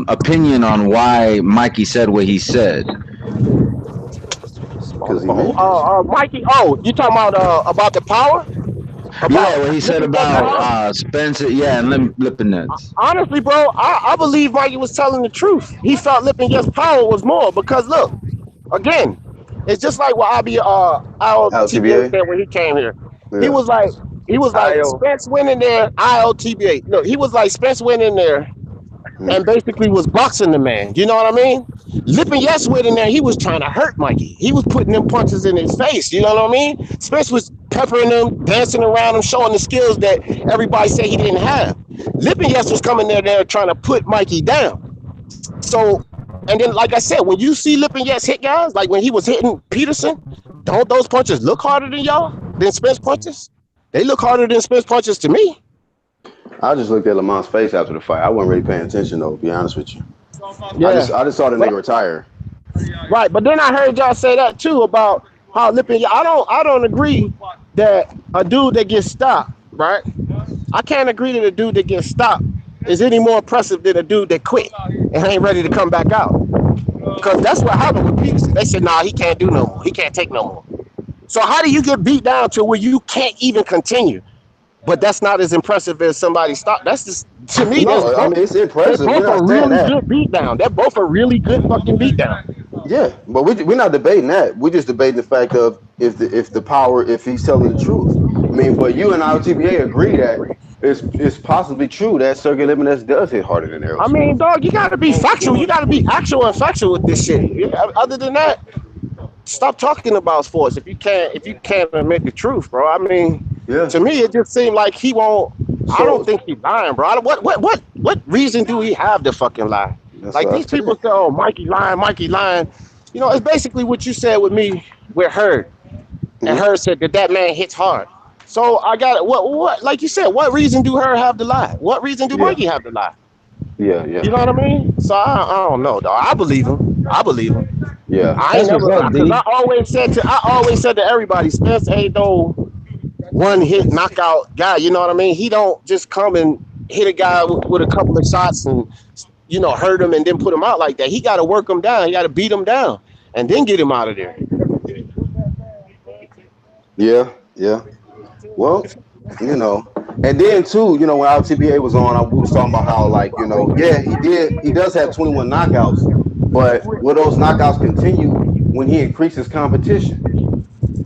opinion on why Mikey said what he said? Because he meant that shit. Mikey. Oh, you talking about the power? Yeah, About what he said looking at about power? Spencer, yeah, and Lipinets. Honestly, bro, I believe Mikey was telling the truth. He felt Lip and Yes power was more because look, again, it's just like what IOTBA LTBA. said when he came here. He Yeah. was like, Io. Spence went in there, IOTBA. No, he was like Spence went in there Mm. and basically was boxing the man. You know what I mean? Lip and Yes went in there, he was trying to hurt Mikey. He was putting them punches in his face. You know what I mean? Spence was peppering him, dancing around him, showing the skills that everybody said he didn't have. Lip and Yes was coming there trying to put Mikey down. So, and then like I said, when you see Lip and Yes hit guys, like when he was hitting Peterson, don't those punches look harder than Spence punches? They look harder than Spence punches to me. I just looked at Lamont's face after the fight. I wasn't really paying attention though, to be honest with you. Yeah. I just saw the But nigga retire. right, but then I heard y'all say that too about how Lipin. I don't agree that a dude that gets stopped, right? I can't agree that a dude that gets stopped is any more impressive than a dude that quit and ain't ready to come back out. Because that's what happened with Peterson. They said, nah, he can't do no more. He can't take no more. So how do you get beat down to where you can't even continue? But that's not as impressive as somebody stopped. That's just, to me, No, I mean, it's they're impressive. We're both a not saying really that. good beatdown. They're both a really good fucking beatdown. Yeah, but we're not debating that. We're just debating the fact of if he's telling the truth. I mean, but you and IOTBA agree that it's possibly true that Sergey Libanez does hit harder than Errol I Spence. mean, dog, you gotta be factual. You gotta be actual and factual with this shit. Other than that, stop talking about sports if you can't admit the truth, bro. I mean, Yeah. to me, it just seemed like he won't. I don't So think he's lying, bro. What reason do he have to fucking lie? that's Like what I these people said. say, oh, Mikey lying, Mikey lying. You know, it's basically what you said with me with Hurd. And Mhm. Hurd said that man hits hard. So I got it. What? Like you said, what reason do Hurd have to lie? What reason do Yeah, Mikey have to lie? yeah, You know what I mean? So I don't know, dog. I believe him. I believe him. yeah. I ain't That's what's never, up, because D. I always said to everybody, Spence ain't no one hit knockout guy. You know what I mean? He don't just come and hit a guy with a couple of shots and hurt him and then put him out like that. He got to work him down. He got to beat him down and then get him out of there. Yeah, yeah. Well, and then too, when our TBA was on, we was talking about how, like, yeah, he does have 21 knockouts, but will those knockouts continue when he increases competition?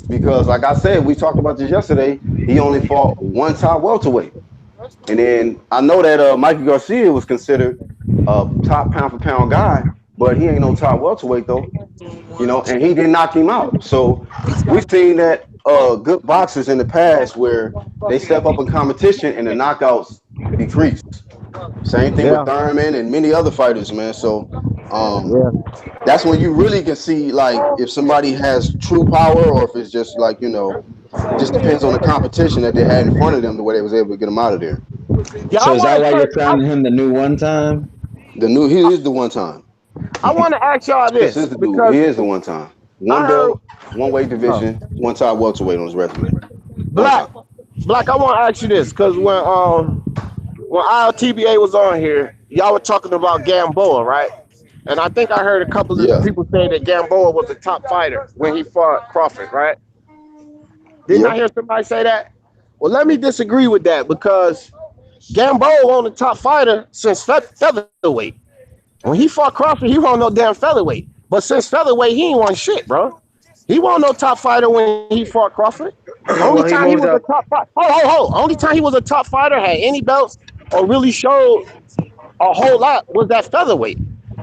Because, like I said, we talked about this yesterday. He only fought one top welterweight, and then I know that Mikey Garcia was considered a top pound for pound guy, but he ain't no top welterweight though. And he didn't knock him out. So we've seen that good boxers in the past where they step up in competition and the knockouts decrease. Same thing with Yeah, Thurman and many other fighters, man. So yeah. that's when you really can see, like, if somebody has true power or if it's just like, it just depends on the competition that they had in front of them, the way they was able to get them out of there. Yeah, So is that why you're crowning him the new one time? He is the one time. I want to ask y'all This this is the dude. because He is the one time. I One heard belt, one weight division, one top welterweight on his resume. One Black, time. Black. I want to ask you this because when ILTBA was on here, y'all were talking about Gamboa, right? And I think I heard a couple of Yeah. people say that Gamboa was a top fighter when he fought Crawford, right? Didn't Yeah. I hear somebody say that? Well, let me disagree with that because Gamboa wasn't a top fighter since featherweight. When he fought Crawford, he wasn't no damn featherweight. But since featherweight, he ain't won shit, bro. He wasn't no top fighter when he fought Crawford. Only Well, he time he moved was a up. top fighter. Only time he was a top fighter, had any belts, or really showed a whole lot was that featherweight.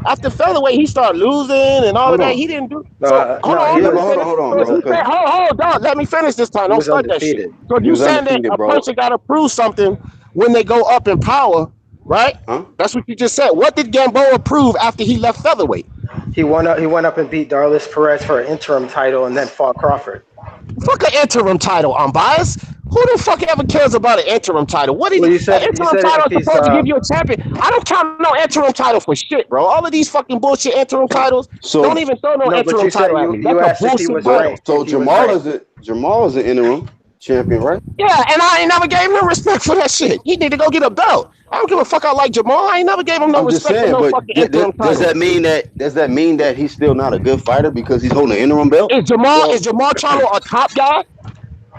After featherweight, he started losing and all of Hold that. on. He didn't do so. Hold No, on, Yeah, let but me finish. hold on, So if bro. you say, Because hold on, let me finish this time. he Don't was start that shit. undefeated. So if he you was saying that undefeated, a bro. person got to prove something when they go up in power, right? Huh? That's what you just said. What did Gamboa prove after he left featherweight? He won up. He went up and beat Darlis Perez for an interim title, and then fought Crawford. Fuck an interim title, I'm biased. Who the fuck ever cares about an interim title? What did Well, he, you an said interim title if is he's supposed to give you a champion? I don't count no interim title for shit, bro. All of these fucking bullshit interim titles, So, don't even throw no no, but interim you said title at me. you That's a asked if he bullshit was title. ranked. If he was ranked. Jamal is an interim champion, right? Yeah, and I ain't never gave him no respect for that shit. He need to go get a belt. I don't give a fuck. I like Jamal. I ain't never gave him no I'm just respect for saying, no but fucking interim does title. that mean that he's still not a good fighter because he's holding an interim belt? Is Jamal Well, is Jamal Charlo a top guy?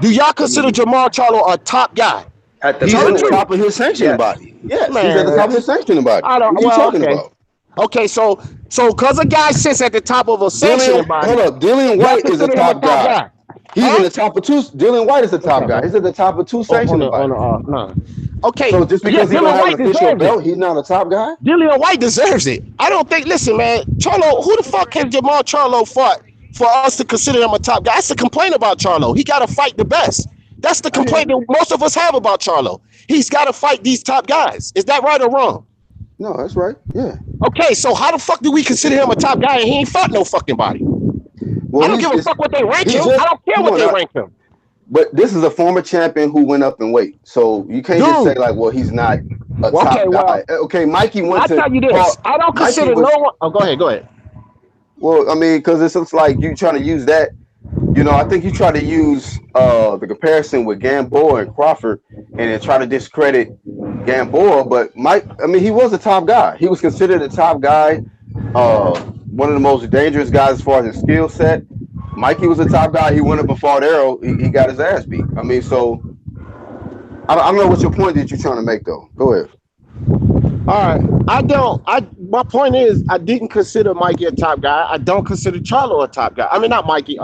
Do y'all I consider mean, Jamal Charlo a top guy? at the he's Tell the at the truth. featherweight, top of his sanctioning yes, body. Yes, he's at the top Man, of his yes. sanctioning body. I don't. What are you Well, talking okay. about? Okay, so because a guy sits at the top of a sanctioning body, Dillian y'all White is a consider him a top top guy. guy, He's in huh? the top of two. Dillian White is the top Okay, guy. bro. He's at the top of two Oh, sanctioning bodies. no. Okay, So just yeah, because he don't Dylan have an White official deserves it. belt, he's not a top guy? Dillian White deserves it. I don't think. Listen, man, Charlo. Who the fuck has Jamal Charlo fought for us to consider him a top guy? That's the complaint about Charlo. He got to fight the best. That's the I hear complaint you. that most of us have about Charlo. He's got to fight these top guys. Is that right or wrong? No, that's right. Yeah. Okay, so how the fuck do we consider him a top guy and he ain't fought no fucking body? I Well, don't give a fuck what they rank he's him. I just don't care come what on they now. rank him. But this is a former champion who went up in weight. So you can't just say Dude, like, well, he's not a okay, top well, guy. Okay, Mikey went I to tell you this. Paul. I don't Mikey consider was no one. Oh, go ahead. well, I mean, because it's like you trying to use that I think you try to use the comparison with Gamboa and Crawford, and then try to discredit Gamboa. But Mike, I mean, he was a top guy. He was considered a top guy, one of the most dangerous guys as far as his skill set. Mikey was a top guy. He went up and fought Arrow. He got his ass beat. I mean, so I don't know what your point that you're trying to make, though. Go ahead. All right. My point is, I didn't consider Mikey a top guy. I don't consider Charlo a top guy. I mean, not Mikey,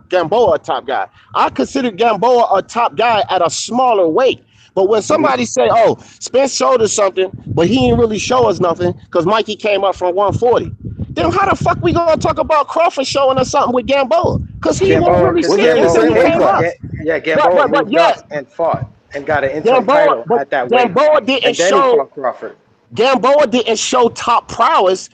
Gamboa a top guy. I consider Gamboa a top guy at a smaller weight. But when somebody say, oh, Spence showed us something, but he didn't really show us nothing because Mikey came up from 140. Then how the fuck we gonna talk about Crawford showing us something with Gamboa? Because he won't really see it until he came up. Yeah, Gamboa moved up and fought and got an interim title at that weight. Gamboa didn't show Crawford. Gamboa didn't show top prowess,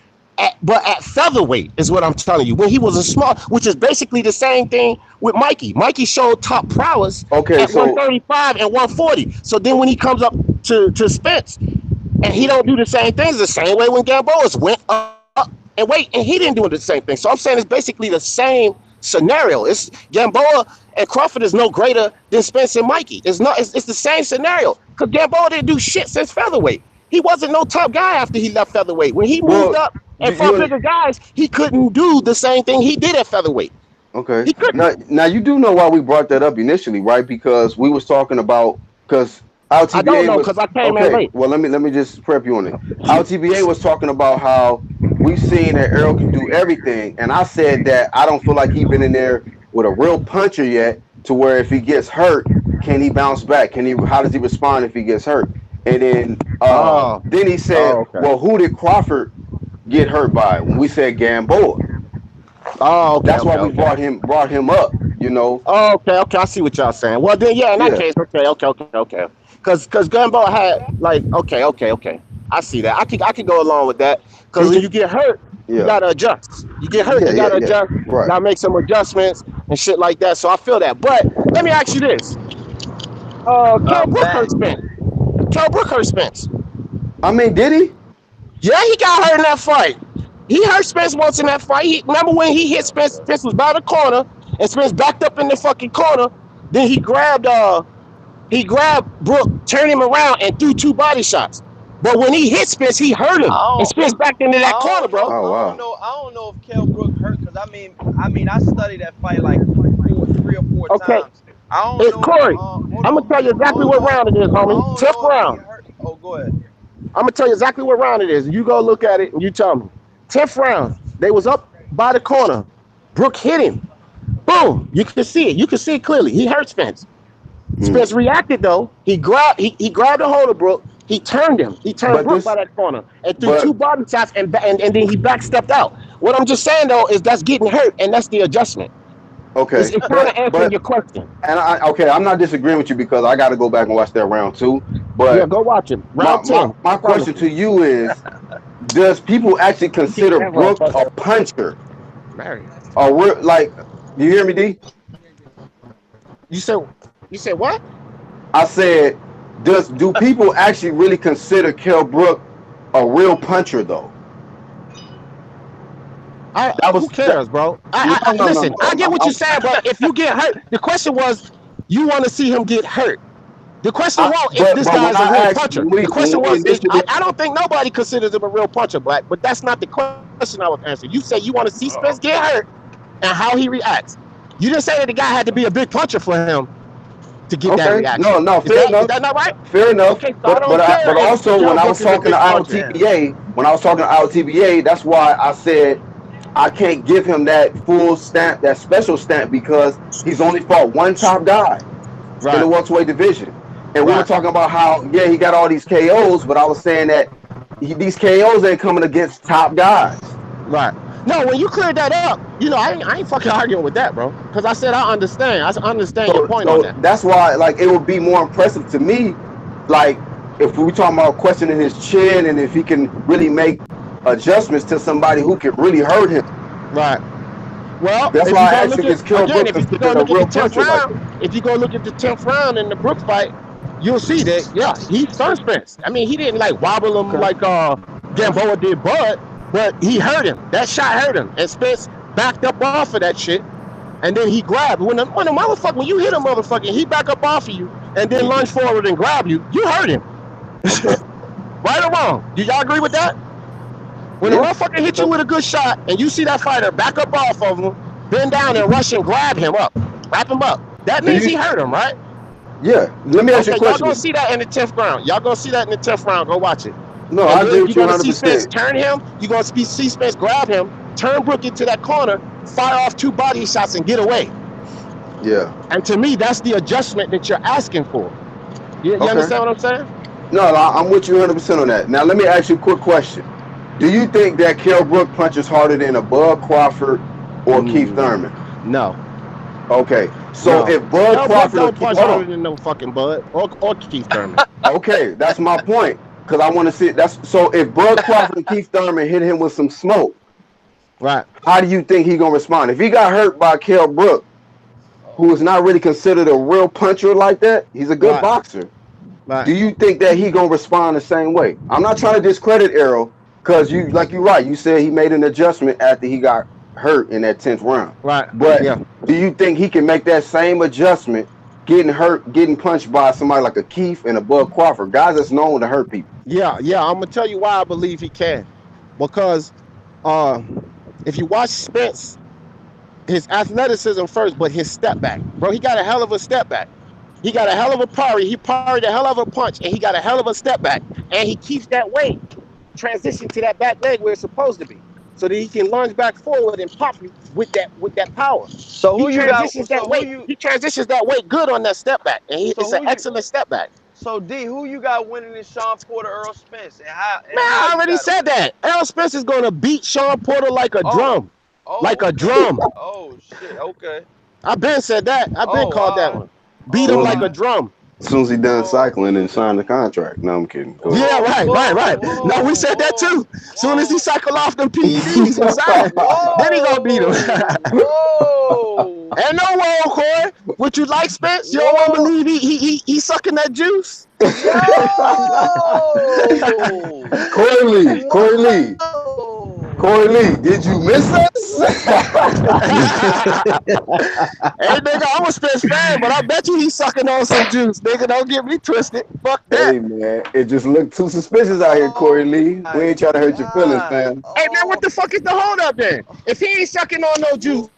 but at featherweight is what I'm telling you. When he was a small, which is basically the same thing with Mikey. Mikey showed top prowess at 135 and 140. So then when he comes up to Spence, and he don't do the same things, the same way when Gamboa's went up and weight, and he didn't do the same thing. So I'm saying it's basically the same scenario. It's Gamboa and Crawford is no greater than Spence and Mikey. It's the same scenario because Gamboa didn't do shit since featherweight. He wasn't no top guy after he left featherweight. When he moved up and fought bigger guys, he couldn't do the same thing he did at featherweight. Okay. He couldn't. Now you do know why we brought that up initially, right? Because we was talking about LTBA. I don't know because I came in late. Well, let me just prep you on it. LTBA was talking about how we've seen that Errol can do everything, and I said that I don't feel like he's been in there with a real puncher yet, to where if he gets hurt, can he bounce back? How does he respond if he gets hurt? And then he said, well, who did Crawford get hurt by? When we said Gamboa. Oh, okay. That's why we brought him up, Oh, okay. I see what y'all saying. Well, then, in that case, okay. Because Gamboa had, okay. I see that. I can go along with that. Because when you get hurt, you got to adjust. You get hurt, you got to adjust. Right. You got to make some adjustments and shit like that. So I feel that. But let me ask you this. Kell Brook hurt Spence. Kell Brook hurt Spence. I mean, did he? Yeah, he got hurt in that fight. He hurt Spence once in that fight. Remember when he hit Spence? Spence was by the corner, and Spence backed up in the fucking corner. Then he grabbed Brook, turned him around, and threw 2 body shots. But when he hit Spence, he hurt him, and Spence backed into that corner, bro. Oh wow. I don't know if Kell Brook hurt because I mean I studied that fight like 3 or 4 times. I don't know. Corey, I'm gonna tell you exactly what round it is, homie. 10th round. Oh, go ahead. I'm gonna tell you exactly what round it is. You go look at it and you tell me. 10th round. They was up by the corner. Brook hit him. Boom. You can see it. You can see it clearly. He hurt Spence. Spence reacted though. He grabbed a hold of Brook. He turned him. He turned Brook by that corner and threw 2 body shots and then he backstepped out. What I'm just saying though is that's getting hurt and that's the adjustment. Okay. It's kind of answering your question. And I'm not disagreeing with you because I got to go back and watch that round too. But yeah, go watch it. Round 10. My question to you is, does people actually consider Brook a puncher? Or like, you hear me, D? You said what? I said, do people actually really consider Kell Brook a real puncher though? Who cares, bro? Listen, I get what you're saying, but if you get hurt, the question was, you want to see him get hurt. The question was if this guy's a real puncher. The question was, I don't think nobody considers him a real puncher, Black, but that's not the question I was answering. You said you want to see Spence get hurt and how he reacts. You didn't say that the guy had to be a big puncher for him to get that reaction. No, fair enough. Is that not right? Fair enough. Okay, so but also when I was talking to LTBA, that's why I said I can't give him that full stamp, that special stamp, because he's only fought one top guy in the welterweight division. And we were talking about how, he got all these KOs, but I was saying that these KOs ain't coming against top guys. Right. No, when you cleared that up, I ain't fucking arguing with that, bro. Because I said I understand. I understand your point on that. That's why, it would be more impressive to me, if we talking about questioning his chin and if he can really make adjustments to somebody who could really hurt him. Right. Well, that's why I asked you, is Kell Brook if you go look at the 10th round, if you go look at the 10th round in the Brook fight, you'll see that, he turned Spence. I mean, he didn't wobble him like Gamboa did, but he hurt him. That shot hurt him. And Spence backed up off of that shit and then he grabbed. When the motherfucker, when you hit a motherfucker, he back up off of you and then lunge forward and grab you, you hurt him. Okay. Right or wrong? Do y'all agree with that? When a motherfucker hit you with a good shot and you see that fighter back up off of him, bend down and rush and grab him up, wrap him up, that means he hurt him, right? Yeah. Let me ask you a question. Y'all gonna see that in the 10th round. Y'all gonna see that in the 10th round. Go watch it. No, and I agree with you 100%. You're gonna see Spence turn him. You're gonna see Spence grab him, turn Brook into that corner, fire off 2 body shots and get away. Yeah. And to me, that's the adjustment that you're asking for. You understand what I'm saying? No, I'm with you 100% on that. Now, let me ask you a quick question. Do you think that Kell Brook punches harder than a Bud Crawford or Keith Thurman? No. Okay. So if Bud Crawford don't punch harder than no fucking Bud or Keith Thurman. Okay, that's my point. Because I want to see so if Bud Crawford and Keith Thurman hit him with some smoke, right? How do you think he gonna respond? If he got hurt by Kell Brook, who is not really considered a real puncher like that, he's a good boxer. Right. Do you think that he gonna respond the same way? I'm not trying to discredit Errol, because you're right. You said he made an adjustment after he got hurt in that 10th round. Right. But do you think he can make that same adjustment, getting hurt, getting punched by somebody like a Keith and a Bud Crawford, guys that's known to hurt people? Yeah. I'm gonna tell you why I believe he can. Because if you watch Spence, his athleticism first, but his step back, bro, he got a hell of a step back. He got a hell of a parry. He parried a hell of a punch, and he got a hell of a step back. And he keeps that weight transition to that back leg where it's supposed to be, so that he can lunge back forward and pop you with that power. So who he transitions that weight? He transitions that weight good on that step back, and it's an excellent step back. So D, who you got winning this Sean Porter, Earl Spence? And how? Man, I already said that. Earl Spence is gonna beat Sean Porter like a drum, like a drum. Oh shit. Okay. I've been said that. I've been called that one. Beat him like a drum. As soon as he done cycling and signed the contract. No, I'm kidding. Yeah, right. No, we said that too. As soon as he cycle off them PEDs and sign, then he gonna beat him. And no wrong, Corey. Would you like Spence? You don't want to believe he sucking that juice? Corey Lee, did you miss us? Hey, nigga, I'm a Spence fan, but I bet you he's sucking on some juice, nigga. Don't get me twisted. Fuck that. Hey, man, it just looked too suspicious out here, Corey Lee. We ain't trying to hurt your feelings, fam. Hey, man, what the fuck is the hold up then? If he ain't sucking on no juice,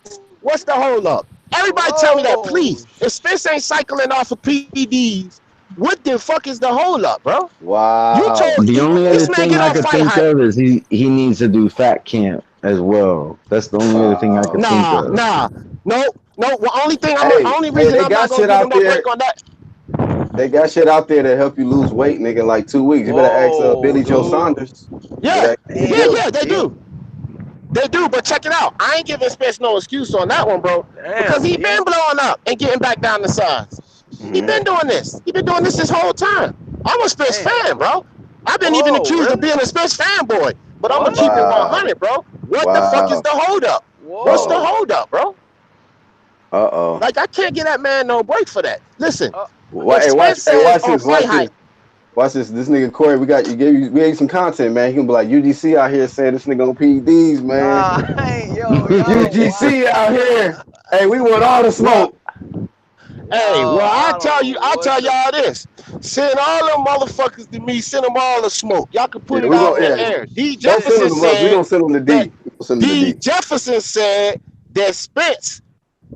what's the hold up? Everybody tell me that, please. If Spence ain't cycling off of PEDs, what the fuck is the hold up, bro? Wow. The only other thing I could think of is he needs to do fat camp as well. That's the only other thing I could think of. No. The only reason I'm not gonna give him no break on that. They got shit out there to help you lose weight, nigga, in like 2 weeks. You better ask Billy Joe Saunders. Yeah, they do. They do, but check it out. I ain't giving Spence no excuse on that one, bro. Because he been blowing up and getting back down to size. He been doing this. He been doing this whole time. I'm a Spence fan, bro. I've been even accused of being a Spence fanboy. But I'm gonna keep it 100, bro. What the fuck is the hold up? What's the hold up, bro? Like, I can't give that man no break for that. Listen. Watch this. This nigga Corey, we gave you some content, man. He gonna be like, UGC out here saying this nigga on PEDs, man. UGC out here. Hey, we want all the smoke. Hey, well, I'll tell y'all this. Send all them motherfuckers to me. Send them all the smoke. Y'all can put it out in the air. D. Jefferson said. We gonna send them to D. D. Jefferson said that Spence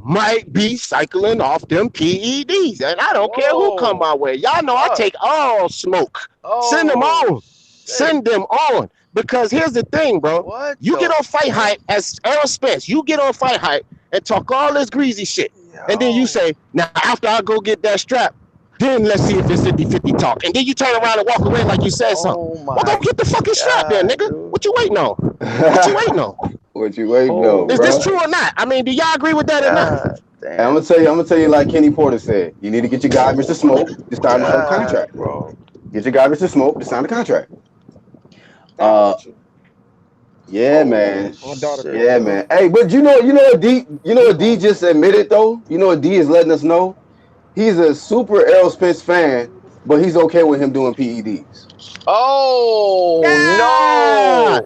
might be cycling off them PEDs, and I don't care who come my way. Y'all know I take all smoke. Send them on. Send them on. Because here's the thing, bro. You get on Fight Hype as Errol Spence. You get on Fight Hype and talk all this greasy shit. And then you say, now after I go get that strap, then let's see if it's 50-50 talk. And then you turn around and walk away like you said something. Well, go get the fucking strap then, nigga. What you waiting on? What you waiting on? Is this true or not? I mean, do y'all agree with that or not? I'm gonna tell you like Kenny Porter said. You need to get your guy Mr. Smoke to start a contract, bro. Get your guy Mr. Smoke to sign a contract. Yeah, man. Yeah, man. Hey, but you know what D just admitted though? You know what D is letting us know? He's a super Errol Spence fan, but he's okay with him doing PEDs. Oh no!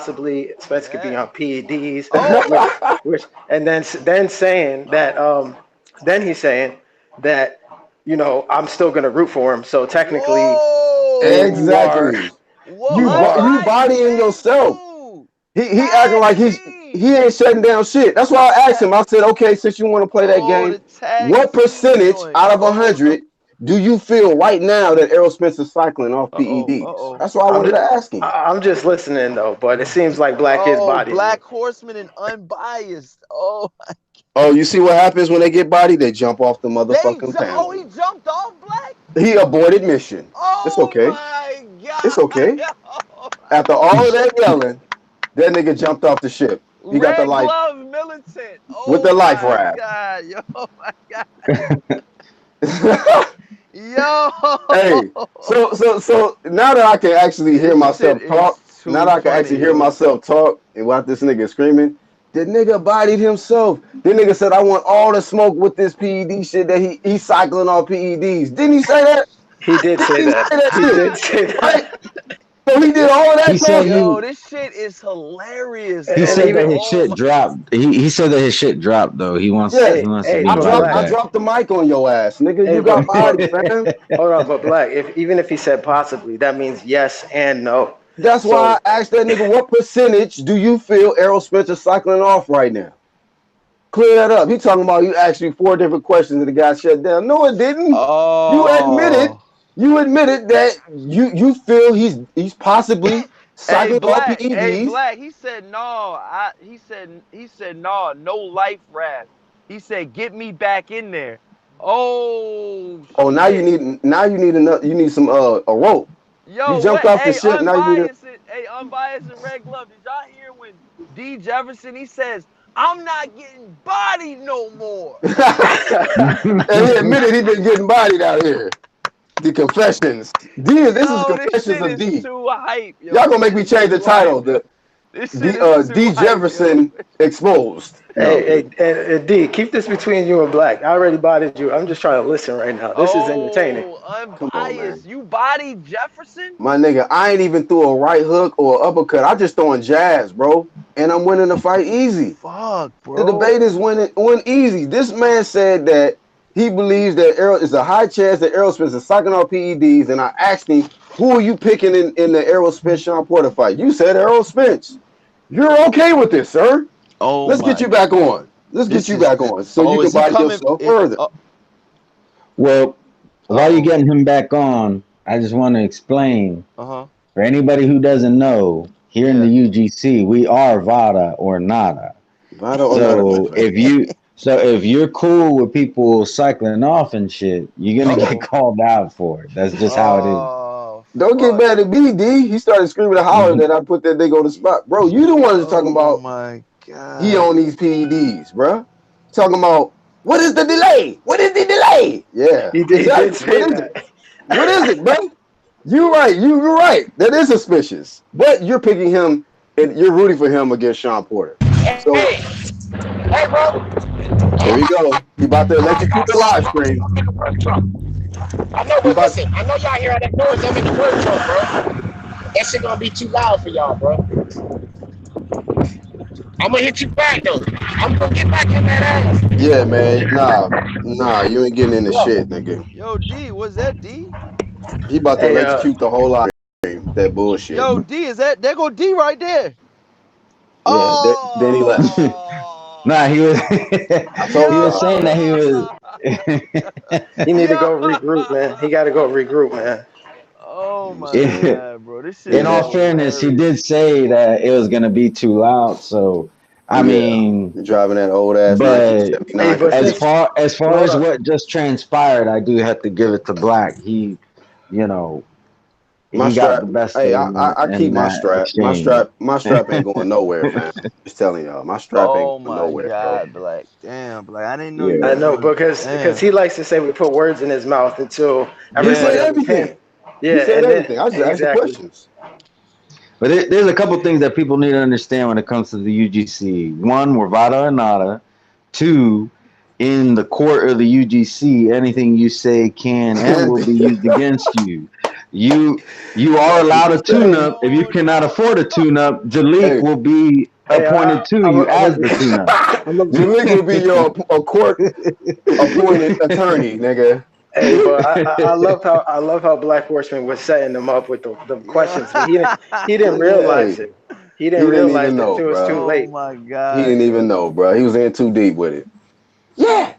possibly Spence could be on PEDs, Oh. which and then saying that then he's saying that I'm still gonna root for him. So technically, you are Exactly. You bodying yourself. He acting like he ain't shutting down shit. That's why I asked him. I said, okay, since you want to play that game, what percentage out of 100 do you feel right now that Errol Spence is cycling off PEDs? That's why I wanted to ask him. I'm just listening though, but it seems like Black is bodying. Black Horseman and unbiased. Oh, you see what happens when they get bodied? They jump off the motherfucking panel. Oh, he jumped off, Black? He aborted mission. Oh, it's okay. My God. It's okay. After all of that yelling, that nigga jumped off the ship. He got the life. Glove militant. With the life raft. God. Yo, my God. Yo. Hey, so now that I can actually hear myself talk, now that I can actually hear myself talk and watch this nigga screaming, the nigga bodied himself. The nigga said, I want all the smoke with this PED shit that he's cycling all PEDs. Didn't he say that? He did say that. He did say that. Right? So he did all of that. He said, yo, this shit is hilarious. He said that his shit dropped. He said that his shit dropped though. He wants to be I dropped the mic on your ass, nigga. You got body, man. Hold on, but Black, even if he said possibly, that means yes and no. That's why I asked that nigga, what percentage do you feel Errol Spence is cycling off right now? Clear that up. He talking about you asked me 4 different questions and the guy shut down. No, it didn't. Oh. You admitted that you feel he's possibly cycling off PEDs. Hey, Black, he said no. He said no, no life raft. He said get me back in there. Oh, now you need some a rope. Yo, you jumped off the ship. Now you need unbiased and Red Glove. Did y'all hear when D Jefferson he says, I'm not getting bodied no more. And he admitted he been getting bodied out here. The confessions. This is confessions of D. Too hype, yo. Y'all gonna make me change the title. D Jefferson exposed. Hey, D, keep this between you and Black. I already bodied you. I'm just trying to listen right now. This is entertaining. Unbiased. You bodied Jefferson? My nigga, I ain't even threw a right hook or uppercut. I just throwing jabs, bro. And I'm winning the fight easy. Fuck, bro. The debate is win easy. This man said that he believes that it's a high chance that Errol Spence is cycling off PEDs, and I asked him, who are you picking in the Errol Spence-Sean Porter fight? You said Errol Spence. You're okay with this, sir. Let's get you back on. So you can body yourself further. Well, while you're getting him back on, I just want to explain, for anybody who doesn't know, here in the UGC, we are Vada or Nada. So if you're cool with people cycling off and shit, you're gonna get called out for it. That's just how it is. Don't get mad at me, D. He started screaming and hollering that I put that nigga on the spot. Bro, you the one that's talking about my God. He on these PEDs, bro. Talking about what is the delay? What is the delay? Yeah. He did say that. What is it, bro? You're right. You're right. That is suspicious. But you're picking him and you're rooting for him against Sean Porter. So Hey, bro. There you go. He about to electrocute the live stream. I know y'all hear all that noise. I'm in the work truck, bro. That shit gonna be too loud for y'all, bro. I'm gonna hit you back though. I'm gonna get back in that ass. Yeah, man. Nah, you ain't getting in the shit, nigga. Yo, D, what's that, D? He about to electrocute the whole live stream. That bullshit. Yo, D, is that there go D right there? Yeah, then he left. Nah, he was saying that he was he need to go regroup, man. He got to go regroup, man. Oh my God, bro! This shit. In all fairness, he did say that it was gonna be too loud. So I mean, you're driving that old ass. But as far as what just transpired, I do have to give it to Black. He, my he strap, got the best. Hey, I keep my strap. My strap ain't going nowhere, man. Just telling y'all, my strap ain't going nowhere. Oh my God, bro. Black. Damn, Black. I didn't know. I know because he likes to say we put words in his mouth until he said everything. Yeah, he said everything. I just asked the questions. But there's a couple things that people need to understand when it comes to the UGC. One, we're Vada or Nada. Two, in the court of the UGC, anything you say can and will be used against you. You are allowed a tune-up. If you cannot afford a tune-up, Jalik will be appointed to you as the tune-up. Jalik will be your court-appointed attorney, nigga. Hey, but I love how Black Horseman was setting them up with the Yeah. questions, but he didn't Hey, realize it. He he didn't didn't realize even it know, until it was too bro. Oh late. my He God, didn't even yo. know, bro. He was in too deep with it. Yeah,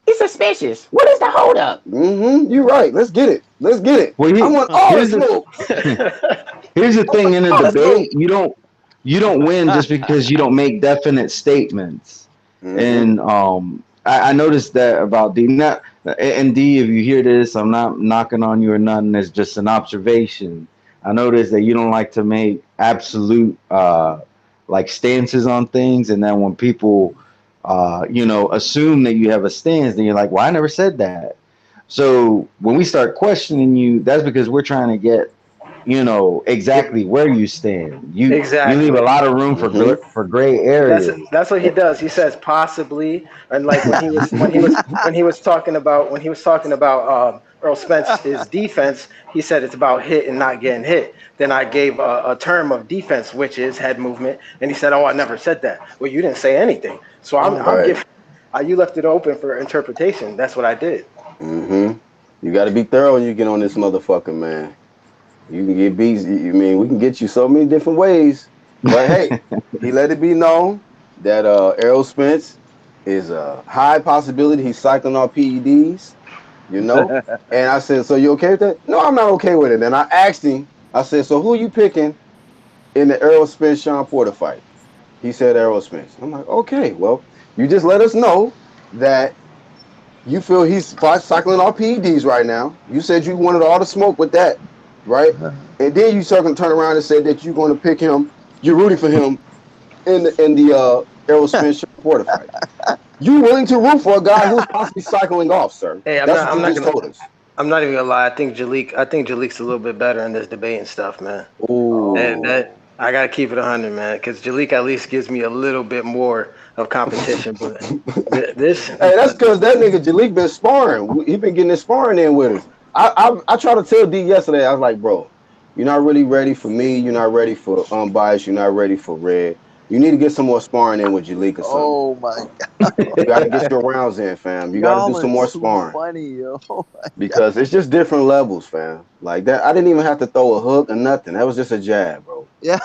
it's suspicious. What is the holdup? You're right. Let's get it. Let's get it. Well, I want all the here's the smoke. here's the thing in a All the smoke. debate, you don't win just because you don't make definite statements. Mm-hmm. And I noticed that about D. Not and D, if you hear this, I'm not knocking on you or nothing. It's just an observation. I noticed that you don't like to make absolute like stances on things, and then when people assume that you have a stance, then you're like, well, I never said that. So when we start questioning you, that's because we're trying to get exactly where you stand. You leave a Exactly. lot of room for Mm-hmm. for gray areas. That's what he does. He says possibly, and like when he was talking about Earl Spence's defense, he said it's about hit and not getting hit. Then I gave a term of defense, which is head movement, and he said, "Oh, I never said that." Well, you didn't say anything, so I'm Right. giving. You left it open for interpretation. That's what I did. Mm-hmm. You got to be thorough when you get on this motherfucker, man. You can get beats. You mean we can get you so many different ways. But hey, he let it be known that Errol Spence is a high possibility he's cycling off PEDs, you know? And I said, so you okay with that? No, I'm not okay with it. And I asked him, I said, so who are you picking in the Errol Spence Sean Porter fight? He said Errol Spence. I'm like, okay, well, you just let us know that you feel he's cycling off PEDs right now. You said you wanted all the smoke with that, right? And then you turn around and said that you're going to pick him. You're rooting for him in the Errol Spence Porter fight. You willing to root for a guy who's possibly cycling off, sir? Hey, That's what you just told us. I'm not even gonna lie. I think Jalik's a little bit better in this debate and stuff, man. And Ooh. that I gotta keep it 100, man, because Jalik at least gives me a little bit more of competition. But this, Hey, that's because that nigga Jalik been sparring. He been getting his sparring in with us. I tried to tell D yesterday. I was like, bro, you're not really ready for me. You're not ready for unbiased. You're not ready for red. You need to get some more sparring in with Jalik or something. Oh my You got to get your rounds in, fam. You got to do Y'all are some more too sparring funny, yo. because it's just different levels, fam. Like that, I didn't even have to throw a hook or nothing. That was just a jab, bro. Yeah.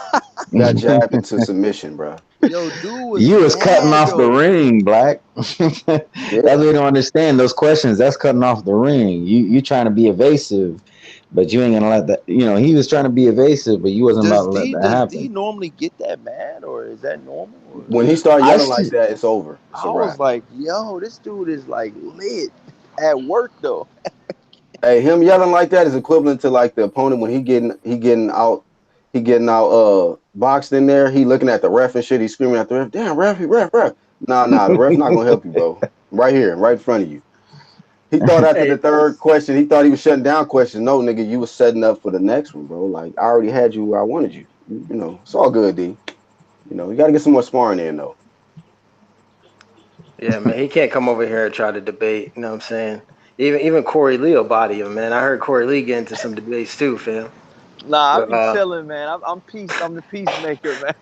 You got jabbed into submission, bro. Yo, dude was You was cutting mad off the though. ring, Black. That's what Yeah. we don't understand. Those questions, that's cutting off the ring. You trying to be evasive, but you ain't gonna let that. He was trying to be evasive, but you wasn't about to let that Does D happen. normally get that mad, or is that normal? Or When he started I yelling like see. that, it's over. It's a I was wrap. like, yo, this dude is like lit at work though. Hey, him yelling like that is equivalent to like the opponent when he getting out boxed in there. He looking at the ref and shit. He's screaming at the ref. Damn, ref. Nah, the ref not gonna help you, bro. Right here, right in front of you. He thought after the hey, third question, he thought he was shutting down questions. No, nigga, you was setting up for the next one, bro. Like I already had you where I wanted you. You know, it's all good, D. You got to get some more sparring in though. yeah, man, he can't come over here and try to debate. You know what I'm saying? Even Corey Lee will body him, man. I heard Corey Lee get into some debates too, fam. Nah, I But be chilling, man. I'm peace. I'm the peacemaker, man.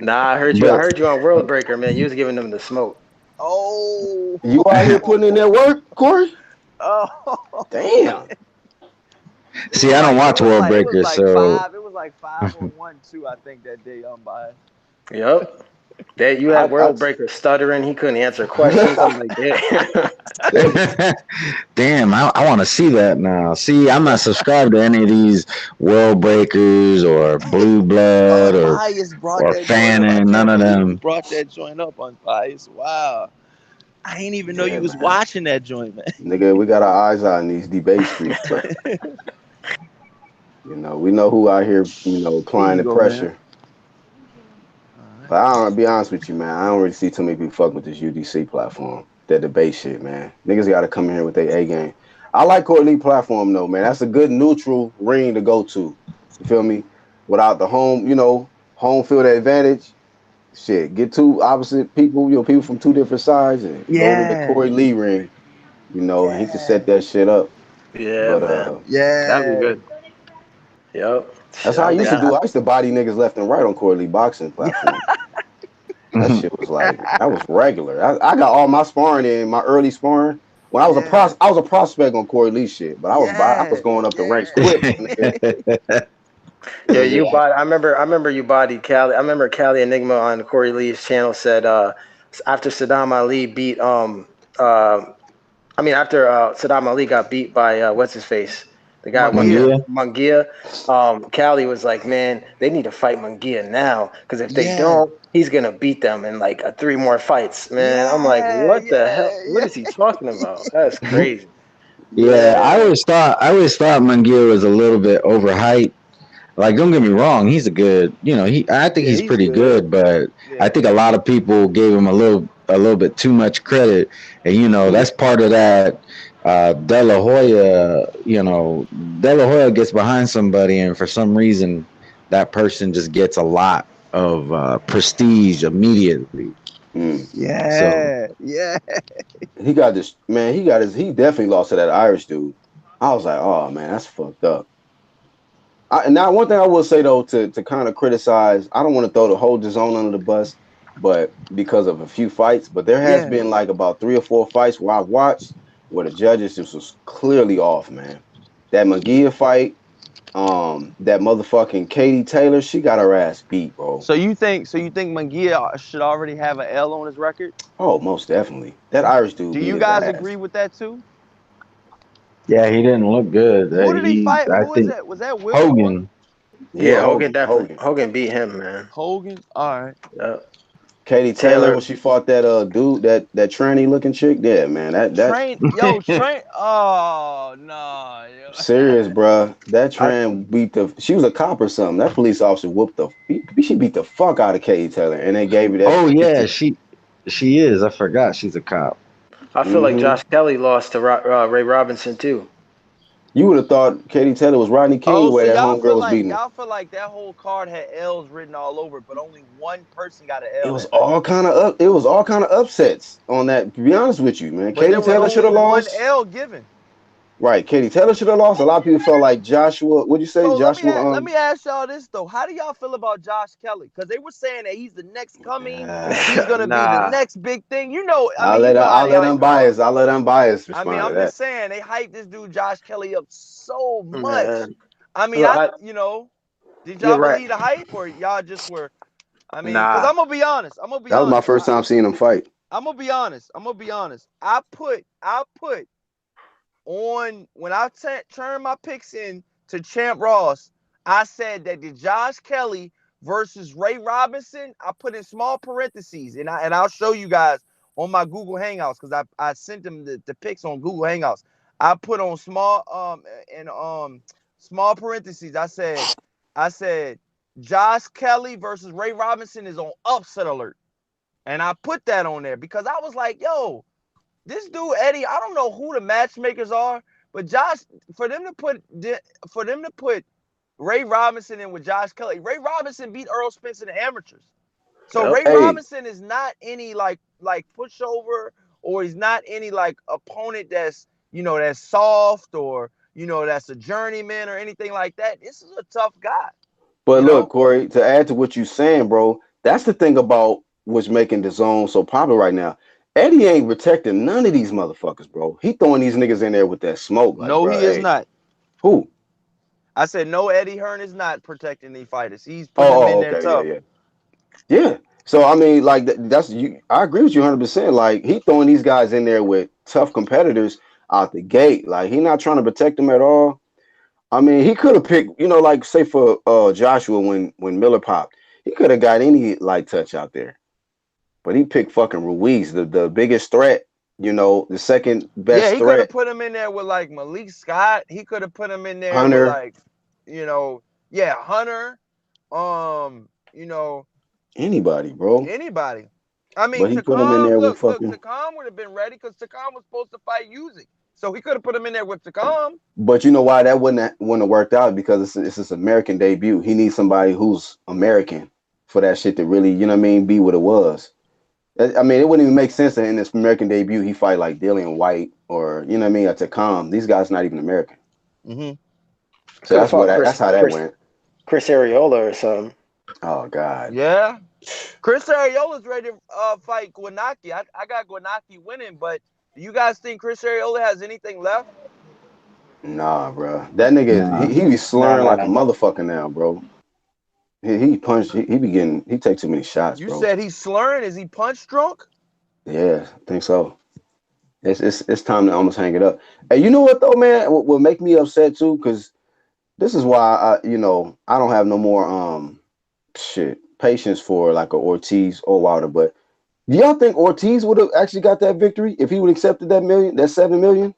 nah, I heard you. I But heard you on World Breaker, man. You was giving them the smoke. Oh, You out here putting in that work, Corey? oh. Damn. see, I don't watch World Breakers, so It was like 5 on 1 too. I think that day unbiased. Yep. That you I, had World Breaker stuttering. He couldn't answer questions. I'm like, yeah. damn, I want to see that now. See, I'm not subscribed to any of these World Breakers or Blue Blood Unbiased brought or that joint up. I Fannin. None can't of believe you them. brought that joint up, unbiased. Wow. I ain't even know yeah, you was man. watching that joint, man. Nigga, we got our eyes on these debate streets, bro. We know who out here, Here applying you the go, man. pressure. But I don't be honest with you, man. I don't really see too many people fuck with this UDC platform. That debate shit, man. Niggas got to come in here with their A game. I like Court League platform though, man. That's a good neutral ring to go to. You feel me? Without the home field advantage. Shit, get two opposite people, people from two different sides, and go to the Yeah. Corey Lee ring. And he can set Yeah. that shit up. Yeah, But man. That'd be Yeah. good. Yep. that's Shit, how I I'm used to do. down. I used to body niggas left and right on Corey Lee boxing platform. That shit was like that was regular. I got all my sparring in my early sparring when I was I was a prospect on Corey Lee shit, but I was going up the ranks quick. Yeah, Yeah. you bought. I remember you bodied Cali. I remember Cali Enigma on Corey Lee's channel said after Saddam Ali beat after Saddam Ali got beat by what's his face, the guy Munguia. Cali was like, man, they need to fight Munguia now because if they don't, he's gonna beat them in like 3 more fights. Man, I'm like, what the hell? What is he talking about? That's crazy. Yeah, I always thought Munguia was a little bit overhyped. Like, don't get me wrong, he's a good, I think he's pretty good, but I think a lot of people gave him a little bit too much credit, and that's part of that. De La Hoya, De La Hoya gets behind somebody, and for some reason, that person just gets a lot of prestige immediately. Yeah. He got this man. He definitely lost to that Irish dude. I was like, oh man, that's fucked up. And now one thing I will say though, to kind of criticize, I don't want to throw the whole DAZN under the bus, but because of a few fights, but there has been like about 3 or 4 fights where I've watched where the judges just was clearly off, man. That Munguia fight, that motherfucking Katie Taylor, she got her ass beat, bro. So you think Munguia should already have an L on his record? Oh, most definitely. That Irish dude. Do beat you his guys ass. agree with that too? Yeah, he didn't look good. Who did he fight? I Who is think that? Was that Will? Hogan. Yeah, Hogan definitely. Hogan beat him, man. Hogan. All right. Yep. Katie Taylor when she fought that dude, that tranny looking chick. Yeah, man. That Train. Oh no. serious, bruh. That tran she was a cop or something. That police officer she beat the fuck out of Katie Taylor, and they gave her that. Oh yeah, she is. I forgot she's a cop. I feel like Josh Kelly lost to Ray Robinson too. You would have thought Katie Taylor was Rodney King where that homegirl was beating her. Y'all feel like that whole card had L's written all over it, but only one person got an L. It was all kind of upsets on that. To be honest with you, man, Katie Taylor should have lost. One L given. Right, Katie Taylor should have lost. A lot of people felt like Joshua. What'd you say, So Joshua? Let me ask y'all this though: how do y'all feel about Josh Kelly? Because they were saying that he's the next coming. He's gonna be the next big thing. I'll let unbiased. I'll let unbiased respond. I mean, I'm just saying they hyped this dude Josh Kelly up so much. Man. I mean, did y'all believe the hype or y'all just were? I mean, because I'm gonna be honest. That was my first time seeing him fight. I'm gonna be honest. I put on when I turned my picks in to Champ Ross, I said that the Josh Kelly versus Ray Robinson, I put in small parentheses, and I'll show you guys on my Google Hangouts because I sent them the picks on Google Hangouts. I put on small parentheses. I said Josh Kelly versus Ray Robinson is on upset alert, and I put that on there because I was like, yo. This dude Eddie, I don't know who the matchmakers are, but Josh, for them to put Ray Robinson in with Josh Kelly, Ray Robinson beat Earl Spence in the amateurs, so Ray Robinson is not any like pushover, or he's not any like opponent that's that's soft or that's a journeyman or anything like that. This is a tough guy. But look, Corey, to add to what you're saying, bro, that's the thing about what's making DAZN so popular right now. Eddie ain't protecting none of these motherfuckers, bro. He throwing these niggas in there with that smoke. Like, no, he is not. Who? I said no. Eddie Hearn is not protecting these fighters. He's putting them in there tough. Yeah. So I mean, like that's you. I agree with you 100%. Like he throwing these guys in there with tough competitors out the gate. Like he not trying to protect them at all. I mean, he could have picked, like say for Joshua when Miller popped, he could have got any light touch out there. But he picked fucking Ruiz, the biggest threat, the second best threat. Yeah, he could have put him in there with like Malik Scott. He could have put him in there Hunter. with like, Hunter. Anybody, bro. Anybody. I mean, but he put him in there with fucking. Takam would have been ready because Takam was supposed to fight Usyk. So he could have put him in there with Takam. But you know why that wouldn't have worked out? Because it's his American debut. He needs somebody who's American for that shit to really, be what it was. I mean, it wouldn't even make sense that in this American debut he fight like Dillian White or or Takam. These guys not even American. Mm-hmm. So that's how that went. Chris Areola or something. Oh God. Yeah. Chris Areola's ready to fight Gwanaki. I got Gwanaki winning, but Do you guys think Chris Arreola has anything left? Nah, bro. That nigga, Nah. he be slurring like a Nah. motherfucker now, bro. He punched. He takes too many shots, You bro. said he's slurring. Is he punch drunk? Yeah, I think so. It's time to almost hang it up. Hey, you know what though, man? What make me upset too? Because this is why I don't have no more patience for like a Ortiz or Wilder. But do y'all think Ortiz would have actually got that victory if he would have accepted that 7 million?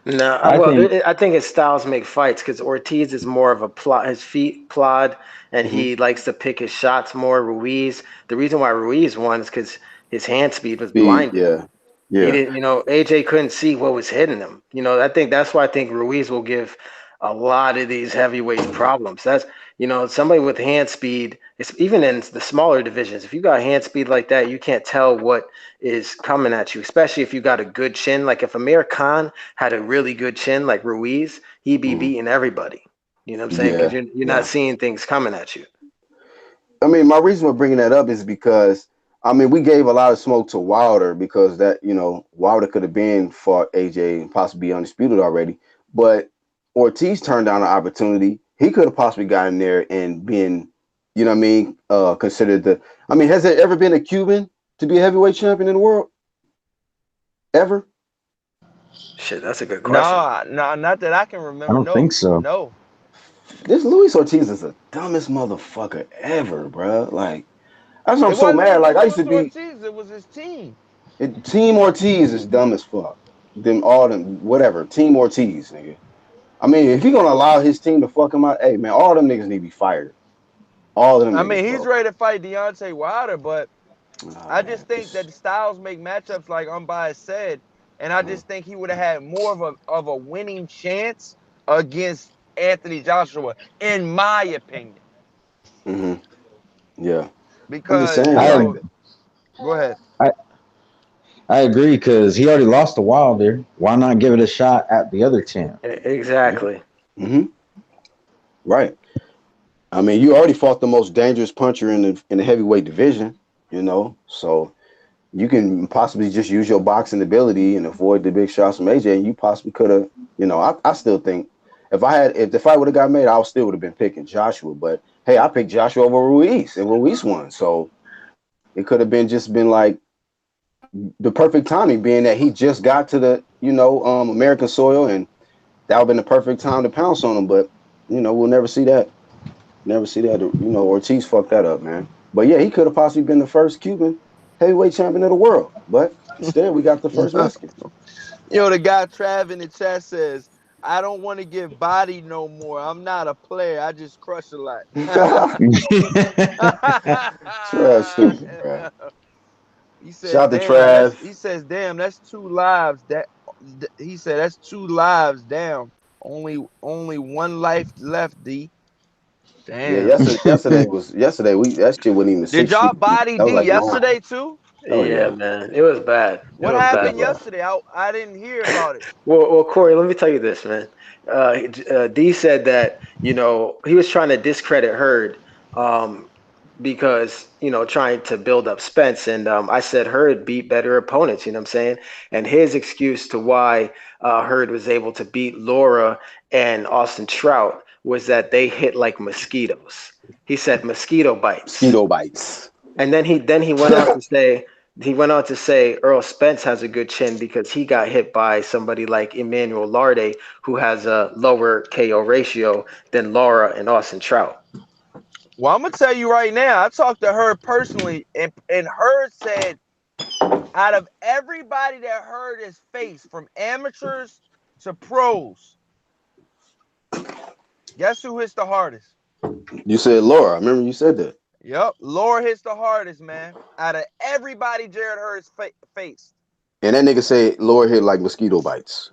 No, I well, think I think his styles make fights because Ortiz is more of a plot. His feet plod, and Mm-hmm. he likes to pick his shots more. Ruiz, the reason why Ruiz won is because his hand speed was Speed, blinding. yeah, He yeah. didn't, AJ couldn't see what was hitting him. I think that's why I think Ruiz will give a lot of these heavyweights problems. That's, somebody with hand speed, it's even in the smaller divisions. If you got hand speed like that, you can't tell what is coming at you, especially if you got a good chin. Like if Amir Khan had a really good chin like Ruiz, he'd be Mm-hmm. beating everybody. You know what I'm saying? Because Yeah, you're not yeah. seeing things coming at you. I mean, my reason for bringing that up is because I mean we gave a lot of smoke to Wilder because that Wilder could have been fought AJ and possibly be undisputed already, but Ortiz turned down an opportunity. He could have possibly gotten there and been, what I mean, considered the. I mean, has there ever been a Cuban to be a heavyweight champion in the world ever? Shit, that's a good question. No, no, not that I can I remember. don't think No, so. no. This Luis Ortiz is the dumbest motherfucker ever, bro. Like that's why I'm It so wasn't mad. even Like I used to Luis be. Ortiz. It was his team. Team Ortiz is dumb as fuck. Them all them whatever. Team Ortiz, nigga. I mean, if he gonna allow his team to fuck him out, hey man, all them niggas need to be fired. All of them I niggas, mean, he's bro. ready to fight Deontay Wilder, but Oh I man, just think that this. the styles make matchups like Unbiased said, and I Mm, just think he would have had more of a winning chance against Anthony Joshua, in my opinion. mm-hmm. Yeah, I'm just Because saying, I like, go ahead. I, I agree because he already lost to Wilder. Why not give it a shot at the other champ? yeah, Exactly. mm-hmm. Right. I mean, you already fought the most dangerous puncher in the heavyweight division, so you can possibly just use your boxing ability and avoid the big shots from AJ. And you possibly could have, I still think if the fight would have got made, I still would have been picking Joshua. But hey, I picked Joshua over Ruiz, and Ruiz won. So it could have been like the perfect timing, being that he just got to the American soil, and that would have been the perfect time to pounce on him. But we'll never see that. Never see that. Ortiz fucked that up, man. But yeah, he could have possibly been the first Cuban heavyweight champion of the world. But instead, we got the first Mexican. The guy Trav in the chat says, I don't want to get bodied no more. I'm not a player. I just crush a lot. Trash stupid, bro. He says, Shout out to damn, Trav. that's two lives. He said that's two lives down. Only one life left, D. Yeah, Damn. yesterday. That shit wasn't even Did 60. y'all body That was D like 9. yesterday too? Oh Yeah, yeah, man. It was bad. It What was it was happened bad. rough. yesterday? I didn't hear about it. Well, Corey, let me tell you this, man. D said that he was trying to discredit Hurd, because trying to build up Spence, and I said Hurd beat better opponents. You know what I'm saying? And his excuse to why Hurd was able to beat Laura and Austin Trout was that they hit like mosquitoes. He said mosquito bites. Mosquito bites. And then he went on to say Earl Spence has a good chin because he got hit by somebody like Emmanuel Larde, who has a lower KO ratio than Laura and Austin Trout. Well, I'm gonna tell you right now. I talked to her personally, and her said, out of everybody that heard his face, from amateurs to pros, guess who hits the hardest? You said Laura. I remember you said that. Yep, Laura hits the hardest, man. Out of everybody, Jared Hurd's face. And that nigga said Laura hit like mosquito bites.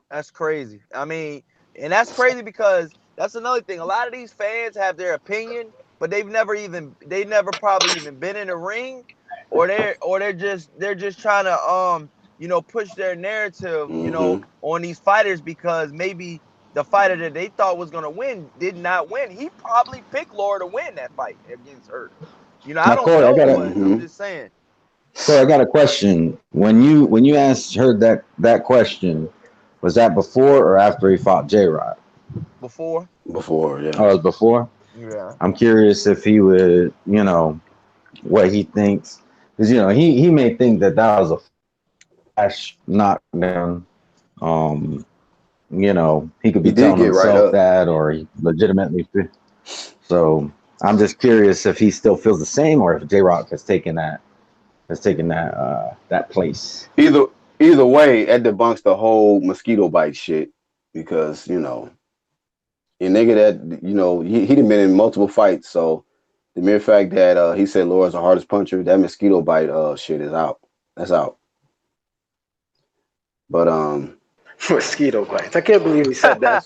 That's crazy. I mean, and that's crazy because that's another thing. A lot of these fans have their opinion, but they never probably even been in a ring, or they're just trying to push their narrative, Mm-hmm. on these fighters because maybe the fighter that they thought was gonna win did not win. He probably picked Laura to win that fight against her. I Now, don't Corey, know, but I'm Mm-hmm. just saying. So I got a question. When you heard that question, was that before or after he fought J Rod? Before. Before, Oh, yeah. it was before. Yeah. I'm curious if he would, what he thinks, because he may think that was a flash knockdown. Um, he could He be did telling get right himself up. that, or he legitimately. So I'm just curious if he still feels the same, or if J Rock has taken that place. Either either way, that debunks the whole mosquito bite shit because a nigga that he done been in multiple fights, so the mere fact that he said Laura's the hardest puncher, that mosquito bite shit is out. That's out. But Mosquito bites. I can't believe he said that.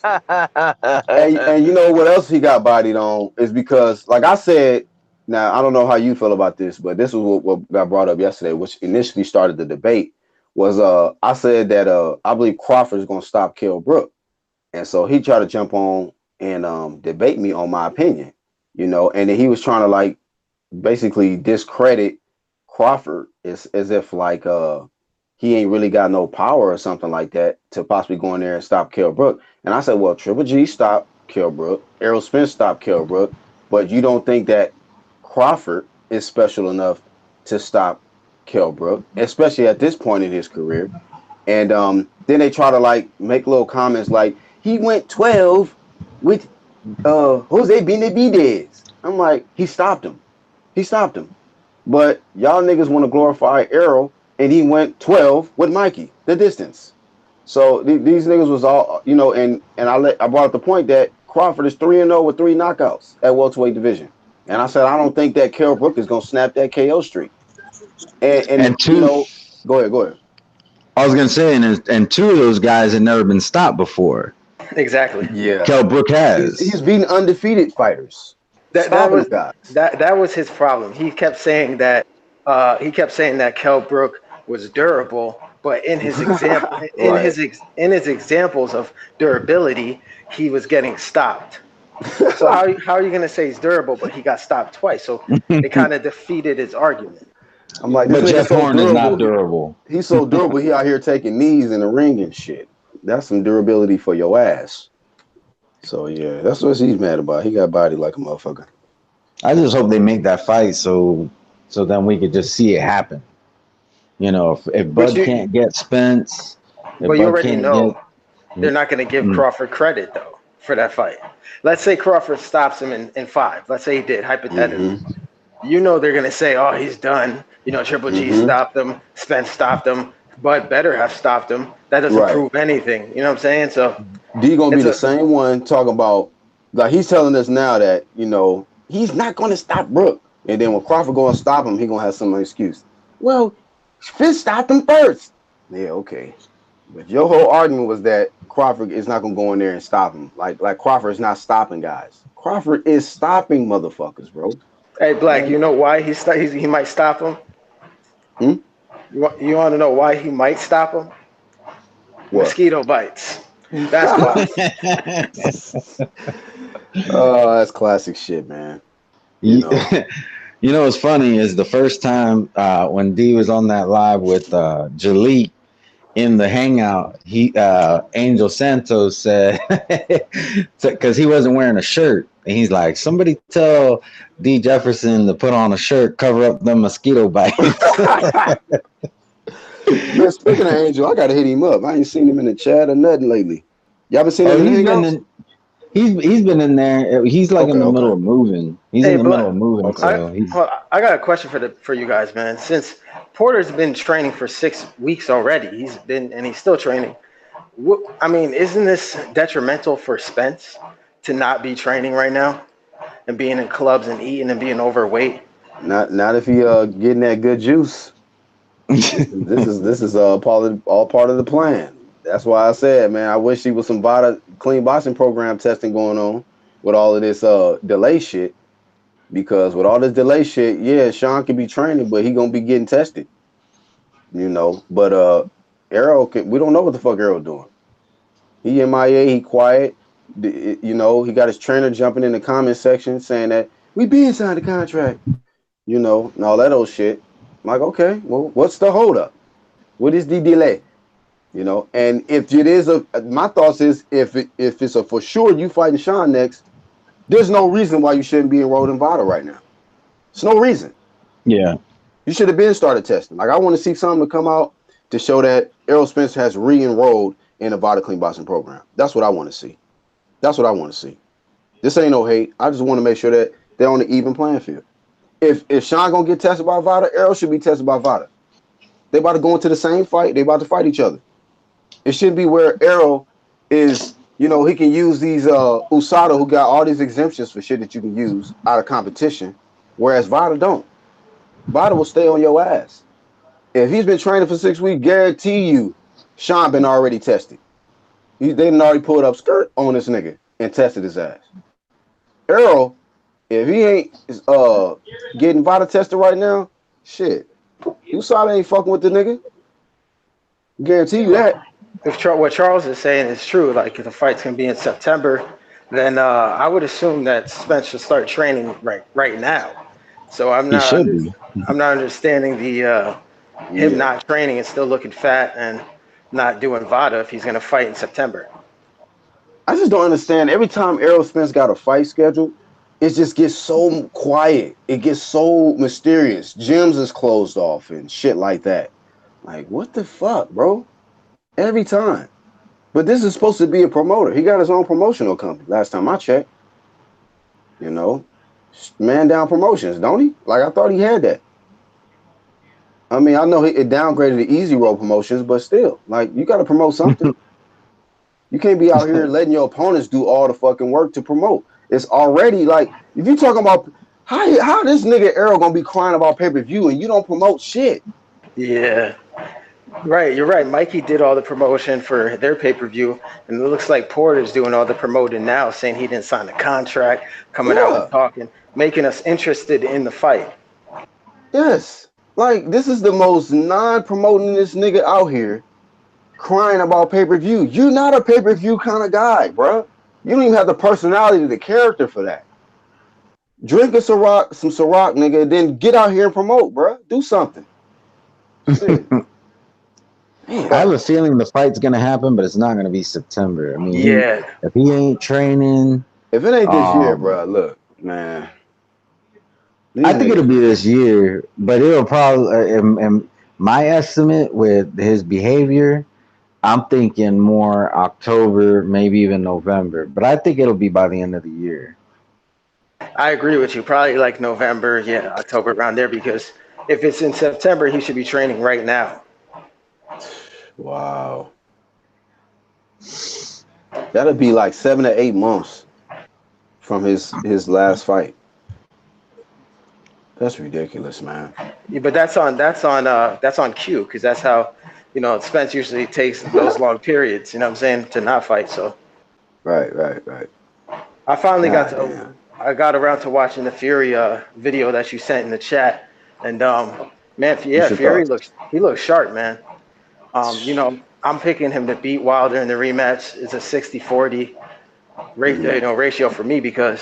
and you know what else he got bodied on is because like I said, now I don't know how you feel about this, but this was what got brought up yesterday, which initially started the debate. Was I said that I believe Crawford is gonna stop Kell Brook. And so he tried to jump on and debate me on my opinion, and then he was trying to like basically discredit Crawford as if like he ain't really got no power or something like that to possibly go in there and stop Kell Brook. And I said, well, Triple G stopped Kell Brook, Errol Spence stopped Kell Brook, but you don't think that Crawford is special enough to stop Kell Brook, especially at this point in his career. And then they try to like make little comments like he went 12 with Jose Benavidez. I'm like, he stopped him. He stopped him. But y'all niggas want to glorify Errol, and he went 12 with Mikey, the distance. So these niggas was all, and I brought up the point that Crawford is 3-0 with 3 knockouts at welterweight division. And I said I don't think that Kell Brook is gonna snap that KO streak. And And two, go ahead. I was gonna say, and two of those guys had never been stopped before. Exactly. Yeah. Kell Brook He's has. beating undefeated fighters. That that Stopping was guys. that was his problem. He kept saying that Kell Brook was durable, but in his example, Right. in his examples of durability, he was getting stopped. So how are you gonna say he's durable, but he got stopped twice? So it kind of defeated his argument. I'm like, this But nigga Jeff so Horn is not durable. durable. He's so durable. He out here taking knees in the ring and shit. That's some durability for your ass. So yeah, that's what he's mad about. He got body like a motherfucker. I just hope they make that fight so then we could just see it happen. If But Bud you can't get Spence, if but you Bud already can't know get they're not going to give mm, Crawford credit though for that fight. Let's say Crawford stops him in five. Let's say he did hypothetically. Mm-hmm. They're going to say, "Oh, he's done." Triple G Mm-hmm. stopped him. Spence stopped him. Bud better have stopped him. That doesn't Right. prove anything. You know what I'm saying? So D gonna be it's the a same one talking about like he's telling us now that he's not gonna stop Brook, and then when Crawford gonna stop him, he gonna have some excuse. Well, Fitz stopped him first. Yeah, okay. But your whole argument was that Crawford is not gonna go in there and stop him. Like Crawford is not stopping guys. Crawford is stopping motherfuckers, bro. Hey, Black. And You know why he might stop him? hmm? You want to know why he might stop him? What? Mosquito bites. That's why. Oh, that's classic shit, man. You you, know. what's funny is the first time when D was on that live with Jalik in the hangout, he Angel Santos said because he wasn't wearing a shirt, and he's like, somebody tell D Jefferson to put on a shirt, cover up the mosquito bites. Man, speaking of Angel, I gotta hit him up. I ain't seen him in the chat or nothing lately. Y'all been seeing Oh, him in the he's been hangouts? in. He's been in there. He's like in the middle Okay. of moving. He's Hey, in the middle of Black. moving, Okay. so he's. I got a question for you guys, man. Since Porter's been training for 6 weeks already, he's still training. I mean, isn't this detrimental for Spence to not be training right now and being in clubs and eating and being overweight? Not if he getting that good juice. This is all part of the plan. That's why I said, man, I wish he was some clean boxing program testing going on with all of this delay shit. Because with all this delay shit, yeah, Sean can be training, but he gonna be getting tested. But we don't know what the fuck Arrow doing. He MIA, he quiet. He got his trainer jumping in the comment section saying that we been signed the contract. And all that old shit. I'm like, okay, well, what's the holdup? What is the delay? You know, and if it is my thoughts is if it's a for sure you fighting Sean next, there's no reason why you shouldn't be enrolled in VADA right now. There's no reason. Yeah. You should have been started testing. Like I want to see something to come out to show that Errol Spence has re-enrolled in the VADA clean boxing program. That's what I want to see. That's what I want to see. This ain't no hate. I just want to make sure that they're on the even playing field. If Sean gonna get tested by VADA, Errol should be tested by VADA. They about to go into the same fight. They about to fight each other. It shouldn't be where Errol is, you know, he can use these USADA who got all these exemptions for shit that you can use out of competition, whereas VADA don't. VADA will stay on your ass. If he's been training for 6 weeks, guarantee you Sean been already tested. They done already pulled up skirt on this nigga and tested his ass. Errol, if he ain't getting VADA tested right now, shit, USADA ain't fucking with the nigga. Guarantee you that. If what Charles is saying is true, like if the fight's gonna be in September, then I would assume that Spence should start training right now. So He should be. I'm not understanding the him not training and still looking fat and not doing VADA if he's gonna fight in September. I just don't understand. Every time Errol Spence got a fight scheduled, it just gets so quiet. It gets so mysterious. Gyms is closed off and shit like that. Like, what the fuck, bro? Every time. But this is supposed to be a promoter. He got his own promotional company. Last time I checked. You know, Man Down Promotions, don't he? Like, I thought he had that. I mean, I know it downgraded the Easy Road Promotions, but still, like, you got to promote something. You can't be out here letting your opponents do all the fucking work to promote. It's already like, if you talking about how this nigga Errol gonna be crying about pay-per-view and you don't promote shit. Yeah. Right, you're right. Mikey did all the promotion for their pay-per-view, and it looks like Porter's doing all the promoting now, saying he didn't sign a contract, coming out and talking, making us interested in the fight. Yes. Like, this is the most non-promoting this nigga out here crying about pay-per-view. You're not a pay-per-view kind of guy, bro. You don't even have the personality, the character for that. Drink some Ciroc, nigga, then get out here and promote, bro. Do something. Shit. I have a feeling the fight's gonna happen, but it's not gonna be September. I mean, if he ain't training, if it ain't this year, bro, look, man. I think it'll be this year, but it'll probably. And my estimate with his behavior, I'm thinking more October, maybe even November. But I think it'll be by the end of the year. I agree with you. Probably like November, October, around there. Because if it's in September, he should be training right now. Wow. That'll be like 7 to 8 months from his last fight. That's ridiculous, man. Yeah, but that's on cue, because that's how, Spence usually takes those long periods, you know what I'm saying, to not fight. So Right. I finally I got around to watching the Fury video that you sent in the chat, and man, Fury looks sharp, man. I'm picking him to beat Wilder in the rematch. It's a 60-40 ratio for me, because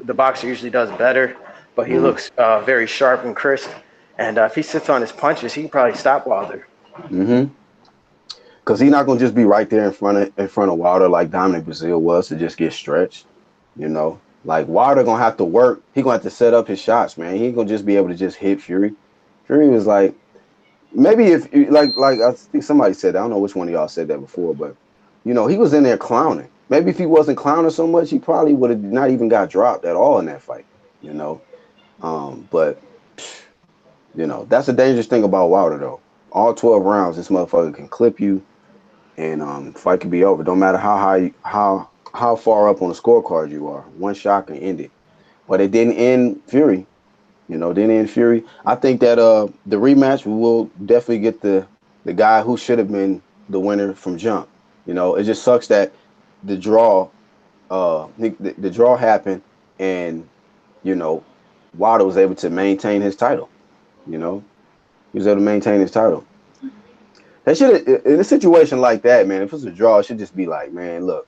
the boxer usually does better, but he looks very sharp and crisp. And if he sits on his punches, he can probably stop Wilder. Because he's not gonna just be right there in front of Wilder like Dominic Brazil was to just get stretched. Like Wilder gonna have to work. He gonna have to set up his shots, man. He ain't gonna just be able to just hit Fury. Fury was like, maybe if like I think somebody said that. I don't know which one of y'all said that before, but he was in there clowning. Maybe if he wasn't clowning so much, he probably would have not even got dropped at all in that fight. But that's a dangerous thing about Wilder though. All 12 rounds, this motherfucker can clip you, and fight can be over. Don't matter how far up on the scorecard you are. One shot can end it. But it didn't end Fury. Didn't end Fury. I think that the rematch, we will definitely get the guy who should have been the winner from jump. It just sucks that the draw happened, and Wilder was able to maintain his title. He was able to maintain his title. They should, in a situation like that, man, if it's a draw, it should just be like, man, look,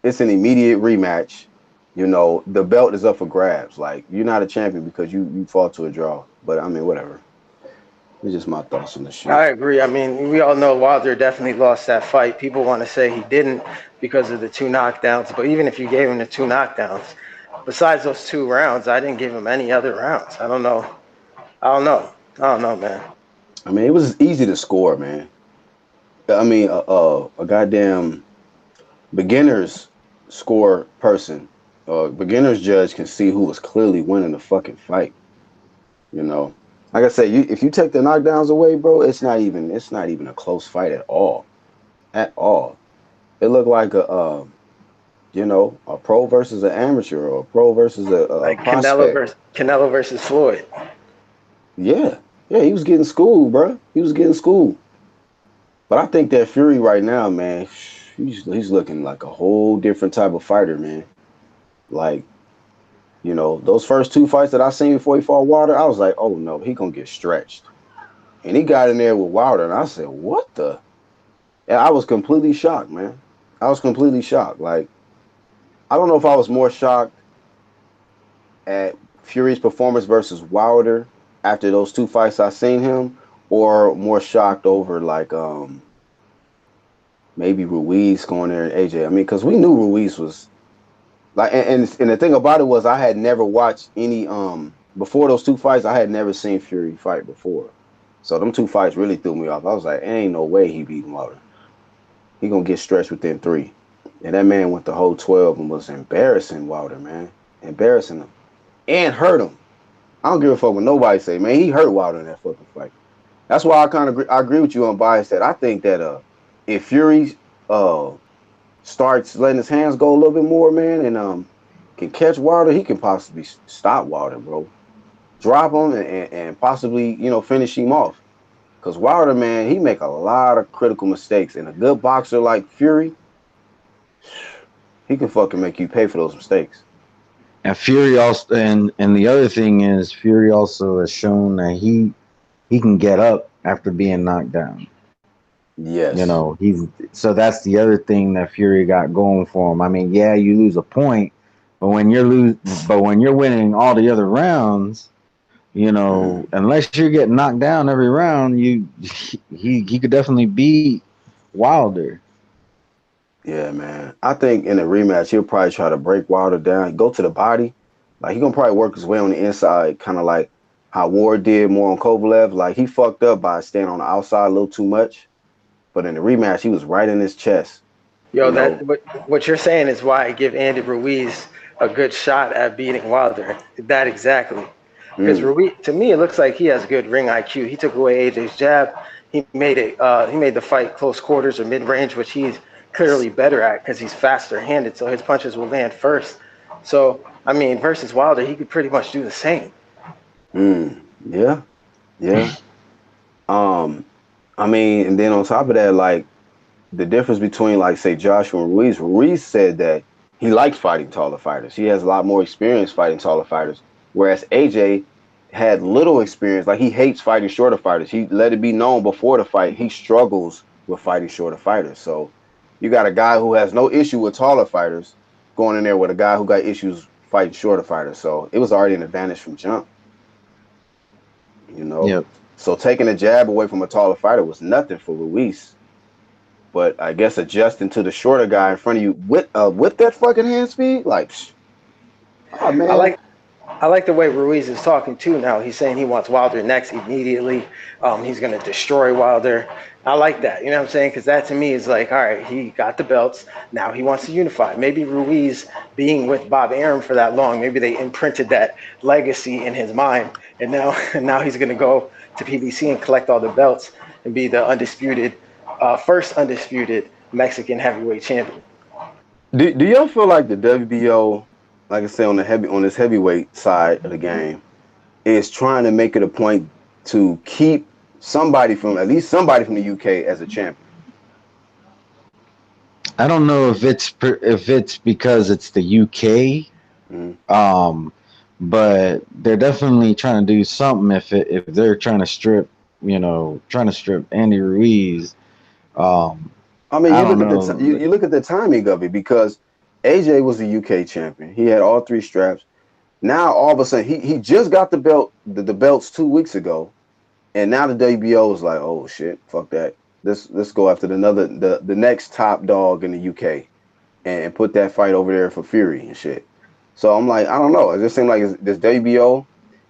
it's an immediate rematch. The belt is up for grabs. Like, you're not a champion because you fought to a draw. But I mean, whatever. It's just my thoughts on the I shit. agree. I mean, we all know Wilder definitely lost that fight. People want to say he didn't because of the two knockdowns, but even if you gave him the two knockdowns, besides those 2 rounds, I didn't give him any other rounds. I don't know. I don't know. I don't know, man. I mean, it was easy to score, man. I mean, a goddamn beginner's score person, beginner's judge can see who was clearly winning the fucking fight. You know, like I said, if you take the knockdowns away, bro, it's not even a close fight at all, at all. It looked like a pro versus an amateur or a pro versus a Like Canelo prospect. versus Floyd. Yeah, yeah, he was getting schooled, bro. He was getting schooled. But I think that Fury right now, man, he's looking like a whole different type of fighter, man. Like, those first two fights that I seen before he fought Wilder, I was like, oh no, he gonna get stretched. And he got in there with Wilder, and I said, what the? And I was completely shocked, man. I was completely shocked. Like, I don't know if I was more shocked at Fury's performance versus Wilder after those two fights I seen him, or more shocked over like maybe Ruiz going there and AJ. I mean, because we knew Ruiz was like, and the thing about it was I had never watched any before those two fights. I had never seen Fury fight before, so them two fights really threw me off. I was like, ain't no way he beat Wilder. He gonna get stretched within 3, and that man went the whole 12 and was embarrassing Wilder, man, embarrassing him and hurt him. I don't give a fuck what nobody say, man. He hurt Wilder in that fucking fight. That's why I kind of agree with you on bias that I think that if Fury starts letting his hands go a little bit more, man, and can catch Wilder, he can possibly stop Wilder, bro. Drop him and possibly, finish him off. Because Wilder, man, he make a lot of critical mistakes. And a good boxer like Fury, he can fucking make you pay for those mistakes. And Fury also, and the other thing is, Fury also has shown that he can get up after being knocked down. Yes. So that's the other thing that Fury got going for him. I mean, yeah, you lose a point, but when you're winning all the other rounds, unless you're getting knocked down every round, he could definitely beat Wilder. Yeah, man. I think in a rematch, he'll probably try to break Wilder down, go to the body. Like, he gonna probably work his way on the inside, kind of like how Ward did more on Kovalev. Like, he fucked up by staying on the outside a little too much. But in the rematch, he was right in his chest. Yo, that what you're saying is why I give Andy Ruiz a good shot at beating Wilder. That exactly. Because Ruiz, to me, it looks like he has good ring IQ. He took away AJ's jab. He made it. He made the fight close quarters or mid range, which he's clearly better at because he's faster handed. So his punches will land first. So I mean, versus Wilder, he could pretty much do the same. Yeah. Yeah. I mean, and then on top of that, like, the difference between, like, say, Joshua and Ruiz said that he likes fighting taller fighters. He has a lot more experience fighting taller fighters, whereas AJ had little experience. Like, he hates fighting shorter fighters. He let it be known before the fight he struggles with fighting shorter fighters. So you got a guy who has no issue with taller fighters going in there with a guy who got issues fighting shorter fighters. So it was already an advantage from jump. Yep. So taking a jab away from a taller fighter was nothing for Ruiz. But I guess adjusting to the shorter guy in front of you with that fucking hand speed, like, oh man. I like the way Ruiz is talking too now. He's saying he wants Wilder next immediately. He's going to destroy Wilder. I like that. You know what I'm saying? Because that to me is like, all right, he got the belts. Now he wants to unify. Maybe Ruiz being with Bob Arum for that long, maybe they imprinted that legacy in his mind. And now he's going to go to PBC and collect all the belts and be the first undisputed Mexican heavyweight champion. Do y'all feel like the WBO, like I say, on this heavyweight side of the game, is trying to make it a point to keep at least somebody from the UK as a champion? I don't know if it's because it's the UK, but they're definitely trying to do something if they're trying to strip Andy Ruiz. I mean, you look at the timing of it, because AJ was the UK champion. He had all 3 straps. Now all of a sudden he just got the belts 2 weeks ago, And now the WBO is like, oh shit, fuck that. Let's go after the next top dog in the UK and put that fight over there for Fury and shit. So I'm like, I don't know. It just seems like this WBO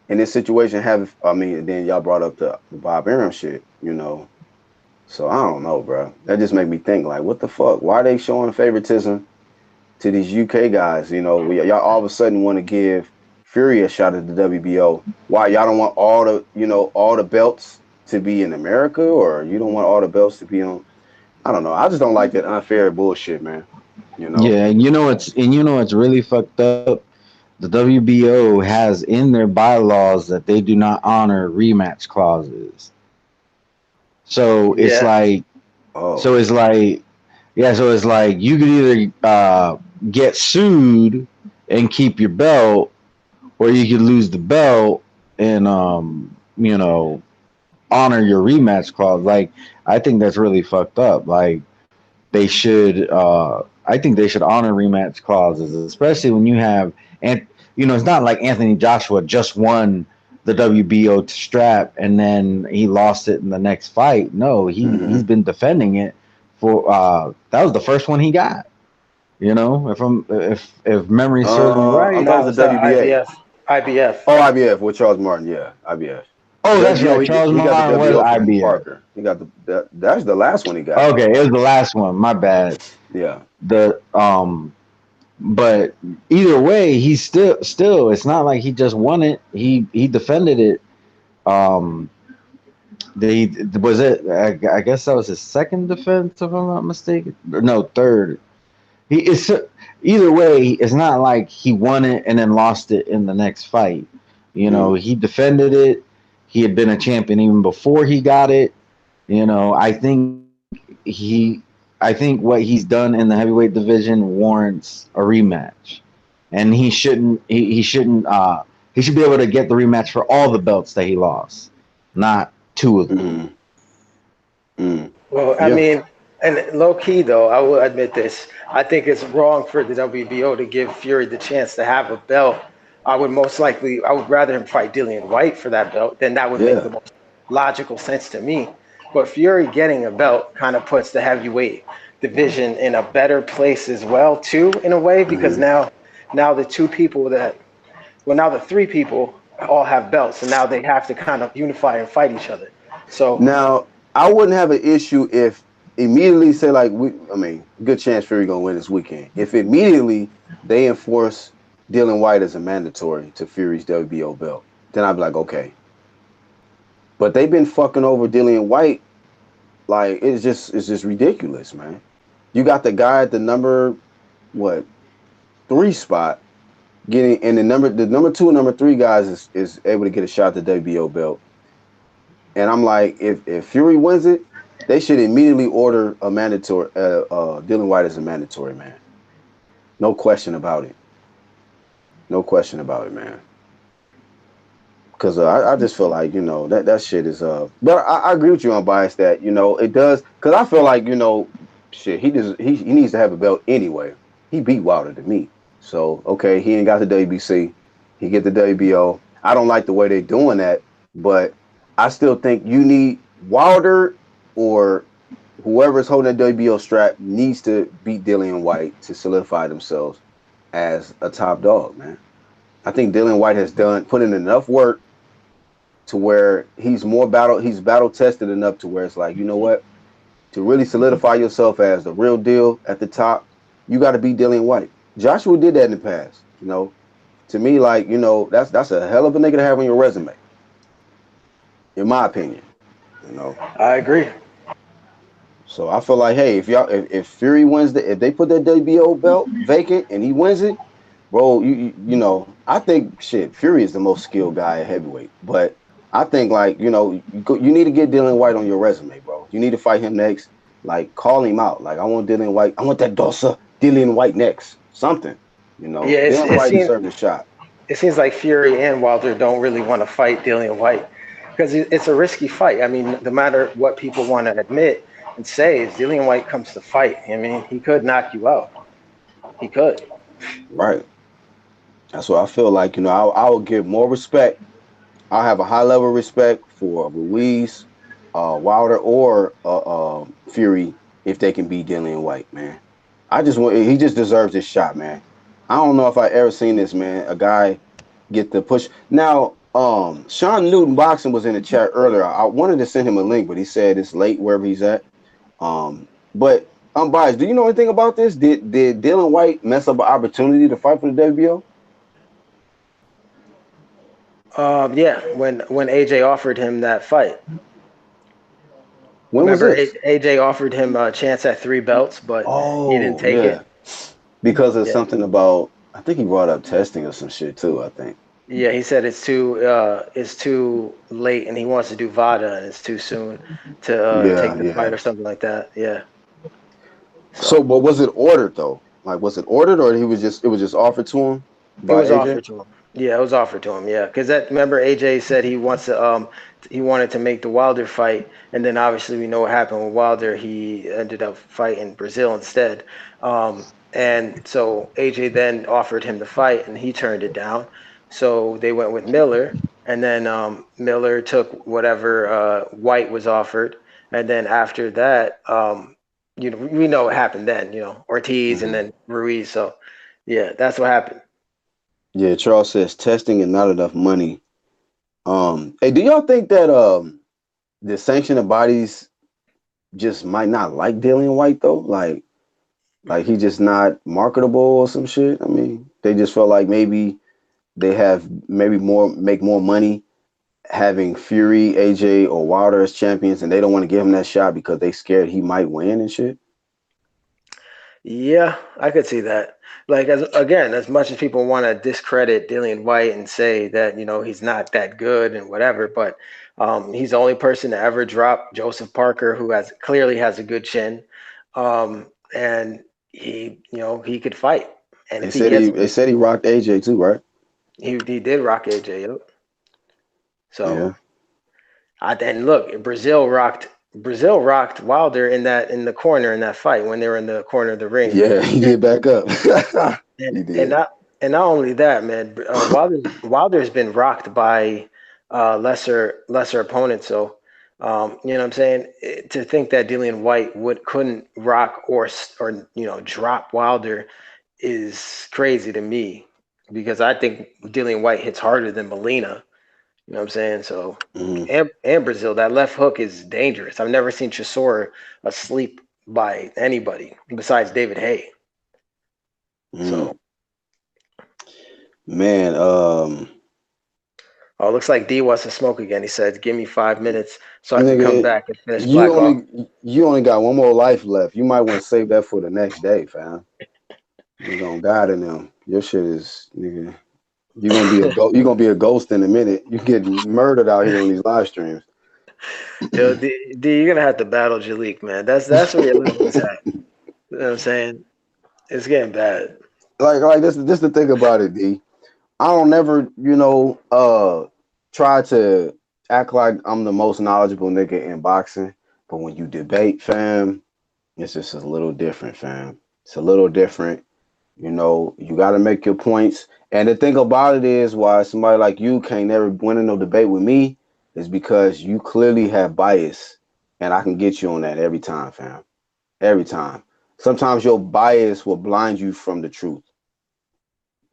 in this situation have. I mean, then y'all brought up the Bob Arum shit, you know. So I don't know, bro. That just made me think, like, what the fuck? Why are they showing favoritism to these UK guys? You know, y'all all of a sudden want to give Fury a shot at the WBO. Why y'all don't want all the belts to be in America, or you don't want all the belts to be on? I don't know. I just don't like that unfair bullshit, man. You know. Yeah, and it's really fucked up. The WBO has in their bylaws that they do not honor rematch clauses. So it's Yeah. like, Oh. so it's like, yeah, so it's like you could either get sued and keep your belt, or you could lose the belt and honor your rematch clause. Like, I think that's really fucked up. Like, they should I think they should honor rematch clauses, especially when you have, and it's not like Anthony Joshua just won the WBO strap and then he lost it in the next fight. No, he's been defending it for that was the first one he got. If memory serves me I right. thought it No, was it's the WBA. IBF. IBF. Oh, IBF with Charles Martin. Yeah, IBF. Oh, that's WBO, right. Charles he got the Martin was WO from IBF. Parker. He got that's the last one he got. Okay, it was the last one. My bad. Yeah. The But either way, he's still. It's not like he just won it. He defended it. Um, they was it. I guess that was his second defense, if I'm not mistaken. No, third. He it's Either way. It's not like he won it and then lost it in the next fight. He defended it. He had been a champion even before he got it. He I think what he's done in the heavyweight division warrants a rematch, and he shouldn't. He shouldn't. He should be able to get the rematch for all the belts that he lost, not two of them. Well, I Yeah. mean, and low key though, I will admit this. I think it's wrong for the WBO to give Fury the chance to have a belt. I would rather him fight Dillian White for that belt. Then that would make Yeah. the most logical sense to me. But Fury getting a belt kind of puts the heavyweight division in a better place as well, too, in a way, because now the two people now the three people all have belts, and now they have to kind of unify and fight each other. So Now, I wouldn't have an issue if immediately say like good chance Fury gonna win this weekend. If immediately they enforce Dylan White as a mandatory to Fury's WBO belt, then I'd be like, okay. But they've been fucking over Dillian White, like it's just ridiculous, man. You got the guy at the number 3 spot getting, and the number 2 and number 3 guys is able to get a shot at the WBO belt. And I'm like, if Fury wins it, they should immediately order a mandatory Dylan White as a mandatory, man. No question about it. No question about it, man. Because I just feel like, that shit is but I agree with you on bias that, it does, because I feel like, shit, he needs to have a belt anyway. He beat Wilder to me. So okay, he ain't got the WBC, he get the WBO. I don't like the way they're doing that, but I still think you need Wilder or whoever's holding that WBO strap needs to beat Dillian White to solidify themselves as a top dog, man. I think Dillian White has put in enough work to where he's battle tested enough to where it's like, you know what? To really solidify yourself as the real deal at the top, you got to beat Dillian White. Joshua did that in the past, To me, like, that's a hell of a nigga to have on your resume, in my opinion, I agree. So I feel like, hey, if Fury wins if they put that WBO belt vacant and he wins it, bro, I think shit, Fury is the most skilled guy at heavyweight, but I think like, you need to get Dillian White on your resume, bro. You need to fight him next. Like, call him out. Like, I want Dillian White. I want that Dosa Dillian White next. Something, Yeah, Dillian White deserves a shot. it seems like Fury and Wilder don't really want to fight Dillian White because it's a risky fight. I mean, no matter what people want to admit and say, if Dillian White comes to fight, I mean, he could knock you out. He could. Right. That's what I feel like. I would give more respect I have a high level of respect for Ruiz, Wilder, or Fury if they can beat Dillian White, man. I just want he just deserves this shot, man. I don't know if I ever seen this, man. A guy get the push. Now, Sean Newton Boxing was in the chat earlier. I wanted to send him a link, but he said it's late wherever he's at. But I'm biased. Do you know anything about this? Did Dylan White mess up an opportunity to fight for the WBO? Yeah, when AJ offered him that fight. When was Remember, this? AJ offered him a chance at 3 belts, but he didn't Oh, take yeah. it. Because of Yeah, something about, I think he brought up testing or some shit too, I think. yeah. He said it's too late, and he wants to do VADA, and it's too soon to Yeah, take the fight yeah. or something like that. Yeah. So, So but was it ordered though? Like, was it ordered or it was just offered to him it by was AJ? offered to him. Yeah, it was offered to him. Yeah, because that remember AJ said he wanted to make the Wilder fight, and then obviously we know what happened with Wilder. He ended up fighting Brazil instead. And so AJ then offered him the fight, and he turned it down. So they went with Miller, and then Miller took whatever White was offered, and then after that, we know what happened then. Ortiz and Hmm. then Ruiz. So yeah, that's what happened. Yeah, Charles says testing and not enough money. Hey, do y'all think that the sanctioning bodies just might not like Dillian White though? Like he just not marketable or some shit. I mean, they just felt like maybe they have maybe make more money having Fury, AJ, or Wilder as champions, and they don't want to give him that shot because they scared he might win and shit. Yeah, I could see that. Like as much as people want to discredit Dillian White and say that he's not that good and whatever, but he's the only person to ever drop Joseph Parker, who has clearly has a good chin, and he could fight, and if he gets They said he rocked AJ too, right? he did rock AJ, yep. So Yeah. and look, Brazil rocked Wilder in the corner in that fight when they were in the corner of the ring. Yeah, he get back up. And He and did. not only that, man. Wilder's been rocked by lesser opponents. So, you know what I'm saying? To think that Dillian White couldn't rock or drop Wilder is crazy to me, because I think Dillian White hits harder than Molina. You know what I'm saying? So, Hmm. and Brazil, that left hook is dangerous. I've never seen Chisora asleep by anybody besides David Haye. Hmm. So. Man, Oh, looks like D wants to smoke again. He said, "Give me 5 minutes so I can come nigga, back and finish Black Hawk." you only got one more life left. You might want to save that for the next day, fam. Nigga on God in them. Your shit is nigga. You're gonna be a ghost in a minute. You getting murdered out here on these live streams. Yo, D, you're gonna have to battle Jalik, man. That's where your level is at. You know what I'm saying? It's getting bad. Like this the thing about it, D. I don't never, try to act like I'm the most knowledgeable nigga in boxing. But when you debate, fam, it's just a little different, fam. It's a little different. You got to make your points. And the thing about it is why somebody like you can't never win in no debate with me is because you clearly have bias. And I can get you on that every time, fam. Every time. Sometimes your bias will blind you from the truth.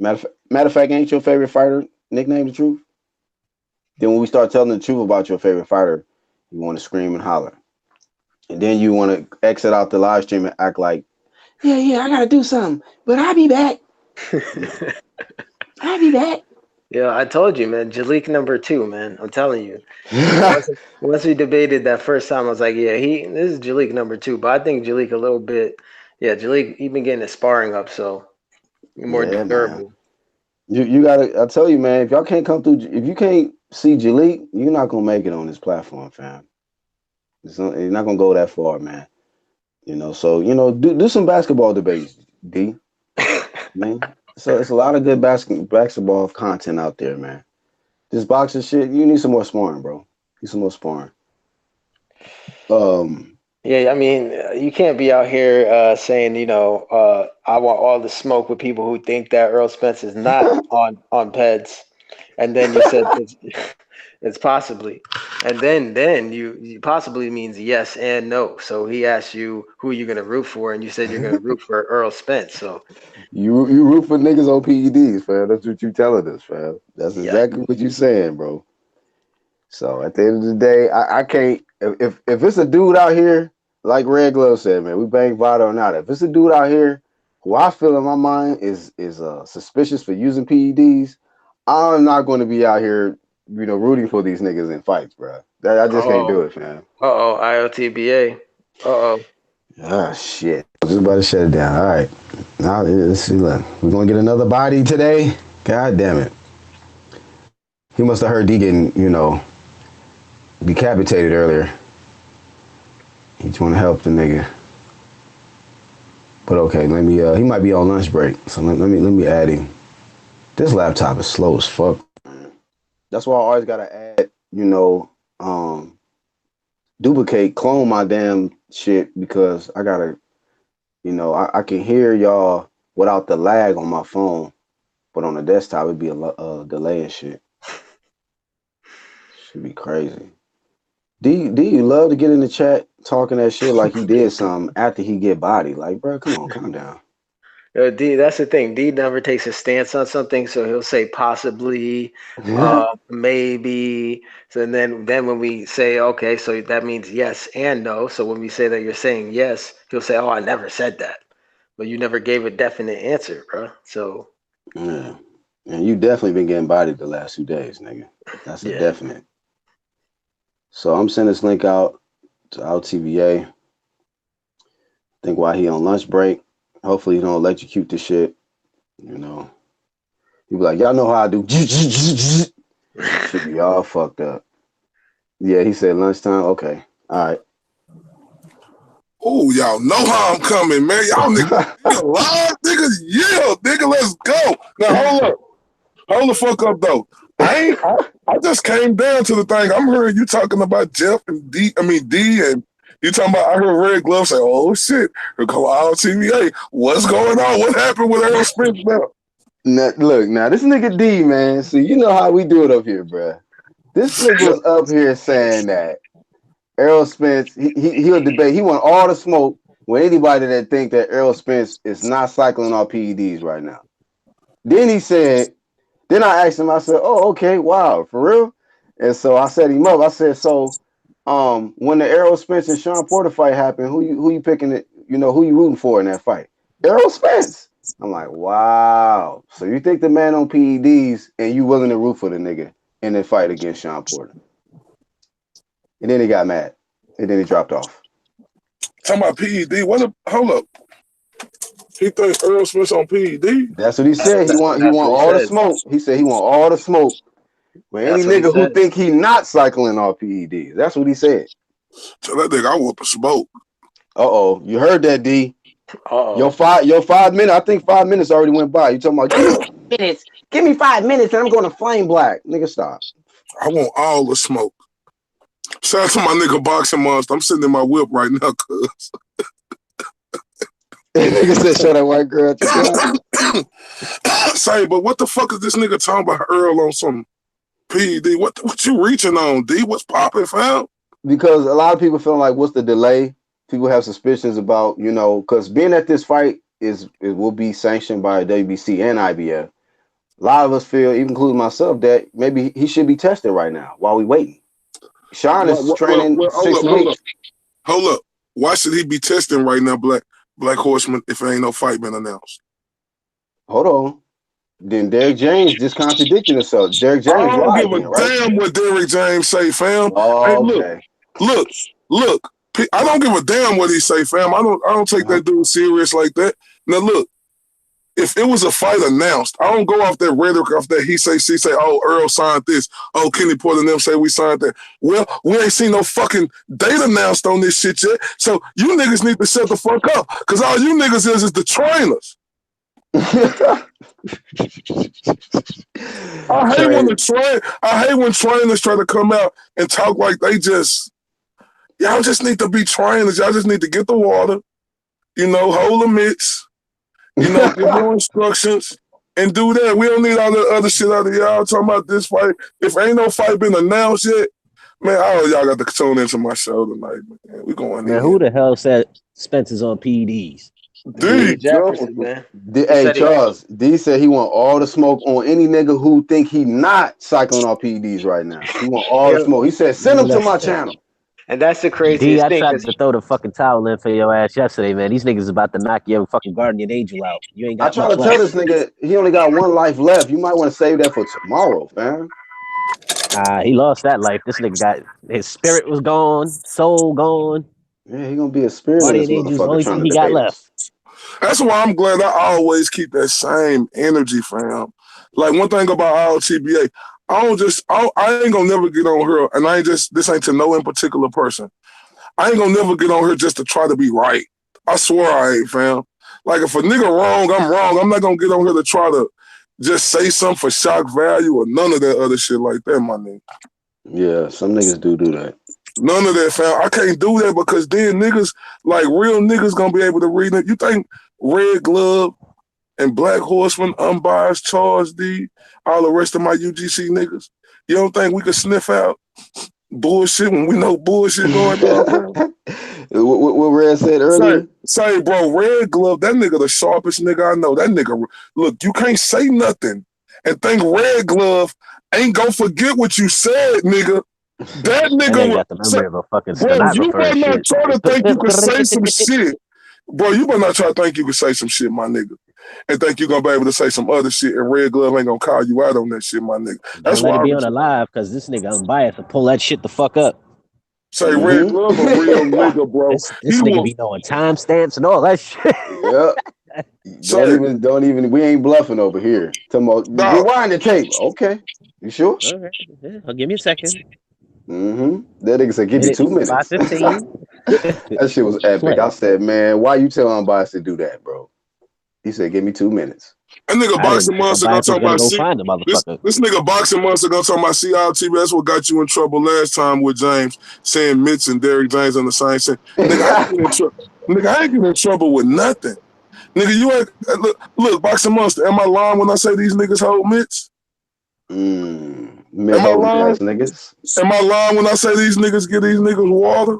Matter of fact, ain't your favorite fighter nicknamed the truth? Then when we start telling the truth about your favorite fighter, you want to scream and holler. And then you want to exit out the live stream and act like, yeah, I gotta do something, but I'll be back. I'll be back. Yeah, I told you, man. Jalik number 2, man. I'm telling you. Once we debated that first time, I was like, yeah, this is Jalik number 2. But I think Jalik a little bit, yeah, Jalik, he been getting his sparring up, so more Yeah, man. durable. You gotta. I tell you, man. If y'all can't come through, if you can't see Jalik, you're not gonna make it on this platform, fam. You're not gonna go that far, man. So do some basketball debates, D. Man, so it's a lot of good basketball content out there, man. This boxing shit, you need some more sparring, bro. Need some more sparring. Um, Yeah, I mean, you can't be out here saying, I want all the smoke with people who think that Earl Spence is not on Peds. And then you said it's possibly, and then you possibly means yes and no. So he asked you who you're gonna root for, and you said you're gonna root for Earl Spence. So You root for niggas on PEDs, fam. That's what you telling us, fam. That's yeah, exactly what you saying, bro. So at the end of the day, I can't. If it's a dude out here, like Red Glove said, man, we bang Vado or not. If it's a dude out here who I feel in my mind is suspicious for using PEDs, I'm not going to be out here, rooting for these niggas in fights, bro. I just can't do it, fam. IOTBA. Ah, shit. I was just about to shut it down. All right. Now, let's see. Look, we're going to get another body today. God damn it. He must have heard D getting, decapitated earlier. He just want to help the nigga. But okay, let me, he might be on lunch break. So let me add him. This laptop is slow as fuck. That's why I always got to add, duplicate, clone my damn shit because I got to, I can hear y'all without the lag on my phone. But on the desktop, it'd be a delay and shit. Should be crazy. Do you love to get in the chat talking that shit like he did something after he get bodied? Like, bro, come on, calm down. D, that's the thing. D never takes a stance on something, so he'll say possibly, maybe. So then when we say okay, so that means yes and no. So when we say that you're saying yes, he'll say, "Oh, I never said that," but you never gave a definite answer, bro. So Yeah, and you definitely been getting bodied the last 2 days, nigga. That's a yeah. definite. So I'm sending this link out to LTVA. Think while he on lunch break. Hopefully he don't electrocute the shit. He be like, y'all know how I do. Should be all fucked up. Yeah, he said lunchtime. Okay, all right. Oh, y'all know how I'm coming, man. Y'all niggas live, niggas. Yeah, nigga, let's go. Now hold the fuck up though. I just came down to the thing. I'm hearing you talking about Jeff and D, and you talking about, I heard Red Glove say, oh shit, Kalal TVA. What's going on? What happened with Errol Spence now? Now this nigga D, man. See, you know how we do it up here, bruh. This nigga was up here saying that Errol Spence, he'll debate. He want all the smoke with anybody that think that Errol Spence is not cycling off PEDs right now. Then he said, then I asked him, I said, oh, okay, wow, for real? And so I set him up. I said, so when the Errol Spence and Sean Porter fight happened, who you picking it, who you rooting for in that fight? Errol Spence. I'm like, wow. So you think the man on PEDs and you willing to root for the nigga in the fight against Sean Porter? And then he got mad. And then he dropped off. Talking about PED. Hold up. He thinks Earl Smith's on PED? That's what he said. He want all the smoke. He said he want all the smoke with any nigga who think he not cycling off PEDs. That's what he said. Tell that nigga I want the smoke. Uh-oh. You heard that, D. Uh-oh. Your 5 minutes, I think 5 minutes already went by. You talking about, give me 5 minutes and I'm going to flame black. Nigga, stop. I want all the smoke. Shout out to my nigga Boxing Monster. I'm sitting in my whip right now, cuz. Nigga said, show that white girl. Say, but what the fuck is this nigga talking about Earl on some PED? What you reaching on, D? What's popping, fam? Because a lot of people feel like, what's the delay? People have suspicions about, because being at this fight it will be sanctioned by WBC and IBF. A lot of us feel, even including myself, that maybe he should be tested right now while we waiting. Sean is training 6 weeks. Hold up. Why should he be testing right now, Black Horseman, if there ain't no fight been announced? Hold on. Then Derrick James just contradicted himself. Derrick James I don't give a right? damn what Derrick James say, fam. Oh, hey, okay. Look. I don't give a damn what he say, fam. I don't take that dude serious like that. Now look, if it was a fight announced, I don't go off that rhetoric, off that he say, she say, oh, Earl signed this. Oh, Kenny Porter and them say we signed that. Well, we ain't seen no fucking date announced on this shit yet. So you niggas need to shut the fuck up. Because all you niggas is the trainers. I hate when trainers try to come out and talk like they y'all just need to be trainers. Y'all just need to get the water, hold the mitts, give your instructions, and do that. We don't need all the other shit out of y'all talking about this fight. If ain't no fight been announced yet, man, all y'all got to tune into my show tonight, man. We going Man, in. who the hell said Spence is on PEDs? D. Jefferson, man. Hey, Charles, D said he want all the smoke on any nigga who think he not cycling off PEDs right now. He want all the smoke. He said, send him to my channel. And that's the D, craziest I thing. tried to throw the fucking towel in for your ass yesterday, man. These niggas is about to knock your fucking guardian angel out. You ain't I got try much to tell left. this nigga he only got one life left. You might want to save that for tomorrow, fam. He lost that life. This nigga got his spirit was gone, soul gone. Yeah, he gonna be a spirit in Guardian this angel's the motherfucker only trying thing to he got debate left. us. That's why I'm glad I always keep that same energy, fam. Like one thing about RTBA, I ain't gonna never get on here, and this ain't to no in particular person. I ain't gonna never get on here just to try to be right. I swear I ain't, fam. Like if a nigga wrong, I'm wrong. I'm not gonna get on here to try to just say something for shock value or none of that other shit like that, my nigga. Yeah, some niggas do that. None of that, fam. I can't do that because then niggas, like real niggas, gonna be able to read it. You think Red Glove and Black Horseman, Unbiased, Charles D, all the rest of my UGC niggas, you don't think we could sniff out bullshit when we know bullshit going on, fam? What Red said earlier? Say, bro, Red Glove, that nigga the sharpest nigga I know. That nigga, look, you can't say nothing and think Red Glove ain't gonna forget what you said, nigga. That nigga got the memory of a fucking bro, you stenographer better and not shit. try to think you can say some shit. Bro, you better not try to think you can say some shit, my nigga. And think you're gonna be able to say some other shit and Red Glove ain't gonna call you out on that shit, my nigga. That's Don't let why it I be on a live because this nigga Unbiased will pull that shit the fuck up. say Red Glove a real nigga, bro. This nigga be knowing timestamps and all that shit. Yep. Don't even. We ain't bluffing over here. Rewind the tape. Okay, you sure? All right, yeah, give me a second. That nigga said, "Give me 2 minutes." 5:15. That shit was epic. I said, "Man, why you tell Unbiased to do that, bro?" He said, "Give me 2 minutes." That nigga Boxing Monster gonna talk about this nigga Boxing Monster gonna talk about CRTV. That's what got you in trouble last time with James saying Mitch and Derrick James on the same shit. Nigga, I ain't get in trouble with nothing. Nigga, you ain't look, Boxing Monster. Am I lying when I say these niggas hold Mitch? Am I lying? Niggas. Am I lying when I say these niggas get these niggas water?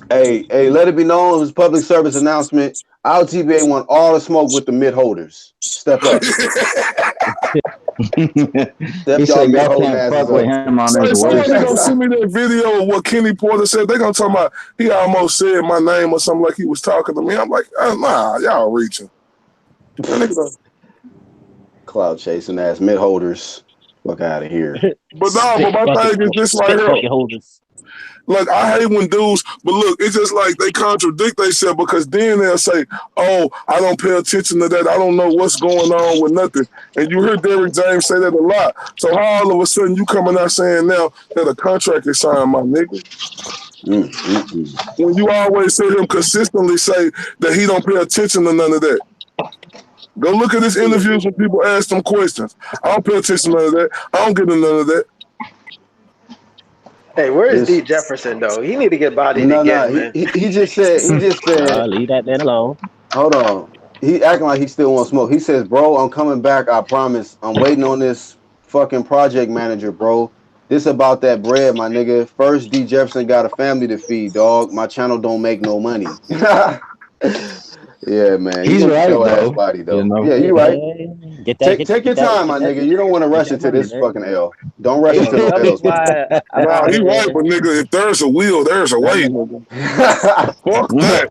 Hey, let it be known as public service announcement. Our TBA want all the smoke with the mid holders. Step up. He said y'all can't fuck with him on his worst. Somebody gonna send me that video of what Kenny Porter said. They gonna talk about he almost said my name or something like he was talking to me. I'm like, nah, y'all reaching. Cloud chasing ass mid holders. Fuck out of here. But my thing is this right here. Look, I hate when dudes, but look, it's just like they contradict themselves because then they'll say, oh, I don't pay attention to that. I don't know what's going on with nothing. And you hear Derrick James say that a lot. So how all of a sudden you coming out saying now that a contract is signed, my nigga? When you always see him consistently say that he don't pay attention to none of that. Go look at his interviews when people ask him questions. I don't pay attention to none of that. I don't get into none of that. Hey, where is D. Jefferson though? He need to get bodied again, man. He just said. Leave that man alone. Hold on. He acting like he still wants smoke. He says, "Bro, I'm coming back. I promise. I'm waiting on this fucking project manager, bro. This about that bread, my nigga. First, D. Jefferson got a family to feed, dog. My channel don't make no money." Yeah, man. He's right, though. ass body, though. You know? Yeah, you right. Take your time, my nigga. You don't want to rush into this fucking L. Don't rush into the L's. Nah, he right, but nigga, if there's a wheel, there's a way, nigga. Fuck that.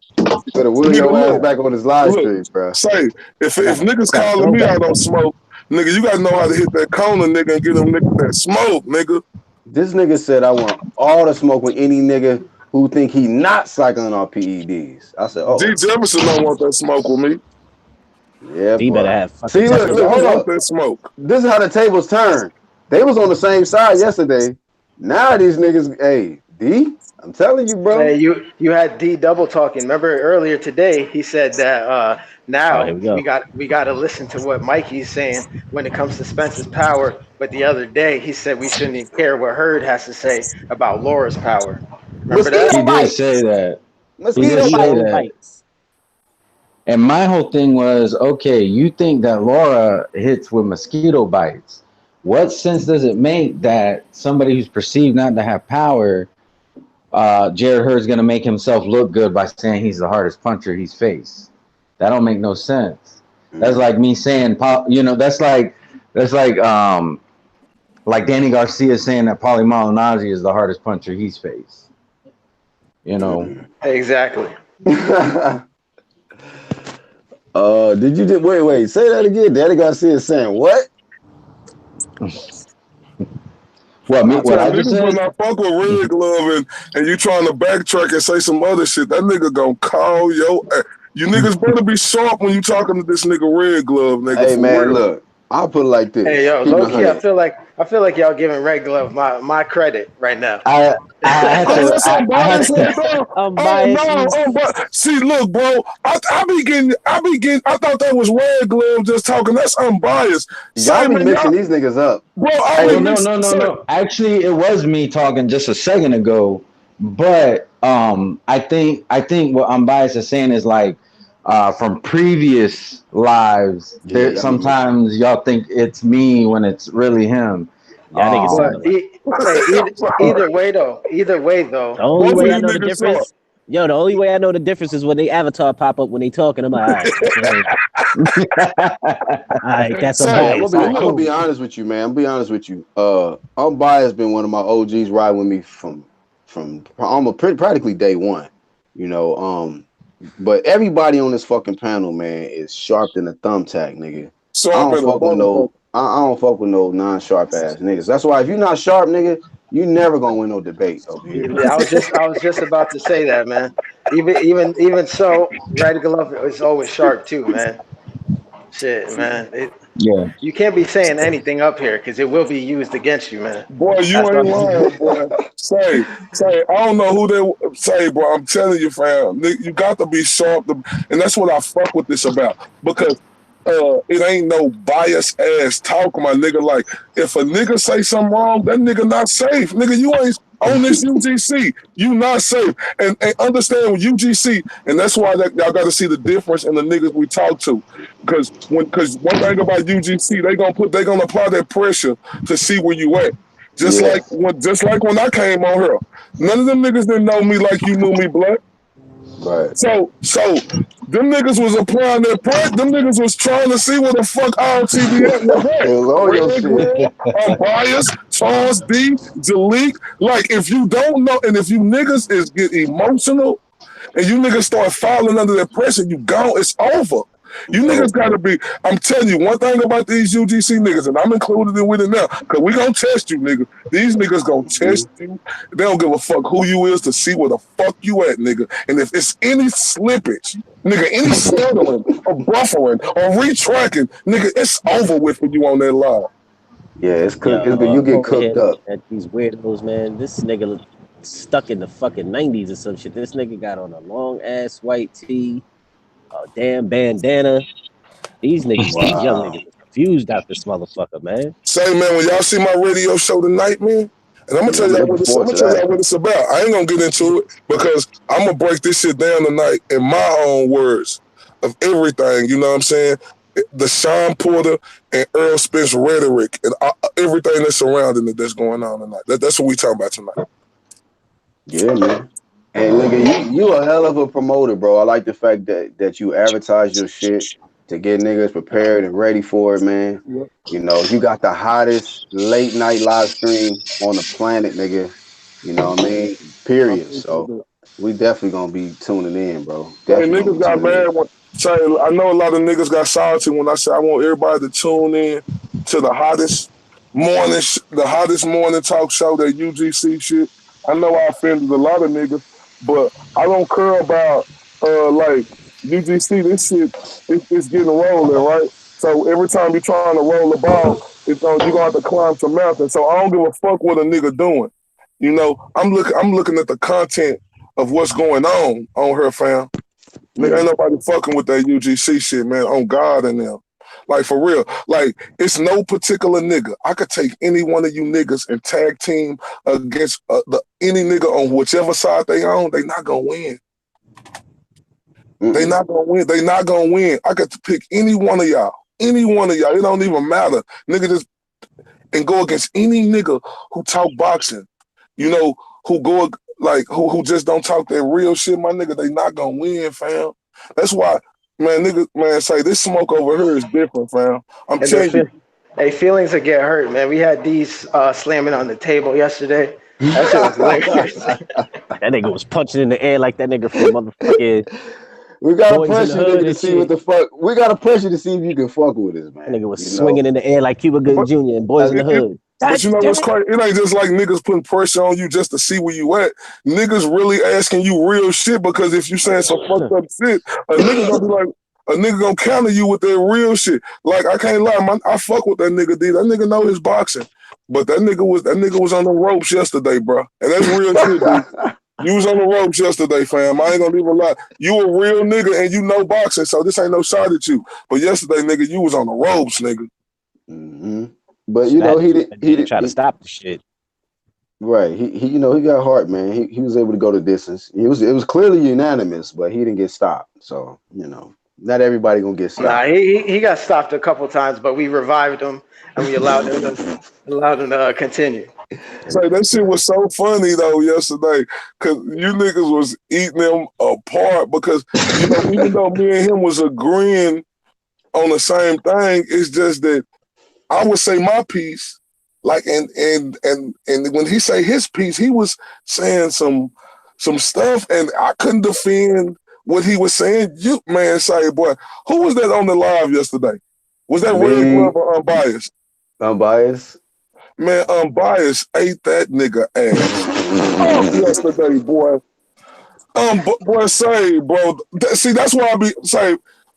Better wheel your ass back on his live stream, bro. Say, if niggas calling me out on smoke, nigga, you gotta know how to hit that corner, nigga, and get them niggas that smoke, nigga. This nigga said I want all the smoke with any nigga who think he not cycling on PEDs. I said, oh. D. Jefferson don't want that smoke with me. Yeah, he better have See, look, hold up. That smoke. This is how the tables turn. They was on the same side yesterday. Now these niggas, hey, D, I'm telling you, bro. Hey, you had D double talking. Remember earlier today he said that now we got to listen to what Mikey's saying when it comes to Spence's power. But the other day he said we shouldn't even care what Hurd has to say about Laura's power. Remember that? He did say that. Mosquito bites. And my whole thing was, okay, you think that Laura hits with mosquito bites. What sense does it make that somebody who's perceived not to have power, Jared Hurd's going to make himself look good by saying he's the hardest puncher he's faced? That don't make no sense. That's like me saying, like Danny Garcia saying that Paulie Malignaggi is the hardest puncher he's faced. You know. Exactly. Did you just wait? Say that again. Danny Garcia saying what? What me? I What I told just niggas when said? I fuck with Red Glove and you trying to backtrack and say some other shit, that nigga gonna call yo. You niggas better be sharp when you talking to this nigga Red Glove, nigga. Hey For man, real. look, I'll put it like this. Hey yo, Keep it low key, 100. I feel like y'all giving Red Glove my credit right now. I had Oh, to. that's I had unbiased right to. there. I'm Oh biased. no, see, look, bro. I be getting. I thought that was Red Glove just talking. That's unbiased. Y'all Say, be man, mixing these niggas up. bro. I Well, be no, mixing. no, no, no. Actually, it was me talking just a second ago. But I think what Unbiased is saying is like from previous lives. Yeah, There y'all be mixing. sometimes y'all think it's me when it's really him. Y'all niggas But sound Um, alike. either way though, The only Both of way you I know the niggas sharp. difference, yo, the only way I know the difference is when they avatar pop up when they talking. I'm like, all right, that's a Say, Hey, bias. All I'm right, gonna be cool. honest with you, man. I'm gonna be honest with you. Unbiased been one of my OGs riding with me from almost practically day one. You know, but everybody on this fucking panel, man, is sharp than a thumbtack, nigga. I Sharp don't at a fuck with motherfucker. no I don't fuck with no non-sharp ass niggas. That's why if you're not sharp, nigga, you never gonna win no debate over here. yeah, I was just about to say that, man. Even so, Red Glove is always sharp too, man. Shit, man. yeah. You can't be saying anything up here because it will be used against you, man. Boy, you That's ain't what lying, boy. Say, I don't know who they say, bro. I'm telling you, fam, you got to be sharp, and that's what I fuck with this about because it ain't no bias ass talk, my nigga. Like, if a nigga say something wrong, that nigga not safe, nigga. You ain't on this UGC, you not safe, and understand with UGC, and that's why y'all got to see the difference in the niggas we talk to, because one thing about UGC, they gonna apply that pressure to see where you at. Just like Yes. when I came on here, none of them niggas didn't know me like you knew me, blood. Right. So them niggas was applying their pressure. Them niggas was trying to see where the fuck RTB was It at. was on your Red shit. Glove, Unbiased, Charles D, Jalik. Like, if you don't know, and if you niggas is get emotional, and you niggas start falling under that pressure, you gone. It's over. You It's niggas over. gotta be. I'm telling you one thing about these UGC niggas, and I'm included in with it now, cause we gonna test you, nigga. These niggas gonna test you. They don't give a fuck who you is to see where the fuck you at, nigga. And if it's any slippage, nigga, any stuttering or buffering or retracking, nigga, it's over with for you on that line. Yeah, it's cooked. It's good. Yo, You I'm get over here cooked up. looking at these weirdos, man. This nigga stuck in the fucking 90s or some shit. This nigga got on a long ass white tee, a damn bandana. These young Wow. niggas are confused out this motherfucker, man. Say, man, when y'all see my radio show tonight, man, and I'm gonna Yeah, tell I'm y'all looking what it's. I'm forward gonna to tell y'all that. what it's about. I ain't gonna get into it because I'm gonna break this shit down tonight in my own words of everything. You know what I'm saying? The Sean Porter and Earl Spence rhetoric and everything that's surrounding it that's going on tonight. That's what we talking about tonight. Yeah, man. Hey, nigga, you a hell of a promoter, bro. I like the fact that you advertise your shit to get niggas prepared and ready for it, man. Yep. You know, you got the hottest late night live stream on the planet, nigga. You know what I mean? I Period. appreciate So that. we definitely gonna be tuning in, bro. Hey, Definitely gonna niggas be got tuning in. mad when say I know a lot of niggas got salty when I said I want everybody to tune in to the hottest the hottest morning talk show, that UGC shit. I know I offended a lot of niggas, but I don't care about like UGC. This shit it's getting rolling, right? So every time you're trying to roll the ball, you're gonna have to climb some mountains. So I don't give a fuck what a nigga doing. You know, I'm looking at the content of what's going on her, fam. Nigga, ain't nobody fucking with that UGC shit, man. On God and them. Like, for real. Like, it's no particular nigga. I could take any one of you niggas and tag team against any nigga on whichever side they on. They not gonna win. They not gonna win. They not gonna win. I got to pick any one of y'all. Any one of y'all. It don't even matter. Nigga just and go against any nigga who talk boxing. You know, who go like who just don't talk that real shit, my nigga, they not gonna win, fam. That's why, man, nigga, man, say this smoke over here is different, fam. I'm And telling you. hey, feelings will get hurt, man. We had these slamming on the table yesterday. That shit was hilarious. That nigga was punching in the air like that nigga from motherfucking We gotta Boys in press the you, Hood nigga, to and see what shit. the fuck. We gotta press you to see if you can fuck with us, man. That nigga was You know? swinging in the air like Cuba Gooding But- Jr. and Boys in the Hood. But you know what's crazy? It ain't just like niggas putting pressure on you just to see where you at. Niggas really asking you real shit because if you saying some fucked up shit, a nigga gonna be like, a nigga gonna counter you with that real shit. Like I can't lie, man, I fuck with that nigga, D. That nigga know his boxing, but that nigga was on the ropes yesterday, bro, and that's real shit, D. You was on the ropes yesterday, fam. I ain't gonna even lie. You a real nigga and you know boxing, so this ain't no shot at you. But yesterday, nigga, you was on the ropes, nigga. Mm-hmm. But you know, he didn't try to stop the shit. Right. He you know, he got heart, man. He was able to go the distance. It was clearly unanimous, but he didn't get stopped. So, you know, not everybody gonna get stopped. Nah, he got stopped a couple times, but we revived him and we allowed him to continue. So that shit was so funny though yesterday, cause you niggas was eating them apart because you know even though me and him was agreeing on the same thing, it's just that I would say my piece, like and when he say his piece, he was saying some stuff, and I couldn't defend what he was saying. You man, say boy, who was that on the live yesterday? Was that Red Glove or Unbiased? Unbiased. Man, Unbiased ate that nigga ass up yesterday, boy. Boy, say, bro. See, that's why I be say,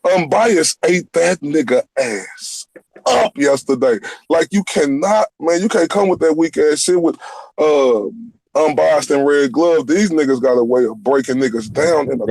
Unbiased ate that nigga ass up yesterday. Like you cannot, man. You can't come with that weak ass shit with Unbiased and Red Glove. These niggas got a way of breaking niggas down in a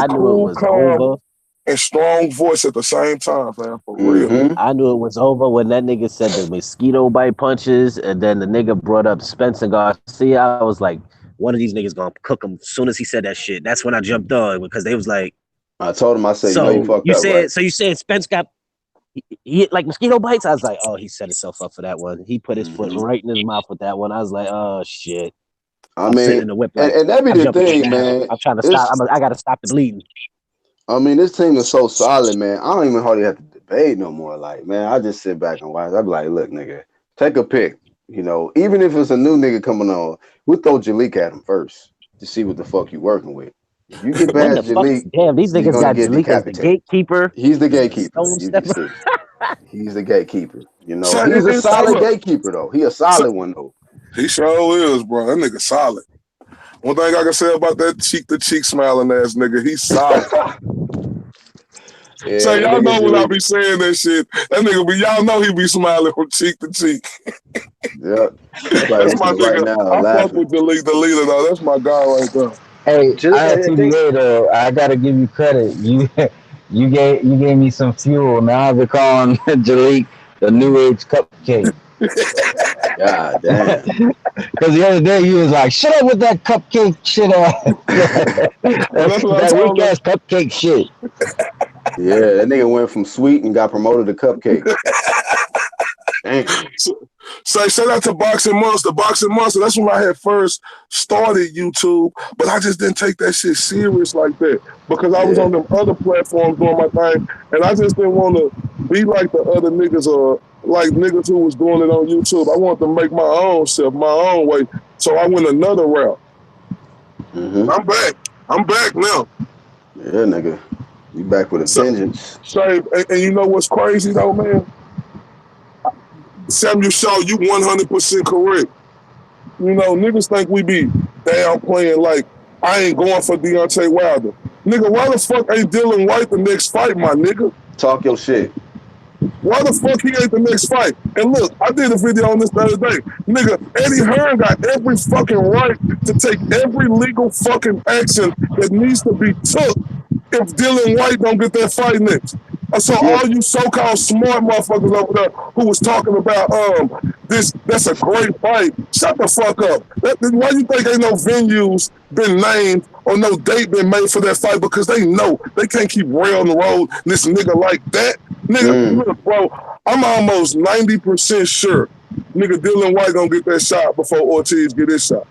cool, calm, and strong voice at the same time, man. For real. I knew it was over when that nigga said the mosquito bite punches, and then the nigga brought up Spence and Garcia. I was like, one of these niggas gonna cook him as soon as he said that shit. That's when I jumped on because they was like, I told him, I said, so you know you fucked up, said, right? So you said Spence got he like mosquito bites? I was like, oh, he set himself up for that one. He put his foot right in his mouth with that one. I was like, oh shit. I I'm mean, sitting in the whip like, and that be the thing, man. I'm trying to stop. I got to stop the bleeding. I mean, this team is so solid, man. I don't even hardly have to debate no more. Like, man, I just sit back and watch. I be like, look, nigga, take a pick. You know, even if it's a new nigga coming on, we'll throw Jalik at him first to see what the fuck you working with. If you get past Jalik, damn, these niggas got Jalik as the gatekeeper. He's the gatekeeper. UGC. He's the gatekeeper. You know, he's a solid gatekeeper though. He a solid one though. He sure is, bro. That nigga solid. One thing I can say about that cheek-to-cheek smiling ass nigga, he's solid. Yeah, so y'all know when I be saying that shit, that nigga be, y'all know he be smiling from cheek to cheek. Yeah. That's my nigga. Right now, I fuck with the leader though. That's my guy right there. Hey, TBA though, I gotta give you credit. You gave me some fuel. Now I've been calling Jalik the New Age cupcake. God damn. Because the other day he was like, shut up with that cupcake shit. that weak ass cupcake shit. Yeah, that nigga went from sweet and got promoted to cupcake. So shout out to Boxing Monster. Boxing Monster, that's when I had first started YouTube, but I just didn't take that shit serious like that because I was on them other platforms doing my thing, and I just didn't want to be like the other niggas or like niggas who was doing it on YouTube. I wanted to make my own self, my own way, so I went another route. Mm-hmm. I'm back now. Yeah, nigga. You back with a vengeance. And you know what's crazy though, man? Samuel Shaw, you 100% correct. You know, niggas think we be downplaying like, I ain't going for Deontay Wilder. Nigga, why the fuck ain't Dylan White the next fight, my nigga? Talk your shit. Why the fuck he ain't the next fight? And look, I did a video on this the other day. Nigga, Eddie Hearn got every fucking right to take every legal fucking action that needs to be took if Dylan White don't get that fight next. So all you so-called smart motherfuckers over there who was talking about that's a great fight, shut the fuck up. Why you think ain't no venues been named or no date been made for that fight because they know they can't keep railing the road this nigga like that. Nigga, look, bro, I'm almost 90% sure nigga Dylan White gonna get that shot before Ortiz get his shot.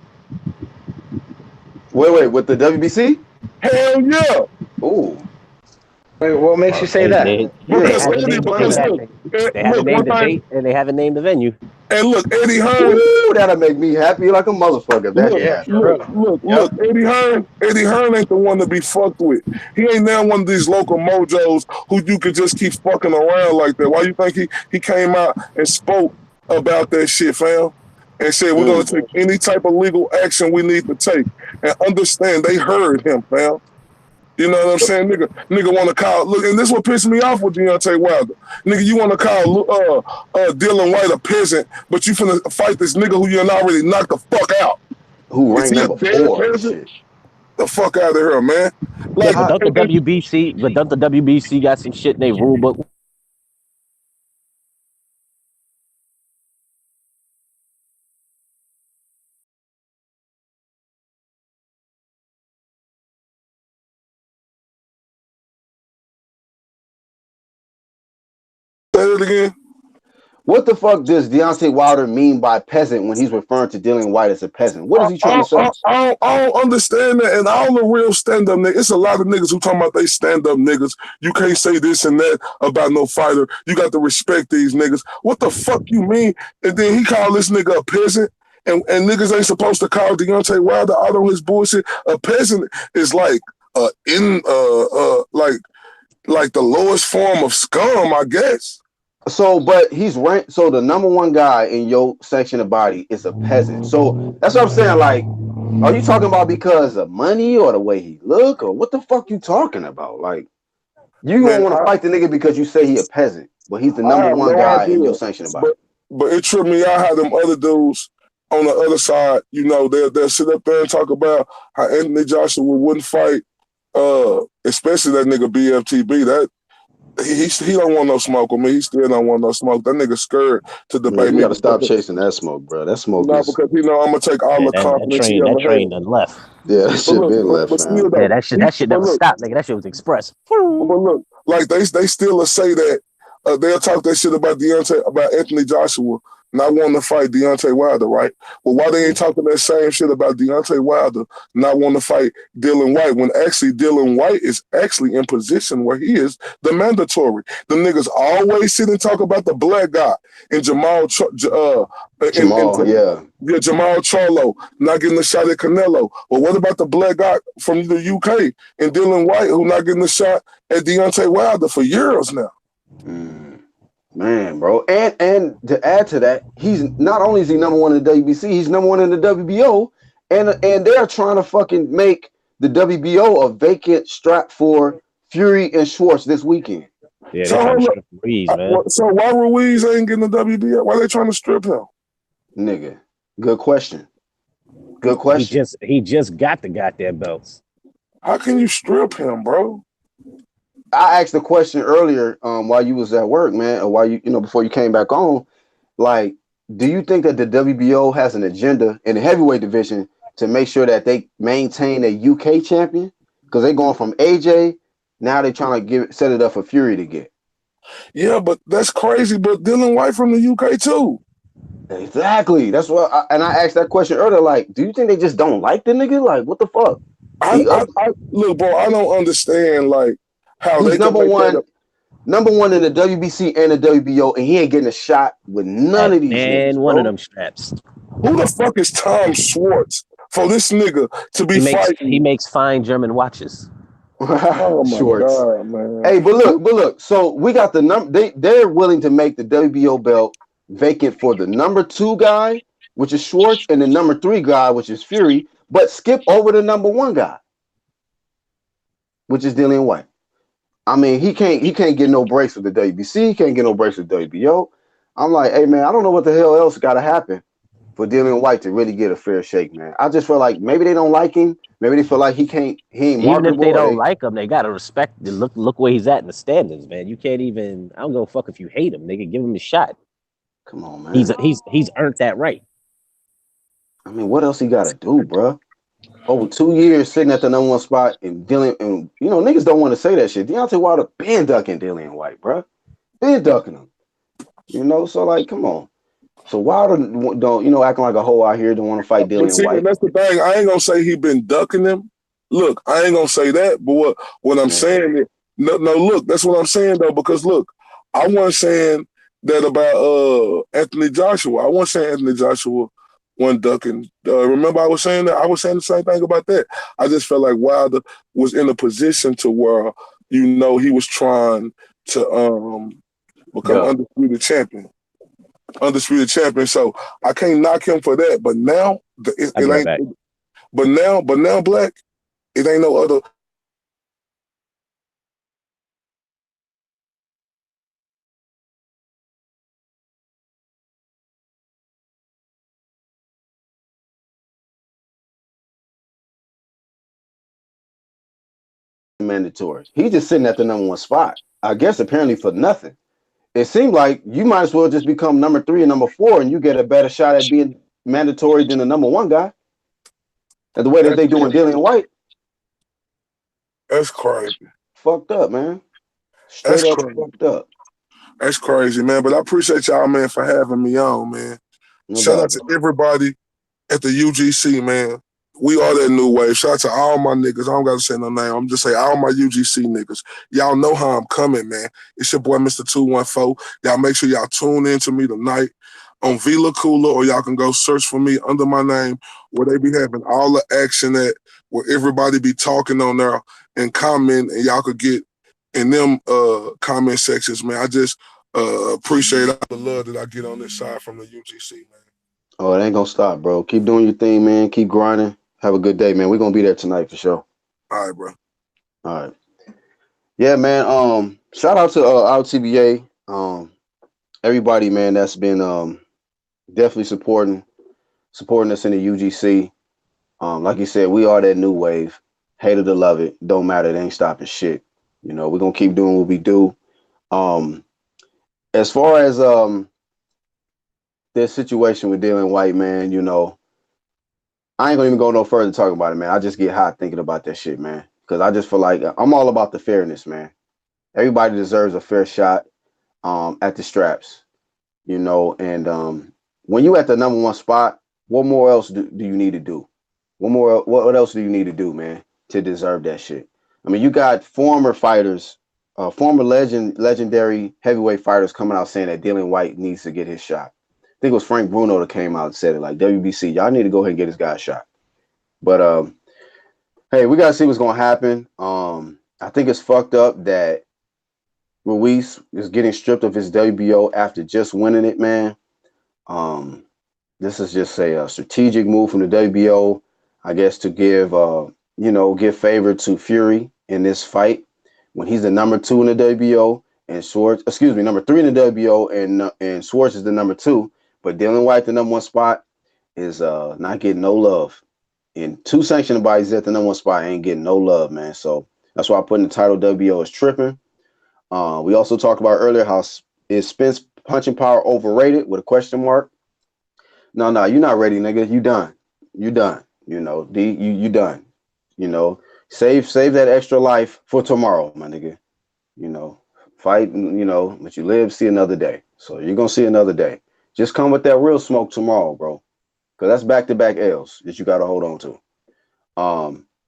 Wait, with the WBC? Hell yeah. Ooh. Wait, what makes you say They, that? they, they Because haven't Eddie, named because look, they haven't look, one named the thing, date and they haven't named the venue. and look, Eddie Hearn, Ooh, that'll make me happy like a motherfucker if that look, can Yeah, happen. for real. look, Eddie Hearn ain't the one to be fucked with. He ain't now one of these local mojos who you could just keep fucking around like that. Why you think he came out and spoke about that shit, fam? And said we're gonna take any type of legal action we need to take. And understand they heard him, fam. You know what I'm saying? Nigga want to call, look, and this is what pissed me off with Deontay Wilder. Nigga, you want to call Dylan White a peasant, but you finna fight this nigga who you already knocked the fuck out. Who Is ranked he a number dead 4 and peasant? shit? The fuck out of here, man. Yeah, Like, but don't the WBC got some shit in their rule book? say it again. What the fuck does Deontay Wilder mean by peasant when he's referring to Dylan White as a peasant? What is he trying to say? I don't understand that. And all the real stand-up niggas, it's a lot of niggas who talking about they stand-up niggas. You can't say this and that about no fighter. You got to respect these niggas. What the fuck you mean? And then he called this nigga a peasant. And niggas ain't supposed to call Deontay Wilder out on his bullshit. A peasant is like like the lowest form of scum, I guess. So, but he's ranked. So the number 1 guy in your section of body is a peasant. So that's what I'm saying. Like, are you talking about because of money or the way he look or what the fuck you talking about? Like, you don't want to fight the nigga because you say he a peasant, but he's the number 1 guy in your section of body. But it tripped me out how them other dudes on the other side, you know, they'll sit up there and talk about how Anthony Joshua wouldn't fight, especially that nigga BFTB. That he don't want no smoke with me. He still don't want no smoke. That nigga scared to debate me. You gotta stop chasing that smoke, bro. That smoke is because I'm gonna take all the confidence he ever that train had. done left. Yeah, that shit been left, fam. Yeah, that shit never stopped, nigga. That shit was express. But look, like they still say that they'll talk that shit about Anthony Joshua not wanting to fight Deontay Wilder, right? Well, why they ain't talking that same shit about Deontay Wilder not wanting to fight Dylan White when actually Dylan White is actually in position where he is the mandatory. The niggas always sit and talk about the black guy and Jamal Charlo not getting a shot at Canelo. Well, what about the black guy from the UK and Dylan White who not getting a shot at Deontay Wilder for years now? Man, bro. And to add to that, he's not only is he number 1 in the WBC, he's number 1 in the WBO. And they're trying to fucking make the WBO a vacant strap for Fury and Schwartz this weekend. Yeah, they're trying to strip Ruiz, man. So why Ruiz ain't getting the WBO? Why they trying to strip him? Nigga, good question. Good question. He just got the goddamn belts. How can you strip him, bro? I asked the question earlier while you was at work, man, or while you before you came back on. Like, do you think that the WBO has an agenda in the heavyweight division to make sure that they maintain a UK champion? Because they're going from AJ, now they're trying to set it up for Fury to get. Yeah, but that's crazy. But Dylan White from the UK too. Exactly. That's what. I asked that question earlier. Like, do you think they just don't like the nigga? Like, what the fuck? Look, bro, I don't understand like how he's they number 1 in the WBC and the WBO, and he ain't getting a shot with none of these niggas. And one of them straps. Who the fuck is Tom Schwartz for this nigga to be fighting? He makes fine German watches. Oh my Schwartz. God, man. Hey, but look. So we got the number. They're willing to make the WBO belt vacant for the number 2 guy, which is Schwartz, and the number 3 guy, which is Fury, but skip over the number 1 guy, which is Dylan White. I mean, he can't get no breaks with the WBC. He can't get no breaks with WBO. I'm like, hey man, I don't know what the hell else got to happen for Dylan White to really get a fair shake, man. I just feel like maybe they don't like him. Maybe they feel like he ain't marketable. Even if they don't like him, they gotta respect the look where he's at in the standings, man. You can't even. I don't give a fuck if you hate him, nigga. Give him a shot. Come on, man. He's earned that right. I mean, what else he got to do, bro? over 2 years sitting at the number one spot and dealing, and you know niggas don't want to say that shit. Deontay Wilder been ducking Dillian White, bro. Been ducking him. You know, so like, come on. So Wilder don't, you know, acting like a hoe out here, don't want to fight But Dillian see, White. and that's the thing. I ain't gonna say he been ducking him. Look, I ain't gonna say that. But what I'm saying is, no, look, that's what I'm saying though. Because look, I wasn't saying that about Anthony Joshua. I wasn't saying Anthony Joshua wasn't ducking. Remember, I was saying that. I was saying the same thing about that. I just felt like Wilder was in a position to where you know he was trying to become undisputed champion. Undisputed champion. So I can't knock him for that. But now it ain't. But now, Black, it ain't no other. Mandatory. He just sitting at the number one spot. I guess apparently for nothing. It seemed like you might as well just become number 3 and number 4, and you get a better shot at being mandatory than the number 1 guy. And the way that they doing Dillian White, that's crazy. Fucked up, man. Straight up fucked up. That's crazy, man. But I appreciate y'all, man, for having me on, man. No Shout doubt, out to everybody at the UGC, man. We are that new wave. Shout out to all my niggas. I don't got to say no name. I'm just saying all my UGC niggas. Y'all know how I'm coming, man. It's your boy, Mr. 214. Y'all make sure y'all tune in to me tonight on Vila Cooler, or y'all can go search for me under my name where they be having all the action at, where everybody be talking on there and comment, and y'all could get in them comment sections, man. I just appreciate all the love that I get on this side from the UGC, man. Oh, it ain't gonna stop, bro. Keep doing your thing, man. Keep grinding. Have a good day, man. We're gonna be there tonight for sure. All right, bro. All right. Yeah, man. Shout out to our TBA. Everybody, man, that's been definitely supporting us in the UGC. Like you said, we are that new wave. Hate it or love it, don't matter. It ain't stopping shit. You know, we're gonna keep doing what we do. As far as this situation with Dillian White, man, you know, I ain't gonna even go no further to talk about it, man. I just get hot thinking about that shit, man. Because I just feel like I'm all about the fairness, man. Everybody deserves a fair shot at the straps, you know. And when you at the number 1 spot, what more else do you need to do? What else do you need to do, man, to deserve that shit? I mean, you got former fighters, former legendary heavyweight fighters coming out saying that Dillian White needs to get his shot. I think it was Frank Bruno that came out and said it, like, WBC, y'all need to go ahead and get this guy a shot. But hey, we gotta see what's gonna happen. I think it's fucked up that Ruiz is getting stripped of his WBO after just winning it, man. This is just a strategic move from the WBO, I guess, to give give favor to Fury in this fight when he's the number 2 in the WBO and number 3 in the WBO, and Schwartz is the number 2. But Dillian White, the number 1 spot, is not getting no love. And 2 sanctioned bodies at the number 1 spot ain't getting no love, man. So that's why I put in the title WBO is tripping. We also talked about earlier how is Spence punching power overrated with a question mark. No, you're not ready, nigga. You done. You done. You know, you done. You know, save that extra life for tomorrow, my nigga. You know, fight, you know, but you live, see another day. So you're gonna see another day. Just come with that real smoke tomorrow, bro. Because that's back-to-back L's that you got to hold on to.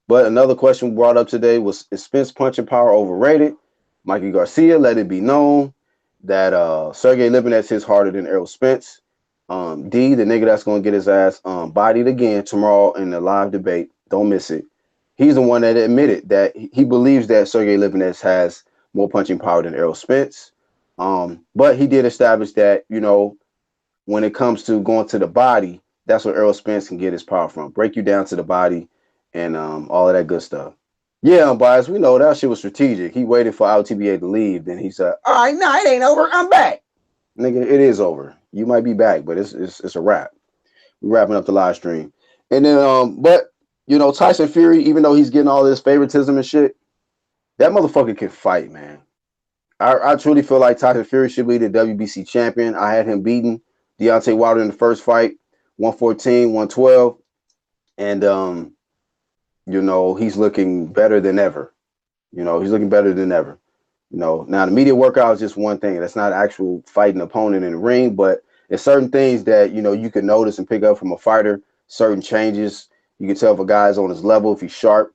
But another question brought up today was, is Spence punching power overrated? Mikey Garcia let it be known that Sergey Lipinets hits harder than Errol Spence. D, the nigga that's going to get his ass bodied again tomorrow in the live debate, don't miss it. He's the one that admitted that he believes that Sergey Lipinets has more punching power than Errol Spence. But he did establish that, you know, when it comes to going to the body, that's where Errol Spence can get his power from. Break you down to the body and all of that good stuff. Yeah, unbiased, we know that shit was strategic. He waited for LTBA to leave. Then he said, all right, nah, it ain't over. I'm back. Nigga, it is over. You might be back, but it's a wrap. We're wrapping up the live stream. And then, but, you know, Tyson Fury, even though he's getting all this favoritism and shit, that motherfucker can fight, man. I truly feel like Tyson Fury should be the WBC champion. I had him beating Deontay Wilder in the first fight, 114, 112. And you know, he's looking better than ever. You know, he's looking better than ever. You know, now the media workout is just one thing. That's not actual fighting opponent in the ring, but it's certain things that, you know, you can notice and pick up from a fighter, certain changes. You can tell if a guy's on his level, if he's sharp.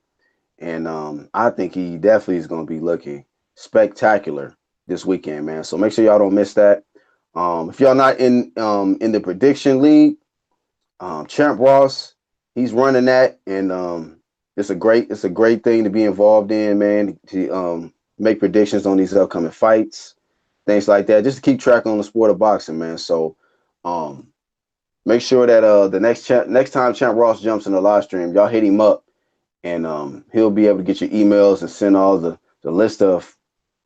And I think he definitely is going to be looking spectacular this weekend, man. So make sure y'all don't miss that. If y'all not in the prediction league, Champ Ross, he's running that, and it's a great thing to be involved in, man. To make predictions on these upcoming fights, things like that, just to keep track on the sport of boxing, man. So make sure that the next time Champ Ross jumps in the live stream, y'all hit him up, and he'll be able to get your emails and send all the list of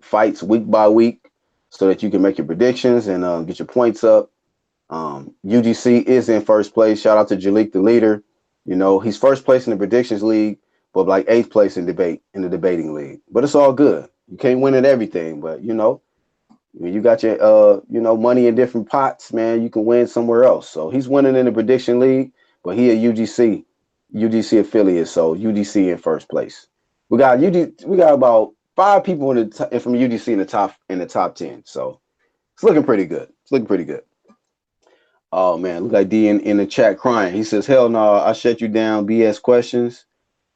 fights week by week, so that you can make your predictions and get your points up. UGC is in first place. Shout out to Jalik, the leader. You know, he's first place in the predictions league, but like 8th place in the debating league. But it's all good. You can't win at everything, but you know, when you got your money in different pots, man, you can win somewhere else. So he's winning in the prediction league, but he a UGC affiliate, so UGC in first place. We got about 5 people from UGC in the top 10. So it's looking pretty good. Oh man, look like D in the chat crying. He says, "Hell no, I shut you down. BS questions."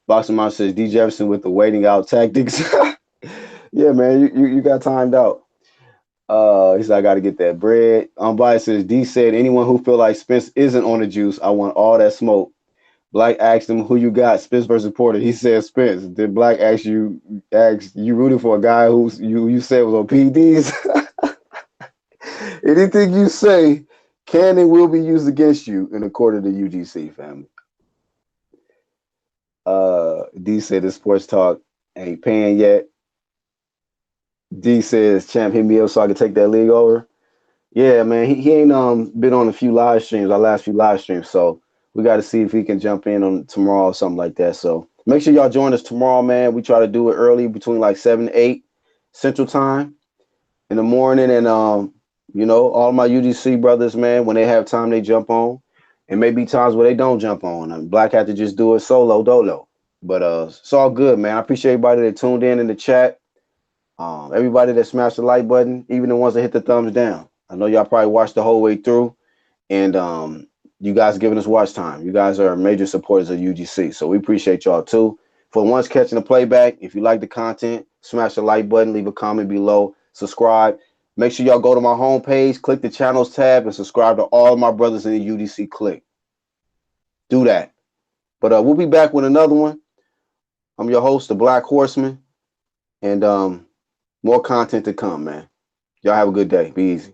Boxing Mom says, "D Jefferson with the waiting out tactics." Yeah, man, you got timed out. He said, "I got to get that bread." Unbiased says, "D said anyone who feel like Spence isn't on the juice, I want all that smoke." Black asked him, "Who you got, Spence versus Porter?" He said, "Spence." Then Black asked you rooting for a guy who you said was on PDs. Anything you say can and will be used against you in the court of the UGC, family. D said the sports talk ain't paying yet. D says, "Champ, hit me up so I can take that league over." Yeah, man, he ain't been on a few live streams, our last few live streams, so we got to see if he can jump in on tomorrow or something like that. So make sure y'all join us tomorrow, man. We try to do it early, between like 7 to 8 Central Time in the morning, and you know, all my UGC brothers, man, when they have time, they jump on. And maybe times where they don't jump on. And Black had to just do it solo dolo. But it's all good, man. I appreciate everybody that tuned in the chat. Everybody that smashed the like button, even the ones that hit the thumbs down. I know y'all probably watched the whole way through, and you guys giving us watch time. You guys are major supporters of UGC, so we appreciate y'all too. For the ones catching the playback, if you like the content, smash the like button, leave a comment below, subscribe. Make sure y'all go to my homepage, click the channels tab, and subscribe to all my brothers in the UGC clique. Do that. But we'll be back with another one. I'm your host, the Black Horseman, and more content to come, man. Y'all have a good day. Be easy.